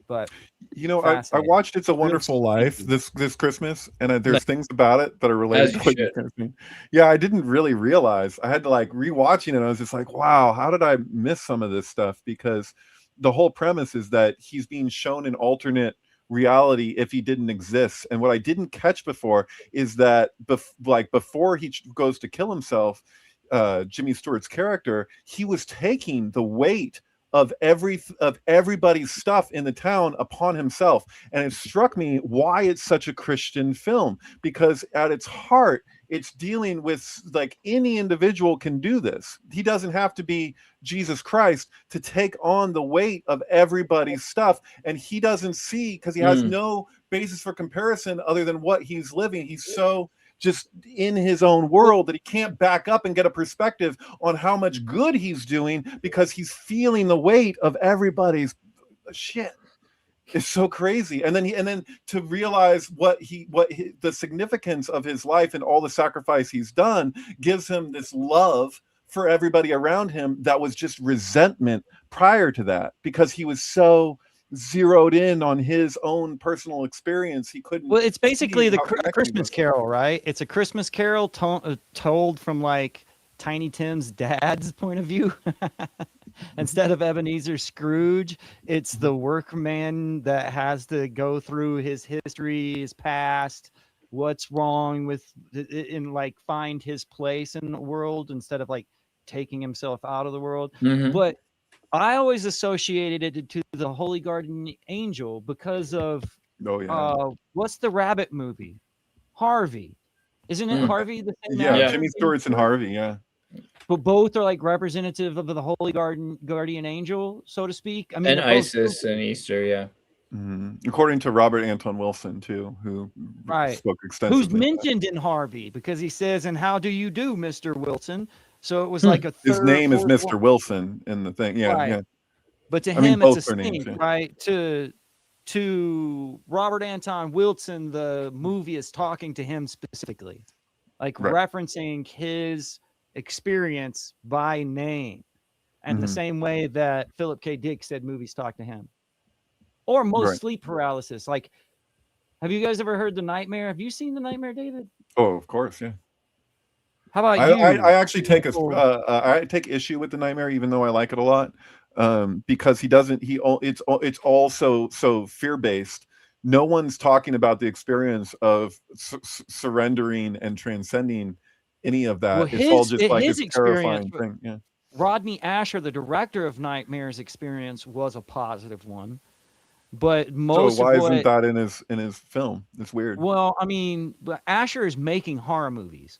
Speaker 5: But
Speaker 4: You know, I watched It's a Wonderful Life this Christmas, and there's things about it that are related to what you kind of mean. Yeah, I didn't really realize. I had to like rewatching it. I was just like, wow, how did I miss some of this stuff? Because the whole premise is that he's being shown an alternate reality if he didn't exist. And what I didn't catch before is that before he goes to kill himself, Jimmy Stewart's character, he was taking the weight of everybody's stuff in the town upon himself. And it struck me why it's such a Christian film, because at its heart, it's dealing with like any individual can do this. He doesn't have to be Jesus Christ to take on the weight of everybody's stuff. And he doesn't see, because he has no basis for comparison other than what he's living. He's so just in his own world that he can't back up and get a perspective on how much good he's doing, because he's feeling the weight of everybody's shit. It's so crazy. And then to realize the significance of his life and all the sacrifice he's done gives him this love for everybody around him that was just resentment prior to that, because he was so zeroed in on his own personal experience. He couldn't.
Speaker 5: Well, it's basically the Christmas Carol, right? It's a Christmas Carol told from like Tiny Tim's dad's point of view. Instead of Ebenezer Scrooge, it's the workman that has to go through his history, his past, what's wrong with, and like find his place in the world instead of like taking himself out of the world. But I always associated it to the Holy Garden Angel because of what's the rabbit movie? Harvey. Isn't it Harvey? The same actor?
Speaker 4: Jimmy Stewart's and Harvey, yeah.
Speaker 5: But both are like representative of the Holy Guardian Angel, so to speak. I mean,
Speaker 3: and Isis and Easter, yeah.
Speaker 4: According to Robert Anton Wilson, too, who spoke extensively.
Speaker 5: Who's mentioned in Harvey, because he says, "And how do you do, Mr. Wilson?" So it was like a third,
Speaker 4: his name is Mr. Wilson in the thing, yeah.
Speaker 5: But to him, it's a stink, right? To Robert Anton Wilson, the movie is talking to him specifically, like referencing his experience by name, and the same way that Philip K. Dick said movies talk to him. Or most sleep paralysis. Like, have you guys ever heard The Nightmare? Have you seen The Nightmare, David?
Speaker 4: Oh, of course, yeah.
Speaker 5: How about you?
Speaker 4: I actually take I take issue with The Nightmare, even though I like it a lot, because it's all so fear-based. No one's talking about the experience of surrendering and transcending any of that. It's all just like this terrifying thing. Yeah.
Speaker 5: Rodney Asher, the director of Nightmare's experience, was a positive one. But most
Speaker 4: isn't that in his film? It's weird.
Speaker 5: Well, I mean, Asher is making horror movies.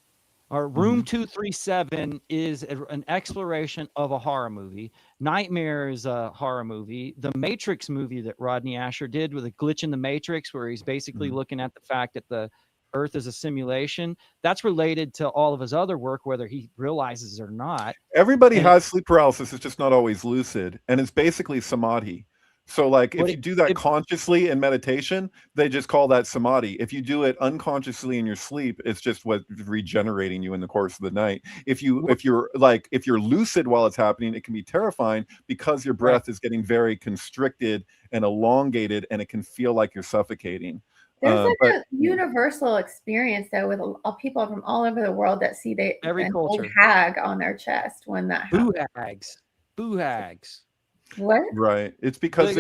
Speaker 5: Room 237 is an exploration of a horror movie. Nightmare is a horror movie. The Matrix movie that Rodney Asher did with a glitch in the Matrix, where he's basically looking at the fact that the Earth is a simulation, that's related to all of his other work, whether he realizes it or not.
Speaker 4: Everybody has sleep paralysis. It's just not always lucid. And it's basically samadhi. So like if you do that consciously in meditation, they just call that samadhi. If you do it unconsciously in your sleep, it's just what's regenerating you in the course of the night. If you're lucid while it's happening, it can be terrifying because your breath is getting very constricted and elongated, and it can feel like you're suffocating.
Speaker 2: There's a universal experience though with people from all over the world that see an old hag on their chest when that happens.
Speaker 5: Boo hags.
Speaker 2: What?
Speaker 4: Right. It's because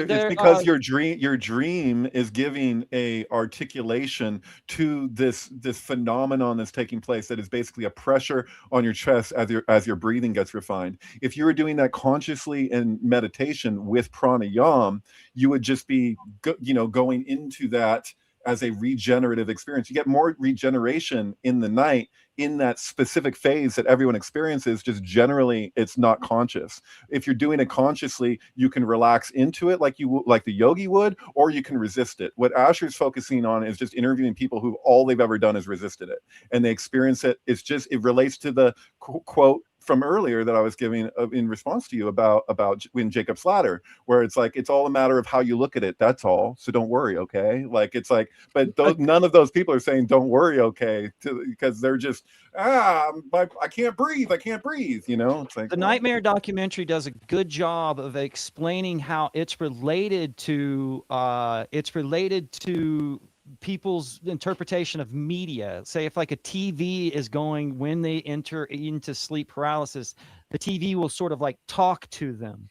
Speaker 4: your dream is giving a articulation to this phenomenon that's taking place, that is basically a pressure on your chest as your breathing gets refined. If you were doing that consciously in meditation with pranayama, you would just be going into that as a regenerative experience. You get more regeneration in the night in that specific phase that everyone experiences. Just generally, it's not conscious. If you're doing it consciously, you can relax into it like the yogi would, or you can resist it. What Asher's focusing on is just interviewing people who all they've ever done is resisted it, and they experience it. It relates to the quote from earlier that I was giving in response to you about in Jacob's Ladder, where it's like, it's all a matter of how you look at it. That's all. So don't worry. Okay. Like, it's like, but none of those people are saying, don't worry. Okay. Because they're just, I can't breathe. I can't breathe. You know, it's like
Speaker 5: the Nightmare documentary does a good job of explaining how it's related to people's interpretation of media. Say if like a TV is going, when they enter into sleep paralysis, the TV will sort of like talk to them.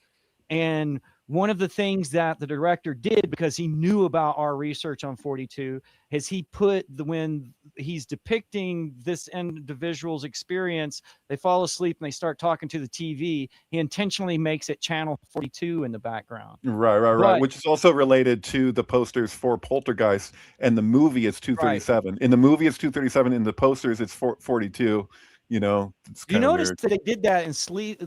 Speaker 5: And one of the things that the director did, because he knew about our research on 42, is he put when he's depicting this individual's experience, they fall asleep and they start talking to the TV, he intentionally makes it channel 42 in the background.
Speaker 4: Right. Which is also related to the posters for Poltergeist, and the movie is 237. Right. In the movie it's 237, in the posters it's 42. You know, it's
Speaker 5: you notice that they did that in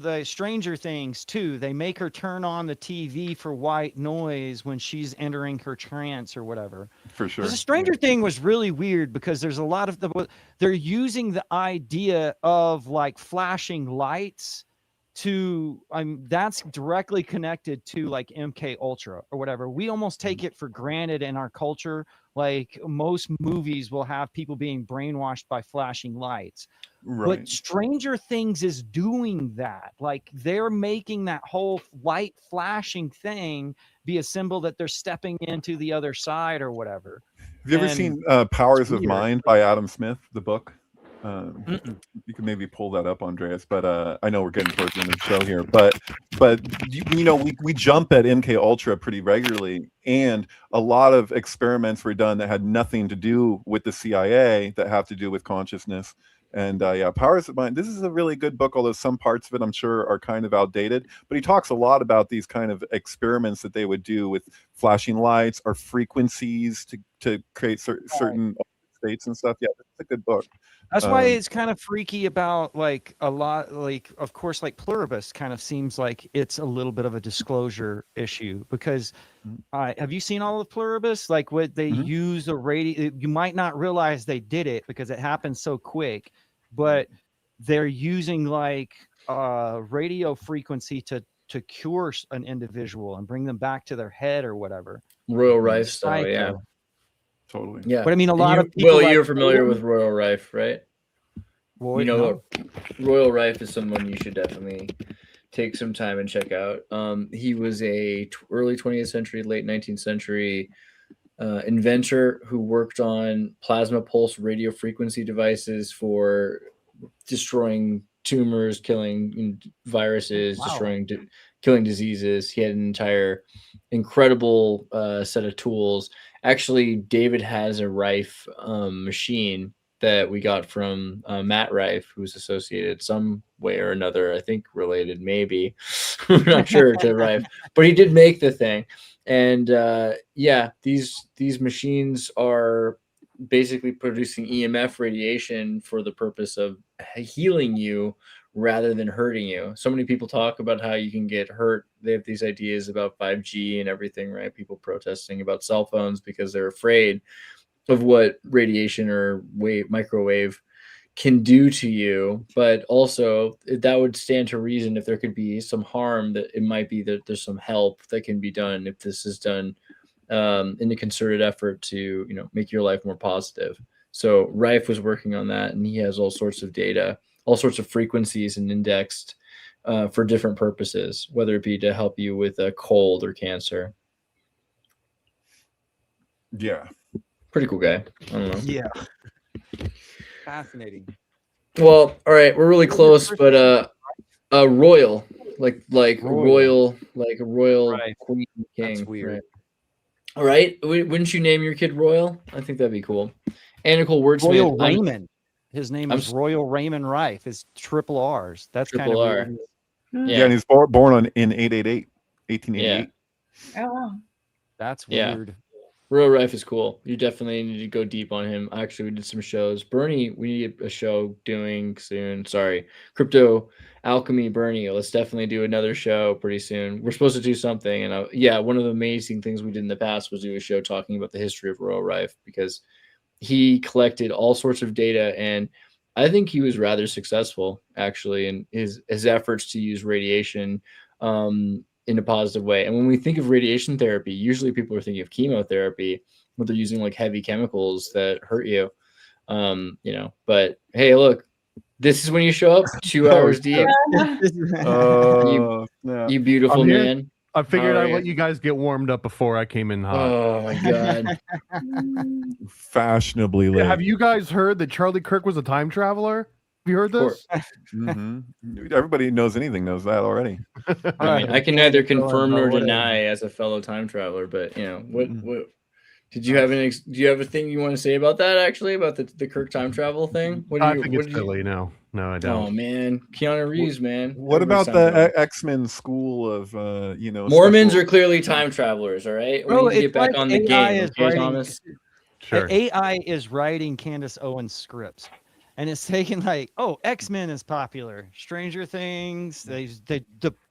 Speaker 5: the Stranger Things too. They make her turn on the TV for white noise when she's entering her trance or whatever.
Speaker 4: For sure.
Speaker 5: The Stranger Thing was really weird because there's a lot of they're using the idea of like flashing lights to that's directly connected to like MK Ultra or whatever. We almost take it for granted in our culture. Like most movies will have people being brainwashed by flashing lights. Right. But Stranger Things is doing that. Like they're making that whole light flashing thing be a symbol that they're stepping into the other side or whatever.
Speaker 4: Have you ever seen Powers of Mind by Adam Smith, the book? You can maybe pull that up, Andreas, but I know we're getting towards the end of the show here, but you know, we jump at MK Ultra pretty regularly, and a lot of experiments were done that had nothing to do with the CIA that have to do with consciousness. And Powers of Mind, this is a really good book, although some parts of it I'm sure are kind of outdated, but he talks a lot about these kind of experiments that they would do with flashing lights or frequencies to create certain states and stuff. Yeah, it's a good book.
Speaker 5: That's why it's kind of freaky about like a lot, like of course, like Pluribus kind of seems like it's a little bit of a disclosure issue because have you seen all of Pluribus? Like what they use the radio, you might not realize they did it because it happened so quick, but they're using like radio frequency to cure an individual and bring them back to their head or whatever.
Speaker 3: Royal Rife style, yeah.
Speaker 4: Totally.
Speaker 3: Yeah.
Speaker 5: But I mean, a lot of people.
Speaker 3: Will, you're familiar with Royal Rife, right?
Speaker 5: Well,
Speaker 3: you know, Royal Rife is someone you should definitely take some time and check out. He was a early 20th century, late 19th century inventor who worked on plasma pulse radio frequency devices for destroying tumors, killing viruses, killing diseases. He had an entire incredible set of tools. Actually, David has a Rife machine that we got from Matt Rife, who's associated some way or another, I think related, maybe. I'm not sure to Rife, but he did make the thing. And these machines are basically producing EMF radiation for the purpose of healing you rather than hurting you. So many people talk about how you can get hurt. They have these ideas about 5G and everything, right? People protesting about cell phones because they're afraid of what radiation or microwave can do to you. But also that would stand to reason if there could be some harm, that it might be that there's some help that can be done if this is done in a concerted effort to, you know, make your life more positive. So Rife was working on that, and he has all sorts of data, all sorts of frequencies and indexed for different purposes, whether it be to help you with a cold or cancer.
Speaker 4: Yeah.
Speaker 3: Pretty cool guy. I don't know.
Speaker 5: Yeah. Fascinating.
Speaker 3: Well, all right, we're really close, but royal, like royal, like a royal queen king.
Speaker 5: That's weird.
Speaker 3: Right? All right, wouldn't you name your kid Royal? I think that'd be cool. And Nicole Wordsmith.
Speaker 5: Royal Raymond. His name is Royal Raymond Rife. It's triple R's. That's
Speaker 3: triple
Speaker 5: kind of
Speaker 3: R.
Speaker 4: Yeah, and he's born in 1888.
Speaker 2: Oh, wow.
Speaker 5: That's weird.
Speaker 3: Royal Rife is cool. You definitely need to go deep on him. Actually, we did some shows. Bernie, we need a show doing soon. Sorry, Crypto Alchemy Bernie. Let's definitely do another show pretty soon. We're supposed to do something, and yeah, one of the amazing things we did in the past was do a show talking about the history of Royal Rife, because he collected all sorts of data, and I think he was rather successful actually in his efforts to use radiation in a positive way. And when we think of radiation therapy, usually people are thinking of chemotherapy, where they're using like heavy chemicals that hurt you. But hey, look, this is when you show up 2 hours deep.
Speaker 4: Oh,
Speaker 3: You beautiful
Speaker 6: I'm here.
Speaker 3: man.
Speaker 6: I figured
Speaker 3: How are
Speaker 6: I'd let
Speaker 3: you?
Speaker 6: you guys get warmed up before I came in hot.
Speaker 3: Oh my god.
Speaker 4: fashionably late.
Speaker 6: Have you guys heard that Charlie Kirk was a time traveler? Have you heard
Speaker 3: Of course.
Speaker 6: this?
Speaker 4: Everybody knows anything knows that already.
Speaker 3: I mean, I can neither confirm nor
Speaker 6: whatever.
Speaker 3: deny as a fellow time traveler, but what did you have do you have a thing you want to say about that, actually, about the Kirk time travel thing?
Speaker 6: I think it's silly. No, I
Speaker 3: Oh
Speaker 6: don't.
Speaker 3: man, Keanu Reeves, man.
Speaker 4: What
Speaker 3: Everybody's
Speaker 4: about
Speaker 3: time
Speaker 4: the
Speaker 3: traveling.
Speaker 4: X-Men school of
Speaker 3: Mormons
Speaker 4: special-
Speaker 3: are clearly time travelers, all right? We
Speaker 5: Bro,
Speaker 3: need to get
Speaker 5: it's
Speaker 3: back
Speaker 5: like
Speaker 3: on the
Speaker 5: AI
Speaker 3: game,
Speaker 5: is
Speaker 3: okay,
Speaker 5: writing-
Speaker 3: Thomas?
Speaker 6: Sure.
Speaker 5: AI is writing Candace Owens scripts, and it's taking like, oh, X-Men is popular, Stranger Things. The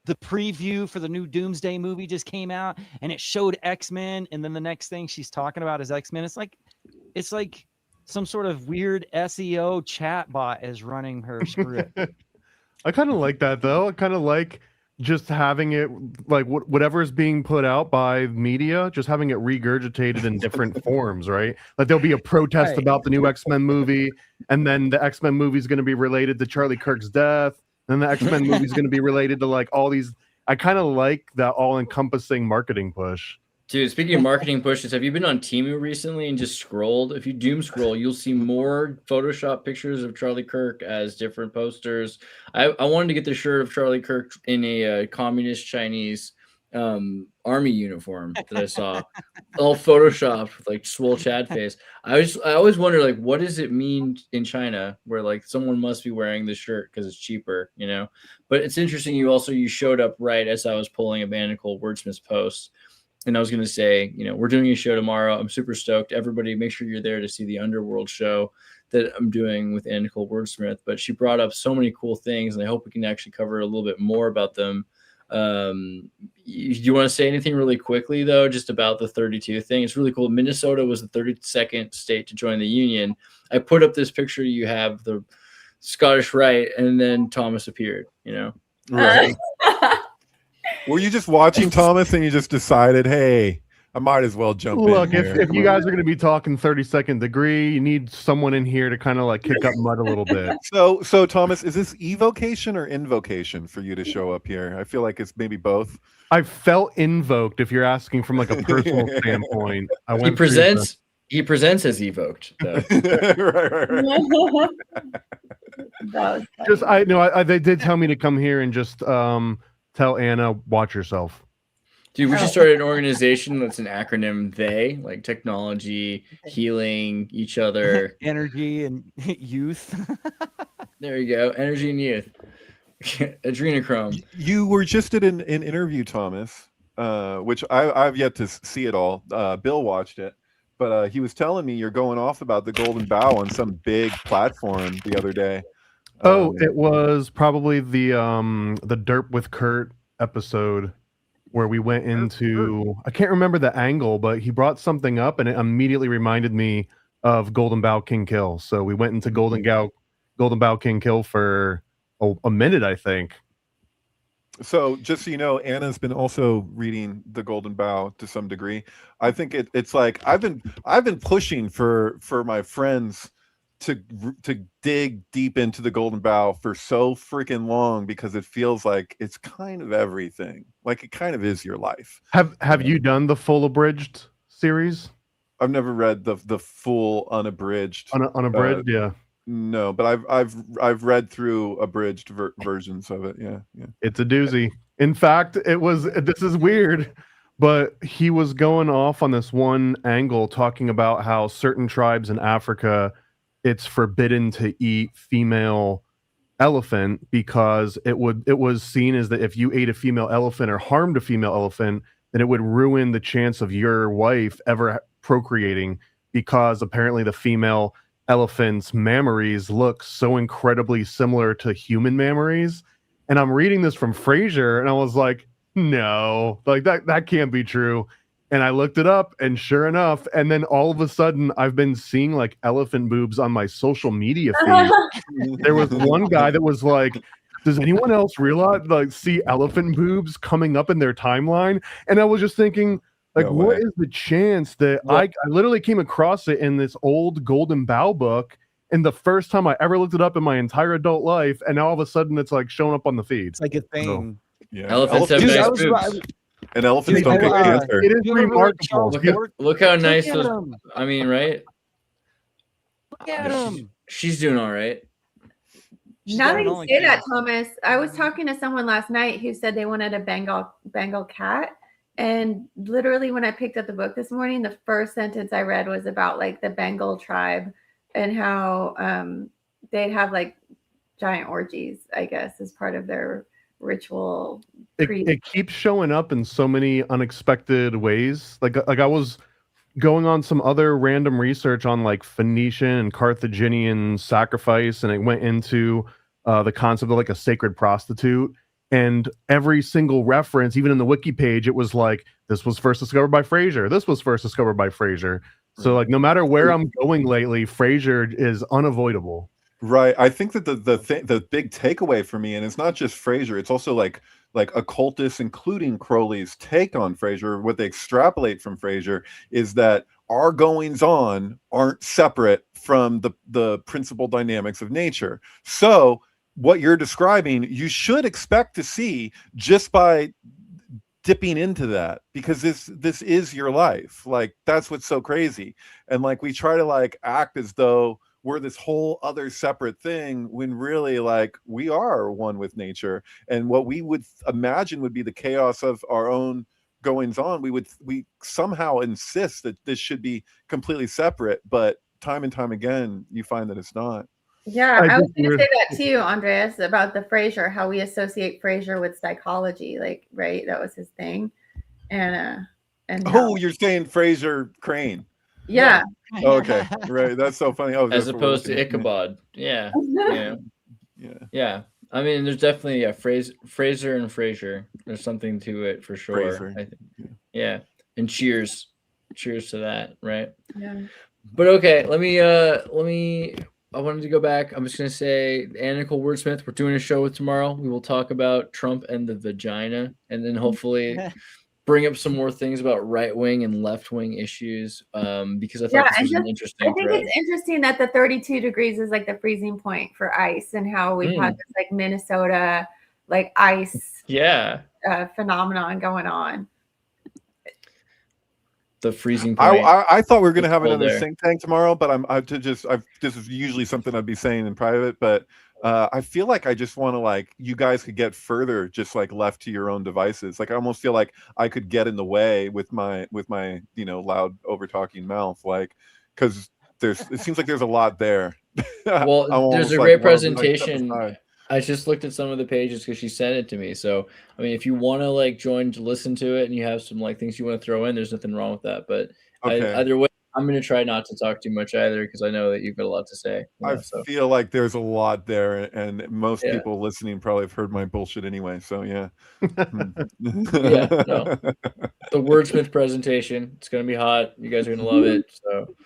Speaker 5: preview for the new Doomsday movie just came out, and it showed X-Men, and then the next thing she's talking about is X-Men. It's like some sort of weird SEO chatbot is running her script.
Speaker 6: I kind of like that though. I kind of like just having it like whatever is being put out by media, just having it regurgitated in different forms, right? Like there'll be a protest
Speaker 5: Right.
Speaker 6: about the new X-Men movie, and then the X-Men movie is going to be related to Charlie Kirk's death, and the X-Men movie is going to be related to like all these. I kind of like that all-encompassing marketing push.
Speaker 3: Dude, speaking of marketing pushes, have you been on Temu recently and just scrolled? If you doom scroll, you'll see more Photoshop pictures of Charlie Kirk as different posters. I wanted to get the shirt of Charlie Kirk in a communist Chinese army uniform that I saw, all photoshopped with like swole Chad face. I always wonder, like, what does it mean in China where like someone must be wearing this shirt because it's cheaper, you know? But it's interesting. You showed up right as I was pulling a band called Wordsmith's post. And I was going to say, we're doing a show tomorrow. I'm super stoked. Everybody, make sure you're there to see the Underworld show that I'm doing with Ann Nicole Wordsmith. But she brought up so many cool things, and I hope we can actually cover a little bit more about them. You want to say anything really quickly, though, just about the 32 thing? It's really cool. Minnesota was the 32nd state to join the Union. I put up this picture. You have the Scottish Rite, and then Thomas appeared,
Speaker 4: Right. Were you just watching Thomas and you just decided, hey, I might as well jump
Speaker 6: Look,
Speaker 4: in
Speaker 6: if
Speaker 4: here?
Speaker 6: you guys are going to be talking 32nd degree, you need someone in here to kind of like kick up mud a little bit.
Speaker 4: So Thomas, is this evocation or invocation for you to show up here? I feel like it's maybe both.
Speaker 6: I felt invoked. If you're asking from like a personal standpoint,
Speaker 3: He presents as evoked, though.
Speaker 4: right.
Speaker 2: That was
Speaker 6: Just
Speaker 2: funny.
Speaker 6: they did tell me to come here and just tell Anna, watch yourself.
Speaker 3: Dude, we should start an organization that's an acronym THEY, like technology, healing, each other.
Speaker 5: Energy and youth.
Speaker 3: There you go. Energy and youth. Adrenochrome.
Speaker 4: You were just at an interview, Thomas, which I've yet to see it all. Bill watched it, but he was telling me you're going off about the Golden Bough on some big platform the other day.
Speaker 6: It was probably the Derp with Kurt episode where we went into, I can't remember the angle, but he brought something up and it immediately reminded me of Golden Bough King Kill. So we went into Golden Bough King Kill for a minute, I think.
Speaker 4: So just so you know, Anna's been also reading the Golden Bough to some degree. I think it's like I've been pushing for my friends to dig deep into the Golden Bough for so freaking long, because it feels like it's kind of everything. Like it kind of is your life.
Speaker 6: Have you done the full abridged series?
Speaker 4: I've never read the full unabridged.
Speaker 6: Unabridged, yeah.
Speaker 4: No, but I've read through abridged versions of it. Yeah.
Speaker 6: It's a doozy. In fact, this is weird, but he was going off on this one angle talking about how certain tribes in Africa, it's forbidden to eat female elephant because it was seen as that if you ate a female elephant or harmed a female elephant, then it would ruin the chance of your wife ever procreating because apparently the female elephant's mammaries look so incredibly similar to human mammaries. And I'm reading this from Frasier, and I was like, no, like that can't be true. And I looked it up, and sure enough, and then all of a sudden I've been seeing like elephant boobs on my social media feed. There was one guy that was like, does anyone else realize, like, see elephant boobs coming up in their timeline? And I was just thinking, like,
Speaker 4: No
Speaker 6: what
Speaker 4: way.
Speaker 6: is the chance that I literally came across it in this old Golden Bough book, and the first time I ever looked it up in my entire adult life, and now all of a sudden it's like showing up on the feed.
Speaker 5: It's like a thing.
Speaker 4: Yeah.
Speaker 3: Elephants have
Speaker 5: Dude,
Speaker 3: nice
Speaker 5: I was
Speaker 3: boobs.
Speaker 5: right.
Speaker 4: And elephants
Speaker 5: Dude,
Speaker 4: don't get cancer.
Speaker 6: It is
Speaker 5: You ever read
Speaker 6: remarkable.
Speaker 5: Charles Fort?
Speaker 3: Look how nice
Speaker 5: at
Speaker 3: those.
Speaker 5: him.
Speaker 3: I mean, right?
Speaker 5: Look at him.
Speaker 3: She's doing all right.
Speaker 5: She's
Speaker 2: Now
Speaker 5: got
Speaker 2: that
Speaker 5: an
Speaker 2: you say that,
Speaker 5: OnlyFans.
Speaker 2: Thomas, I was talking to someone last night who said they wanted a Bengal cat. And literally when I picked up the book this morning, the first sentence I read was about like the Bengal tribe and how they have like giant orgies, I guess, as part of their ritual.
Speaker 6: It keeps showing up in so many unexpected ways. Like I was going on some other random research on like Phoenician and Carthaginian sacrifice, and it went into the concept of like a sacred prostitute. And every single reference, even in the wiki page, it was like, this was first discovered by Frasier. This was first discovered by Frasier. So like, no matter where I'm going lately, Frasier is unavoidable.
Speaker 4: Right. I think that the big takeaway for me, and it's not just Frasier, it's also like occultists, including Crowley's take on Frasier, what they extrapolate from Frasier is that our goings on aren't separate from the principal dynamics of nature. So what you're describing, you should expect to see just by dipping into that, because this is your life. Like, that's what's so crazy. And like, we try to like act as though we're this whole other separate thing when really like we are one with nature. And what we would imagine would be the chaos of our own goings on, we somehow insist that this should be completely separate, but time and time again you find that it's not.
Speaker 2: Yeah, I was going to say that too, Andreas, about the Frasier, how we associate Frasier with psychology, like, right? That was his thing. And
Speaker 4: You're saying Frasier Crane.
Speaker 2: Yeah.
Speaker 4: Okay, right. That's so funny. Oh,
Speaker 3: as opposed to Ichabod. Yeah. Yeah. I mean, there's definitely Fraser and Frasier. There's something to it for sure. I think. Yeah. And cheers to that, right?
Speaker 2: Yeah.
Speaker 3: But okay, let me. I wanted to go back. I'm just gonna say, Anna Nicole Wordsmith, we're doing a show tomorrow. We will talk about Trump and the vagina, and then hopefully bring up some more things about right-wing and left-wing issues, because I thought this was an interesting
Speaker 2: thread. It's interesting that the 32 degrees is like the freezing point for ice, and how we've had this like Minnesota like ice phenomenon going on.
Speaker 3: The freezing point.
Speaker 4: I thought we were going to have another Synctank tomorrow, but this is usually something I'd be saying in private, but I feel like I just want to, like, you guys could get further just like left to your own devices. Like, I almost feel like I could get in the way with my loud over talking mouth, like, because it seems like there's a lot there.
Speaker 3: Well, there's a great presentation. I just looked at some of the pages because she sent it to me. So, I mean, if you want to like join to listen to it and you have some like things you want to throw in, there's nothing wrong with that. But either way, I'm going to try not to talk too much either, because I know that you've got a lot to say.
Speaker 4: I feel like there's a lot there, and most people listening probably have heard my bullshit anyway. So yeah.
Speaker 3: The Wordsmith presentation, it's going to be hot. You guys are going to love it. So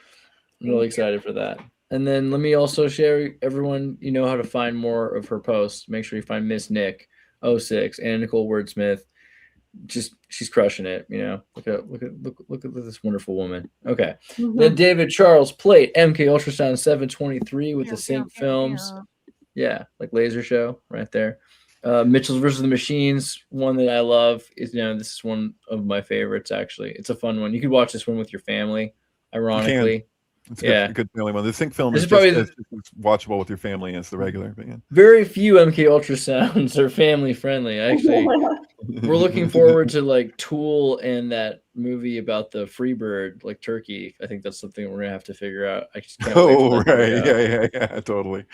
Speaker 3: I'm really excited for that. And then let me also share everyone, how to find more of her posts. Make sure you find Miss Nick 06 and Nicole Wordsmith. She's crushing it. Look at this wonderful woman. Okay. Then David Charles Plate, MK Ultrasound 723 with the Sync Films. Yeah, like laser show right there. Mitchell's versus the Machines, one that I love is, this is one of my favorites actually. It's a fun one. You could watch this one with your family, ironically.
Speaker 4: It's
Speaker 3: Yeah.
Speaker 4: a good family one. The Sync film
Speaker 3: This
Speaker 4: is
Speaker 3: is probably
Speaker 4: just as watchable with your family as the regular. But yeah.
Speaker 3: Very few MK Ultra sounds are family friendly. Actually, we're looking forward to like Tool and that movie about the free bird, like Turkey. I think that's something we're gonna have to figure out. I just can't wait for that to
Speaker 4: Right.
Speaker 3: work out.
Speaker 4: Yeah, totally.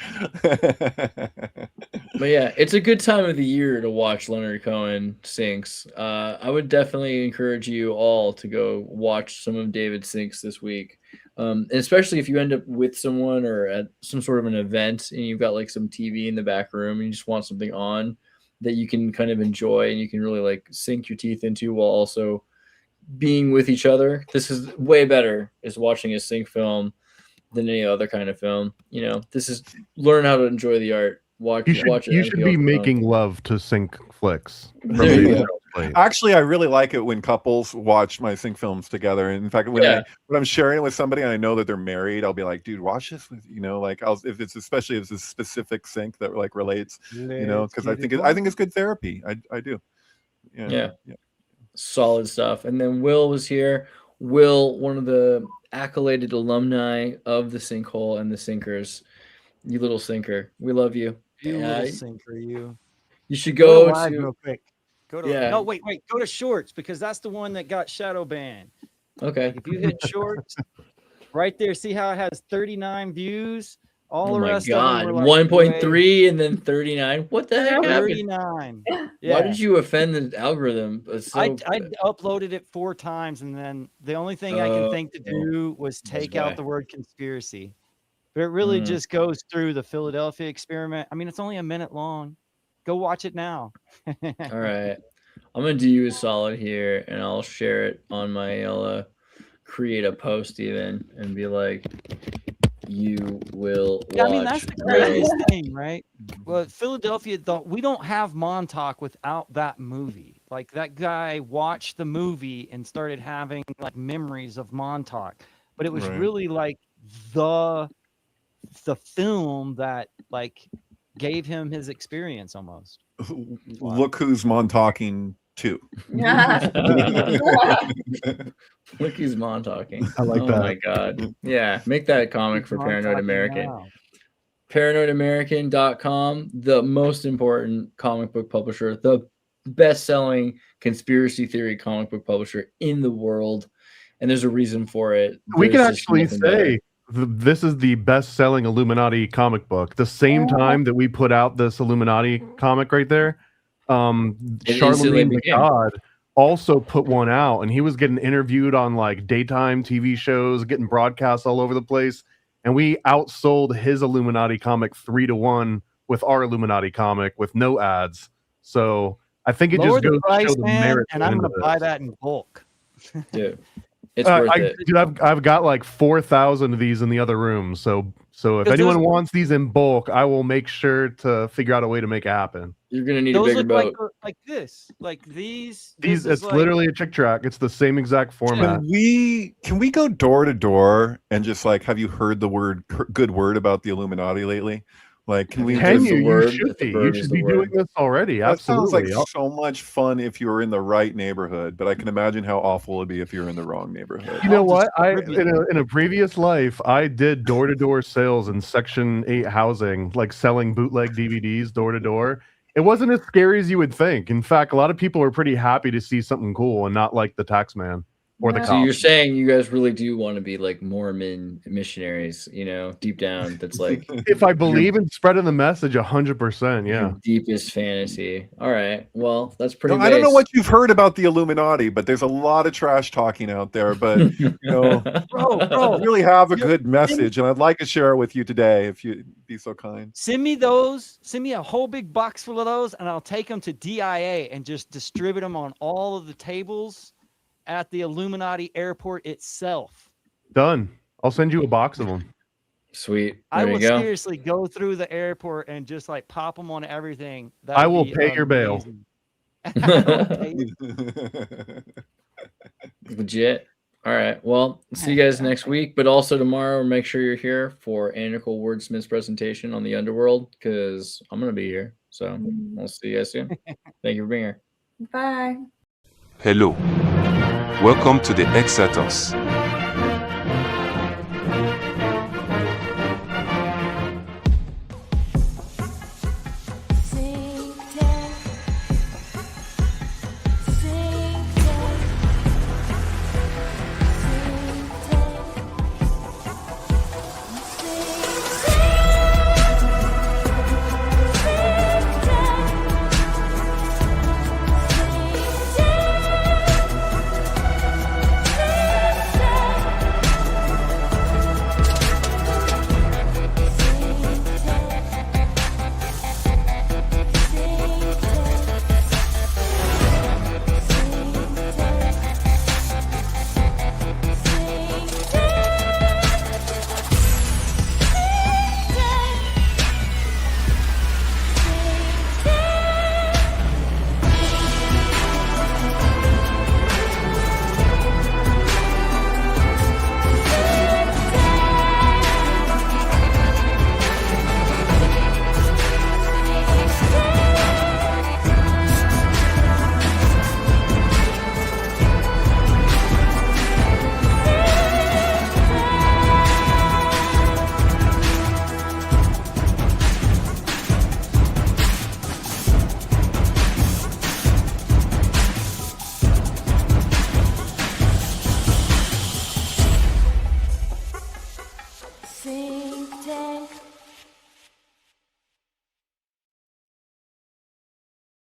Speaker 3: But yeah, it's a good time of the year to watch Leonard Cohen syncs. I would definitely encourage you all to go watch some of David syncs this week. And especially if you end up with someone or at some sort of an event and you've got like some TV in the back room and you just want something on that you can kind of enjoy and you can really like sink your teeth into while also being with each other. This is way better is watching a sync film than any other kind of film. You know, this is learn how to enjoy the art. Watch
Speaker 6: You should be making love to Sync flicks.
Speaker 3: There you go.
Speaker 4: Actually, I really like it when couples watch my Sync films together. And in fact, when I'm sharing it with somebody and I know that they're married, I'll be like, dude, watch this with, like if it's especially if it's a specific sync that like relates, because I think it's good therapy. I do.
Speaker 3: Yeah. Solid stuff. And then Will was here. Will, one of the accoladed alumni of the Sinkhole and the Sinkers. You little sinker. We love you.
Speaker 5: You little sinker, you.
Speaker 3: You should go
Speaker 5: live
Speaker 3: to
Speaker 5: real quick. Go to no, wait. Go to Shorts because that's the one that got shadow banned.
Speaker 3: Okay.
Speaker 5: Like if you hit Shorts, right there, see how it has 39 views. All the rest of them were like
Speaker 3: 1.3 and then 39. What the heck?
Speaker 5: 39. Yeah.
Speaker 3: Why did you offend the algorithm?
Speaker 5: I uploaded it 4 times, and then the only thing I can think to do was take out the word conspiracy. But it really just goes through the Philadelphia experiment. I mean, it's only a minute long. Go watch it now.
Speaker 3: All right. I'm going to do you a solid here, and I'll share it on I'll create a post even and be like, you will watch.
Speaker 5: I mean, that's the craziest thing, right? Well, Philadelphia, we don't have Montauk without that movie. Like, that guy watched the movie and started having, like, memories of Montauk. But it was really, like, the film that, like, gave him his experience almost.
Speaker 4: Look who's Montalking too.
Speaker 3: Look who's Montalking.
Speaker 6: I like that.
Speaker 3: Oh my god. Yeah, make that a comic for Paranoid American.
Speaker 5: Now.
Speaker 3: ParanoidAmerican.com, the most important comic book publisher, the best-selling conspiracy theory comic book publisher in the world, and there's a reason for it.
Speaker 6: We can actually say this is the best-selling Illuminati comic book. The same time that we put out this Illuminati comic right there, Charlemagne the God also put one out, and he was getting interviewed on like daytime TV shows, getting broadcasts all over the place, and we outsold his Illuminati comic 3-1 with our Illuminati comic with no ads. So I think it just goes to show the merit.
Speaker 5: And I'm going to buy that in bulk.
Speaker 3: Dude. It's worth it.
Speaker 6: Dude, I've got like 4,000 of these in the other room. So if anyone wants these in bulk, I will make sure to figure out a way to make it happen.
Speaker 3: You're gonna need a bigger boat.
Speaker 5: Like this, like these.
Speaker 6: It's literally a Chick Track. It's the same exact format.
Speaker 4: Can we go door to door and just like, have you heard the good word about the Illuminati lately? Like, can we?
Speaker 6: You should be. You should be doing this already.
Speaker 4: That
Speaker 6: Absolutely.
Speaker 4: sounds like so much fun if you were in the right neighborhood, but I can imagine how awful it'd be if you're in the wrong neighborhood.
Speaker 6: You know what? In a previous life, I did door-to-door sales in Section 8 housing, like selling bootleg DVDs door to door. It wasn't as scary as you would think. In fact, a lot of people were pretty happy to see something cool and not like the tax man. Or the
Speaker 3: so you're saying you guys really do want to be like Mormon missionaries, deep down. That's like
Speaker 6: if I believe in spreading the message, 100%, yeah.
Speaker 3: Deepest fantasy. All right, well, that's pretty.
Speaker 4: I don't know what you've heard about the Illuminati, but there's a lot of trash talking out there. But bro, I really have a good message, and I'd like to share it with you today, if you'd be so kind.
Speaker 5: Send me those. Send me a whole big box full of those, and I'll take them to DIA and just distribute them on all of the tables at the Illuminati airport itself.
Speaker 6: Done. I'll send you a box of them.
Speaker 3: Sweet.
Speaker 5: I will seriously go through the airport and just like pop them on everything.
Speaker 6: I will pay your bail.
Speaker 3: Legit. All right. Well, see you guys next week, but also tomorrow. Make sure you're here for Nicole Wordsmith's presentation on the Underworld, because I'm going to be here. So I'll see you guys soon. Thank you for being here.
Speaker 2: Bye.
Speaker 1: Hello. Welcome to the XIRTUS.